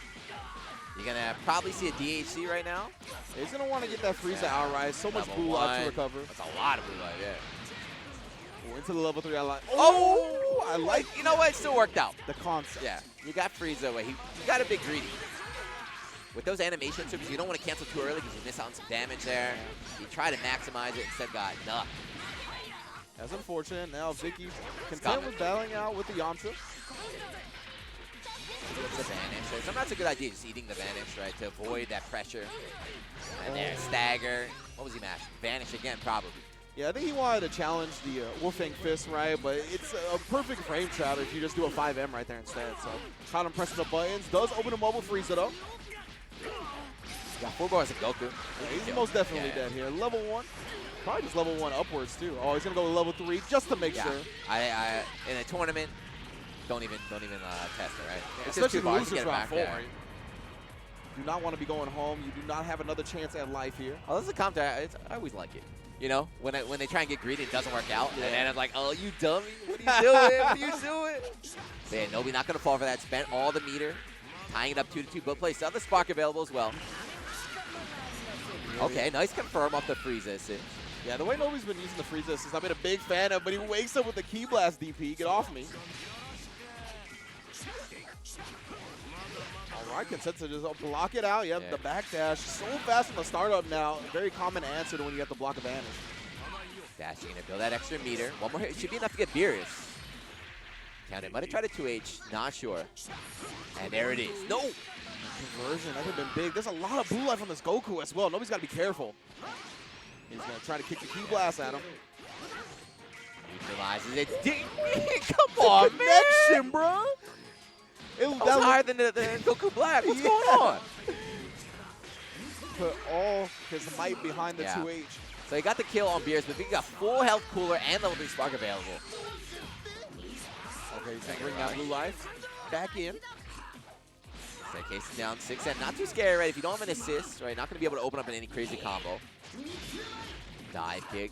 You're going to probably see a DHC right now. He's going to want to get that Frieza outright. So much blue life to recover. That's a lot of blue life, yeah. Oh, into the level 3, I like. Oh, I like. You know what? It still worked out. The concept. Yeah. You got Frieza away. You got a bit greedy. With those animations, because you don't want to cancel too early because you miss out on some damage there. You try to maximize it, instead got nothing. That's unfortunate. Now Vicky content with battling out with the Yamcha. Gets the vanish. So sometimes it's a good idea just eating the vanish, right, to avoid that pressure. And there, stagger. What was he mashing? Vanish again, probably. Yeah, I think he wanted to challenge the Wolfang Fist, right? But it's a perfect frame trap if you just do a 5M right there instead. So caught him pressing the buttons. Does open him up with Frieza, though. Got 4 bars of Goku. Yeah, he's most definitely dead here. Level 1. Probably just level 1 upwards, too. Oh, he's going to go to level 3 just to make sure. I in a tournament, don't even test it, right? Yeah, It's especially just 2 bars, losers get it round back 4. there. Do not want to be going home. You do not have another chance at life here. Oh, this is a counter. I always like it. You know, when they try and get greedy, it doesn't work out. And then I'm like, oh, you dummy. What are you doing? What are you doing? Man, Novi not going to fall for that. Spent all the meter. Tying it up 2-2. Both plays. Other spark available as well. Okay, nice confirm off the Frieza assist. Yeah, the way Novi's been using the Frieza assist, I've been a big fan of, but he wakes up with the Key Blast DP. Get off me. All right, Consensus just block it out. Yep, the backdash. So fast in the startup now. Very common answer to when you have to block a vanish. Dashing in to build that extra meter. One more hit. It should be enough to get Beerus. Counted. Might have tried a 2H. Not sure. And there it is. No! Conversion. That could have been big. There's a lot of blue life on this Goku as well. Nobody's got to be careful. He's going to try to kick the Key Blast at him. Neutralizes it. Come on, connection, bro. That was higher than the Goku Black. What's going on? Put all his might behind the 2H. So he got the kill on Beerus, but he got full health cooler and level 3 spark available. Okay, he's going to bring that blue life back in. Staircase down 6 and not too scary, right? If you don't have an assist, right, not going to be able to open up in any crazy combo. Dive kick.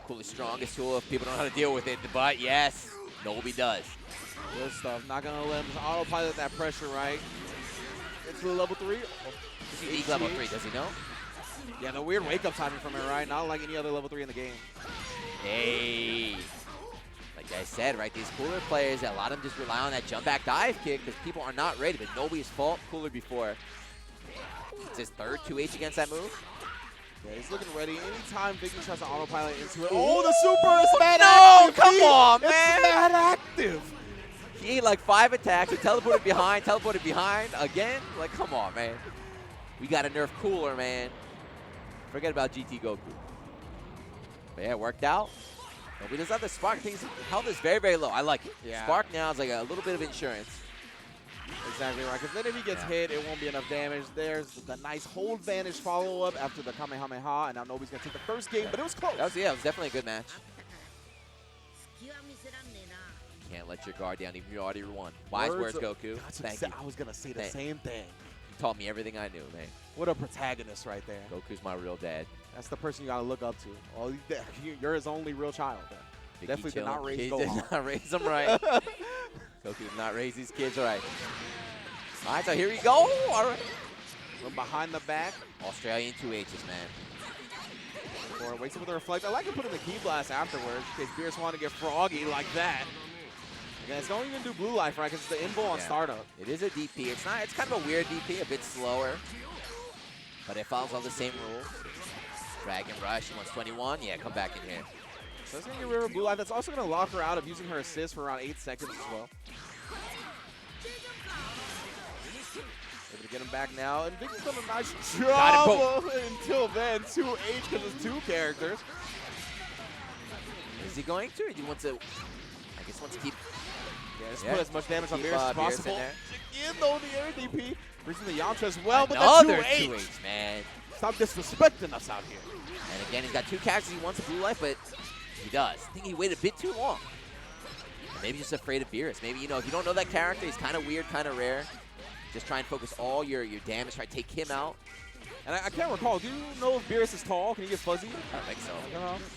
Coolest, strongest tool if people don't know how to deal with it, but yes, Novi does. Good stuff. Not going to let him just autopilot that pressure, right? It's the level 3. He's level 3, does he know? Yeah, the weird wake-up timing from it, right? Not like any other level 3 in the game. Hey. Like I said, right, these Cooler players, a lot of them just rely on that jump back dive kick because people are not ready, but Novi's fault. Cooler before. It's his third 2H against that move. Yeah, he's looking ready. Anytime Vicky tries to autopilot into it. Oh, the super is mad active. Come on, man. It's mad active. He ate like 5 attacks. He teleported behind again. Like, come on, man. We got to nerf Cooler, man. Forget about GT Goku. But yeah, it worked out. Novi does have the spark. Things health is very, very low. I like it. Yeah. Spark now is like a little bit of insurance. Exactly right, because then if he gets hit, it won't be enough damage. There's the nice hold vanish follow-up after the Kamehameha, and now Novi's going to take the first game, but it was close. It was definitely a good match. Can't let your guard down, even if you already won. Wise words, Goku. Thank you. I was going to say the same thing. You taught me everything I knew, man. What a protagonist right there. Goku's my real dad. That's the person you got to look up to. Oh, you're his only real child. Vicky Definitely did not raise Gohan. Did not raise him right. Goku did not raise these kids right. All right, so here we go. All right. From behind the back. Australian 2H's, man. Or waits with the reflect. I like to put in the key blast afterwards in case Beerus want to get froggy like that. Again, it's don't even do blue life, right? Because it's the invo on startup. It is a DP. It's not. It's kind of a weird DP, a bit slower. But it follows all the same rules. Dragon Rush, 121. Yeah, come back in here. So it's going to get rid of blue life. That's also going to lock her out of using her assist for around 8 seconds as well. Able to get him back now. And Vicky's done a nice job until then. 2H because it's 2 characters. Is he going to? Or do you want to? I guess wants to keep. Yeah, just put as much damage on Beerus as possible. Again, though, the air DP. Reaching the Yamcha as well, Another but that's 2H, man. Stop disrespecting us out here. And again, he's got 2 characters he wants a blue life, but he does. I think he waited a bit too long. Or maybe just afraid of Beerus. Maybe, you know, if you don't know that character, he's kind of weird, kind of rare. Just try and focus all your damage, try to take him out. And I can't recall. Do you know if Beerus is tall? Can he get fuzzy? I don't think so.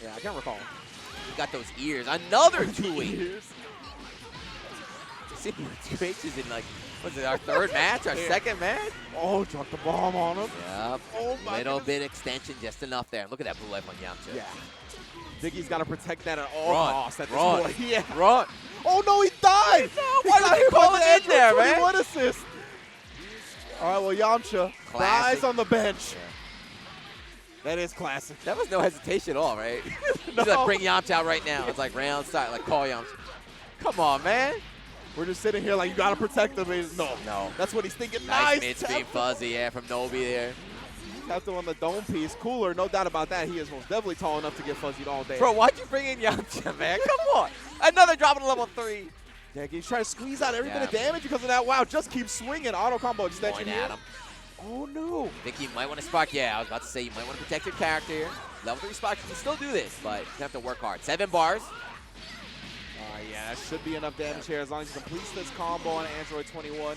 Yeah, I can't recall. He got those ears. Another 2H. See, 2H's in like, what's it, our 3rd match, our 2nd match? Oh, dropped the bomb on him. Yep. Oh, my Little bit extension, just enough there. Look at that blue life on Yamcha. Yeah. Vicky's got to protect that at all costs at this point. Yeah. Run. Oh, no, he died. Why did he call it in there, man? What assist? All right, well, Yamcha dies on the bench. That is classic. That was no hesitation at all, right? No. He's like, bring Yamcha out right now. It's like round side, like call Yamcha. Come on, man. We're just sitting here like, you got to protect him. No. That's what he's thinking. Nice mid-speed fuzzy, yeah, from Novi there. Tapped him on the dome piece. Cooler, no doubt about that. He is most definitely tall enough to get fuzzied all day. Bro, why'd you bring in Yamcha, man? Come on. Another drop on level 3. Yeah, he's trying to squeeze out every bit of damage because of that. Wow, just keep swinging. Auto combo extension Point here. at him. Oh, no. Vicky, you might want to spark. Yeah, I was about to say, you might want to protect your character here. Level 3 spark, you can still do this, but you have to work hard. 7 bars. Yeah, that should be enough damage here as long as he completes this combo on Android 21.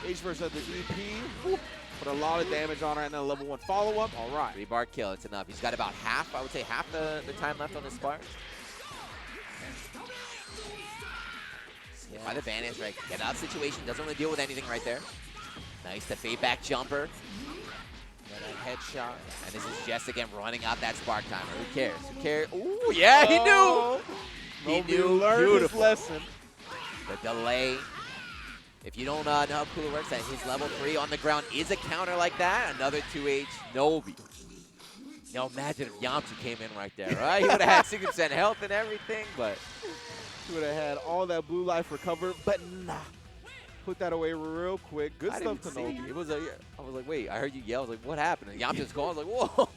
H versus the EP. Put a lot of damage on her and then a level 1 follow-up. All right. 3-bar kill, it's enough. He's got about half, I would say half the time left on this spark. By the vanish, right? Get out of the situation, doesn't want to deal with anything right there. Nice, the fade back jumper. Got a headshot. And this is Jess again running out that spark timer. Who cares? Who cares? Ooh, yeah, he knew! He knew. Learned his lesson. The delay. If you don't know how Cool works, that his level 3 on the ground is a counter like that. Another 2H Novi. Now imagine if Yamcha came in right there, right? He would have had 60% health and everything, but he would have had all that blue life recovered, but nah. Put that away real quick. Good stuff to Novi. It was I was like, wait, I heard you yell. I was like, what happened? And Yamcha's gone. I was like, whoa.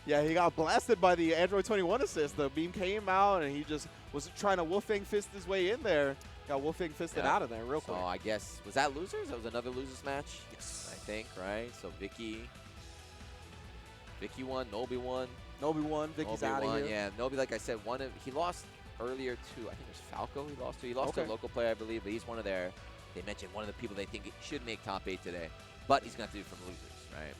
Yeah, he got blasted by the Android 21 assist. The beam came out, and he just was trying to Wolfang fist his way in there. Got Wolfang fisted out of there real quick. So I guess, was that losers? That was another losers match? Yes. I think, right? So Vicky won, Novi won. Novi won, Vicky's out of here. Yeah, Novi, like I said, he lost earlier to, I think it was Falco he lost to. He lost to a local player, I believe, but he's one of their, they mentioned one of the people they think should make top 8 today. But he's going to have to do it from losers, right?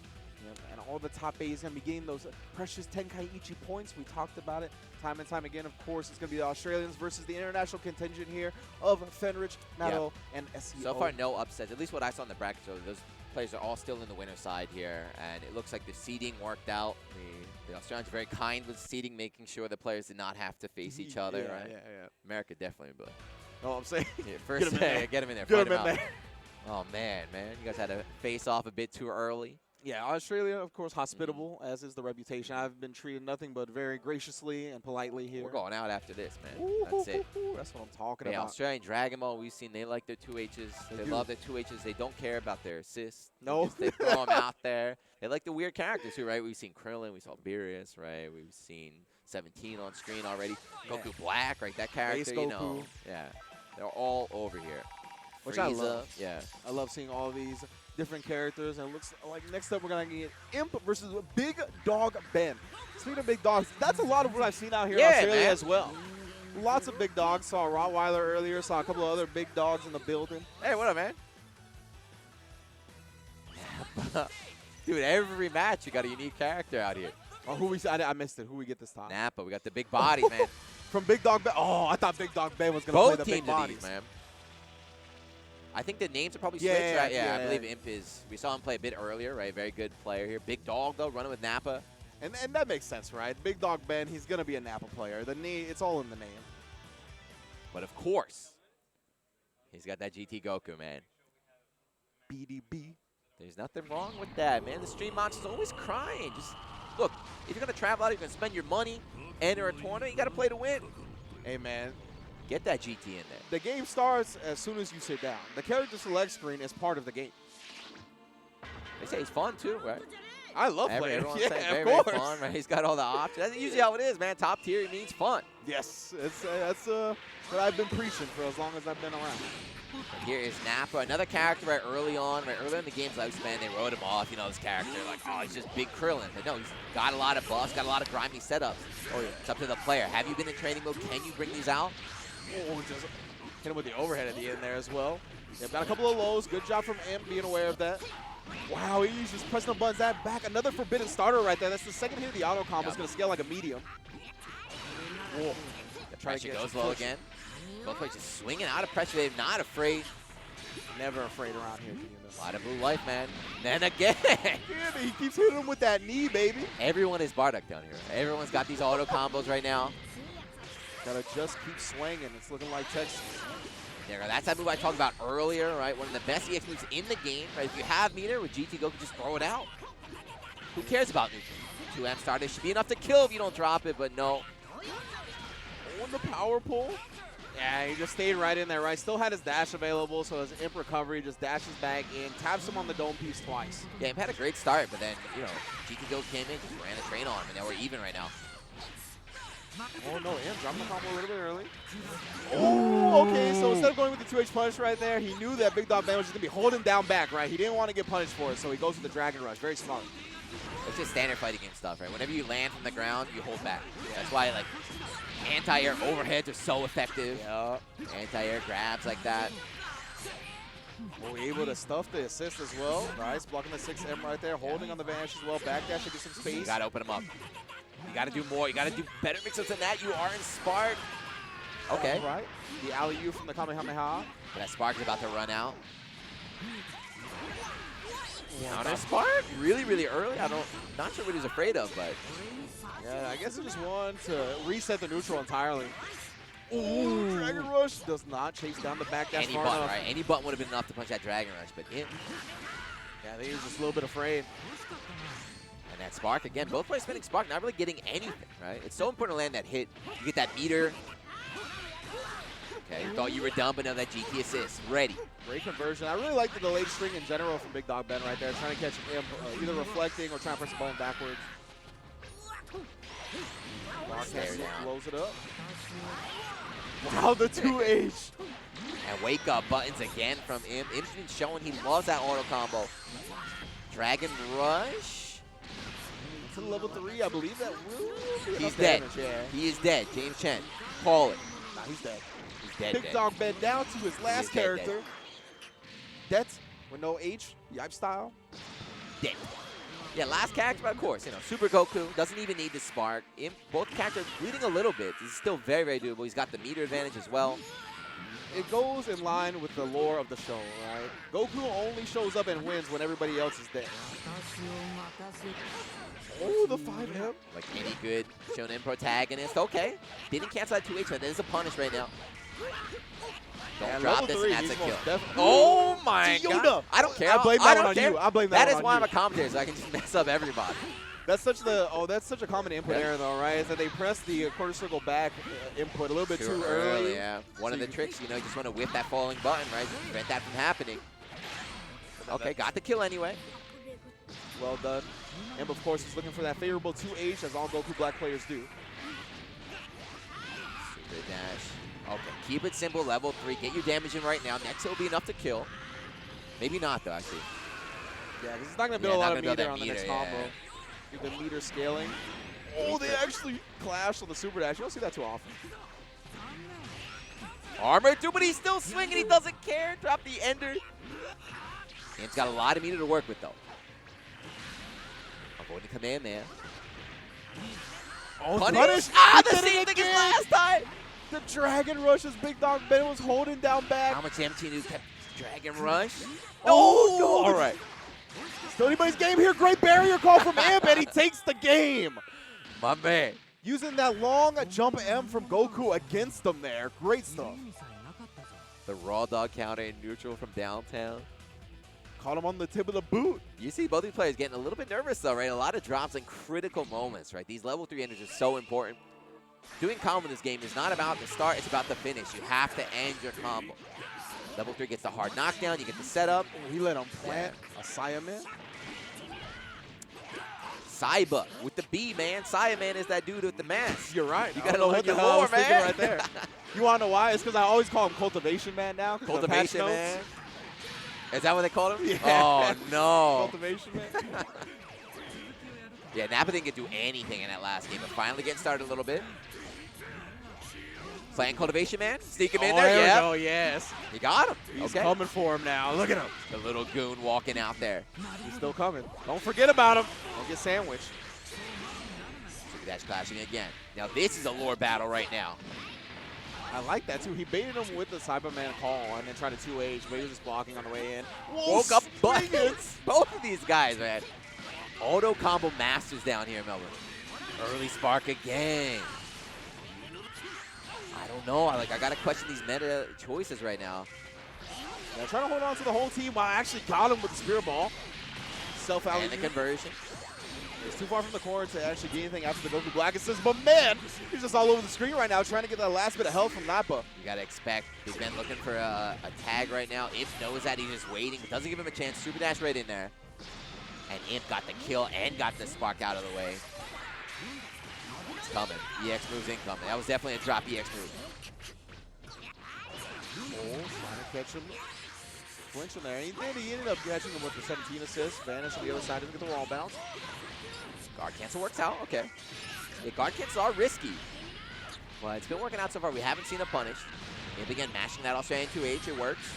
Yep, and all the top 8 is going to be getting those precious Tenkaichi points. We talked about it time and time again. Of course, it's going to be the Australians versus the international contingent here of Fenrich, Maddo, and SEO. So far, no upsets. At least what I saw in the bracket, so those players are all still in the winner's side here, and it looks like the seeding worked out. The Australians are very kind with seeding, making sure the players did not have to face each other, right? Yeah. America definitely, but no, I'm saying first, get him in there. Get him in there. Oh man, you guys had to face off a bit too early. Yeah, Australia, of course, hospitable, as is the reputation. I've been treated nothing but very graciously and politely here. We're going out after this, man. That's it. That's what I'm talking about. Australian Dragon Ball, we've seen they like their 2Hs. They love their 2Hs. They don't care about their assists. No. They throw them out there. They like the weird characters too, right? We've seen Krillin, we saw Beerus, right? We've seen 17 on screen already. Goku Black, right? That character, you know. Yeah. They're all over here. Which Frieza, I love. Yeah. I love seeing all these different characters, and it looks like next up we're going to get Imp versus Big Dog Ben. Speaking of big dogs, that's a lot of what I've seen out here in Australia as well. Lots of big dogs. Saw a Rottweiler earlier, saw a couple of other big dogs in the building. Hey, what up, man? Dude, every match you got a unique character out here. Oh, who we? I missed it. Who we get this time? Nappa. We got the big body, man. From Big Dog Ben. Oh, I thought Big Dog Ben was going to play the big bodies. Both teams, man. I think the names are probably Yeah, switched, right? yeah, I believe Imp is. We saw him play a bit earlier, right? Very good player here. Big Dog, though, running with Napa. And that makes sense, right? Big Dog Ben, he's going to be a Napa player. The name, it's all in the name. But of course, he's got that GT Goku, man. BDB. There's nothing wrong with that, man. The stream monster's always crying. Just look, if you're going to travel out, you're going to spend your money, enter a tournament, you got to play to win. Hey, man. Get that GT in there. The game starts as soon as you sit down. The character select screen is part of the game. They say he's fun, too, right? I love playing. Everyone's Yeah, saying of very, course. very fun, right? He's got all the options. That's usually how it is, man. Top tier means fun. Yes, that's what I've been preaching for as long as I've been around. And here is Napa, another character right early on, right early in the game's lifespan. They wrote him off, you know, this character, like, oh, he's just big Krillin. But no, he's got a lot of buffs, got a lot of grimy setups. Oh, yeah. It's up to the player. Have you been in training mode? Can you bring these out? Oh, just hit him with the overhead at the end there as well. They've got a couple of lows. Good job from Imp being aware of that. Wow, he's just pressing the buttons. That back, another forbidden starter right there. That's the second hit of the auto combo. It's going to scale like a medium. Whoa. The pressure goes low again. Both players just swinging out of pressure. They're not afraid. Never afraid around here. A lot of blue life, man. And then again. Yeah, he keeps hitting him with that knee, baby. Everyone is Bardock down here. Everyone's got these auto combos right now. Gotta just keep swinging. It's looking like Texas. There you go. That's that move I talked about earlier, right? One of the best EX moves in the game, right? If you have meter with GT Goku, just throw it out. Who cares about neutral? 2M starter should be enough to kill if you don't drop it, but no. Oh, and the power pull. Yeah, he just stayed right in there, right? Still had his dash available, so his Imp recovery just dashes back in, taps him on the dome piece twice. Yeah, Imp had a great start, but then, you know, GT Goku came in, just ran a train on him, and now we're even right now. Oh, no, Imp dropped the combo a little bit early. Oh, okay, so instead of going with the 2H punish right there, he knew that Big Dog Ben was just going to be holding down back, right? He didn't want to get punished for it, so he goes with the Dragon Rush. Very smart. It's just standard fighting game stuff, right? Whenever you land from the ground, you hold back. That's why, like, anti-air overheads are so effective. Yep. Anti-air grabs like that. We're able to stuff the assist as well. Nice, blocking the 6M right there, holding on the vanish as well. Backdash to get some space. You gotta open him up. You gotta do more. You gotta do better mix-ups than that. You are in Spark. Okay. All right. The alley-oop from the Kamehameha. But that Spark is about to run out. Counter Spark? Really, really early? Not sure what he's afraid of, but. Yeah, I guess he just wanted to reset the neutral entirely. Ooh, Dragon Rush does not chase down the backdash Any far button, enough. right? Any button would have been enough to punch that Dragon Rush, but it. Yeah, I think he was just a little bit afraid. And that Spark, again, both players spinning Spark, not really getting anything, right? It's so important to land that hit. You get that meter. Okay, you thought you were done, but now that GT assist, ready. Great conversion. I really like the delayed string in general from Big Dog Ben right there, trying to catch him either reflecting or trying to press the button backwards. Stare down. Blows it up. Wow, the 2H. And wake up buttons again from Imp. Imp's been showing he loves that auto combo. Dragon Rush. To level 3, I believe that will be He's enough dead. damage, yeah. He is dead. James Chen. Call it. Nah, he's dead. He's dead. Big dead. Dog Ben down to his last is dead, character. That's with no H, Yipe style. Dead. Yeah, last character, but of course, you know, Super Goku doesn't even need the Spark. Imp, both characters bleeding a little bit. This is still very, very doable. He's got the meter advantage as well. It goes in line with the lore of the show, right? Goku only shows up and wins when everybody else is dead. Oh, the 5M. Like any good shonen protagonist. Okay. Didn't cancel that 2H, but there's a punish right now. Don't Yeah, drop level this, 3, and that's a he's most kill. definitely- Oh my Yoda. god. I don't care. I blame that don't one on care. you. I blame That that is one why on I'm a you. commentator, so I can just mess up everybody. That's such that's a common input error though, right? Is that they press the quarter circle back input a little bit too early. Yeah. One So of the you- tricks, you know, you just want to whip that falling button, right? To prevent that from happening. Okay, got the kill anyway. Well done. And of course, he's looking for that favorable 2H, as all Goku Black players do. Super dash. Okay, keep it simple, level 3. Get your damage in right now. Next will be enough to kill. Maybe not, though, actually. Yeah, because it's not going to build a lot of meter on the next combo. Get the meter scaling. Oh, they actually clash on the super dash. You don't see that too often. Armor too, but he's still swinging. He doesn't care. Drop the ender. Imp's got a lot of meter to work with, though. Avoiding the command, man. Oh, Punish. He Ah, the did it same thing as again. last time. The Dragon Rush as Big Dog Ben was holding down back. How much damage he kept Dragon Rush. Oh, No, no. all right. Still anybody's game here. Great barrier call from Imp, and he takes the game. My man. Using that long jump M from Goku against them there. Great stuff. The raw dog counter in neutral from downtown. Caught him on the tip of the boot. You see both these players getting a little bit nervous though, right? A lot of drops in critical moments, right? These level 3 enders are so important. Doing combo in this game is not about the start, it's about the finish. You have to end your combo. Level 3 gets the hard knockdown, you get the setup. He let him plant a Saiyaman. Saiba with the B, man. Saiyaman is that dude with the mask. You're right. You I gotta don't know what your the hell I lore, was thinking man. right there. You want to know why? It's because I always call him Cultivation Man now. 'cause of the patch Cultivation, notes. man. Is that what they called him? Yeah. Oh, no. Cultivation Man. Yeah, Nappa didn't get to do anything in that last game, but finally getting started a little bit. Playing Cultivation Man, sneak him in there, There yeah. we go, yes. You got him. He's Okay. coming for him now. Look at him. The little goon walking out there. He's still coming. Don't forget about him. Don't get sandwiched. Super Dash clashing again. Now this is a lore battle right now. I like that, too. He baited him with the Cyberman call and then tried to 2H, but he was just blocking on the way in. Woke up buckets. both of these guys, man. Auto combo masters down here in Melbourne. Early spark again. I don't know. I gotta question these meta choices right now. Yeah, trying to hold on to the whole team while I actually got him with the Spirit Ball. Self-out. And the conversion. It's too far from the corner to actually get anything after the Goku Black Assist, but man, he's just all over the screen right now trying to get that last bit of health from Nappa. You gotta expect. Big Ben looking for a tag right now. Imp knows that. He's just waiting. Doesn't give him a chance. Super Dash right in there. And Imp got the kill and got the spark out of the way. It's coming. EX move's incoming. That was definitely a drop EX move. Oh, trying to catch him. Flinching there. He did. He ended up catching him with the 17 assists. Vanish on the other side. Didn't get the wall bounce. Guard cancel works out. Okay. Yeah, guard cancels are risky. But it's been working out so far. We haven't seen a punish. Imp again mashing that Australian 2H. It works.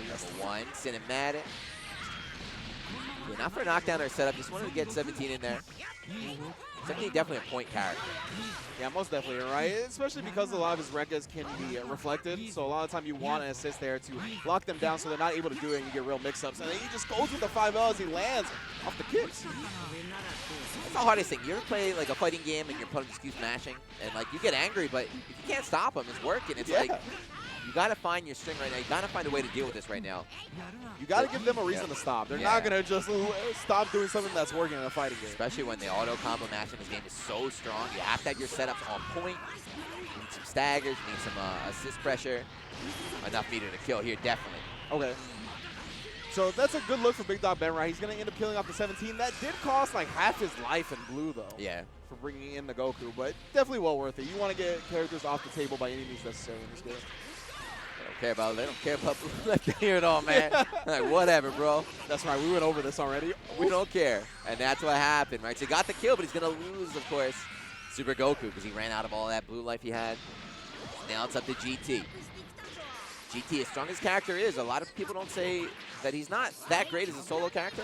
Number 1, cinematic. Yeah, not for a knockdown or setup. Just wanted to get 17 in there. 17 definitely a point character. Yeah, most definitely, right? Especially because a lot of his records can be reflected. So a lot of time you want an assist there to lock them down so they're not able to do it and you get real mix-ups. And then he just goes with the 5L as he lands off the kicks. That's the hardest thing. You ever play like a fighting game and your opponent just keeps mashing? And like you get angry, but if you can't stop him, it's working. It's like you got to find your string right now. You got to find a way to deal with this right now. You got to give them a reason to stop. They're not going to just stop doing something that's working in a fighting game. Especially when the auto combo match in this game is so strong. You have to have your setups on point. You need some staggers. You need some assist pressure. Enough meter to kill here, definitely. Okay. So that's a good look for Big Dog Ben, right? He's going to end up killing off the 17. That did cost like half his life in blue, though. Yeah. For bringing in the Goku, but definitely well worth it. You want to get characters off the table by any means necessary in this game. They don't care about left here at all, man. Like, whatever, bro. That's right. We went over this already. We don't care. And that's what happened, right? So he got the kill, but he's going to lose, of course, Super Goku because he ran out of all that blue life he had. Now it's up to GT. GT, as strong as character is, a lot of people don't say that he's not that great as a solo character.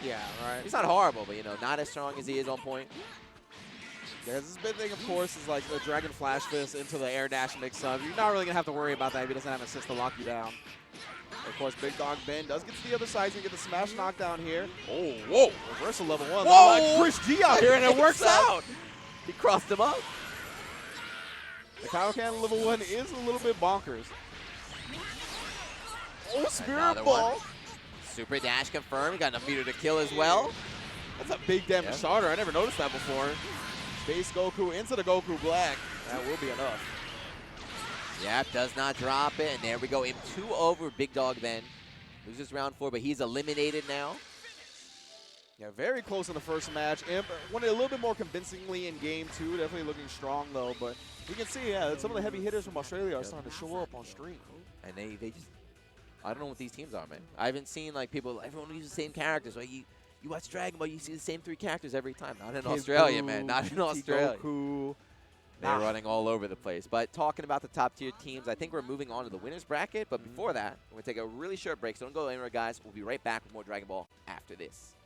Yeah, right. He's not horrible, but, you know, not as strong as he is on point. Yeah, this big thing, of course, is like the Dragon Flash Fist into the air dash mix-up. You're not really going to have to worry about that if he doesn't have an assist to lock you down. Of course, Big Dog Ben does get to the other side. He's going to get the smash knockdown here. Oh, whoa. Reversal level 1. Whoa. Like Chris G out here, and it works out. He crossed him up. The Kaioken level 1 is a little bit bonkers. Oh, Spirit Another Ball. one. Super dash confirmed. Got enough meter to kill as well. That's a big damage starter. I never noticed that before. Base Goku into the Goku Black. That will be enough. Yep, does not drop it. And there we go. Imp 2 over Big Dog Ben. Loses round 4, but he's eliminated now. Yeah, very close in the first match. Imp won it a little bit more convincingly in game 2. Definitely looking strong, though. But you can see, yeah, some of the heavy hitters from Australia are starting to show up on stream. And they just, I don't know what these teams are, man. I haven't seen, like, people, everyone uses the same characters. Like, you watch Dragon Ball, you see the same 3 characters every time. Not in Australia, man. Not in Australia. Goku. They're running all over the place. But talking about the top-tier teams, I think we're moving on to the winner's bracket. But before that, we're going to take a really short break. So don't go anywhere, guys. We'll be right back with more Dragon Ball after this.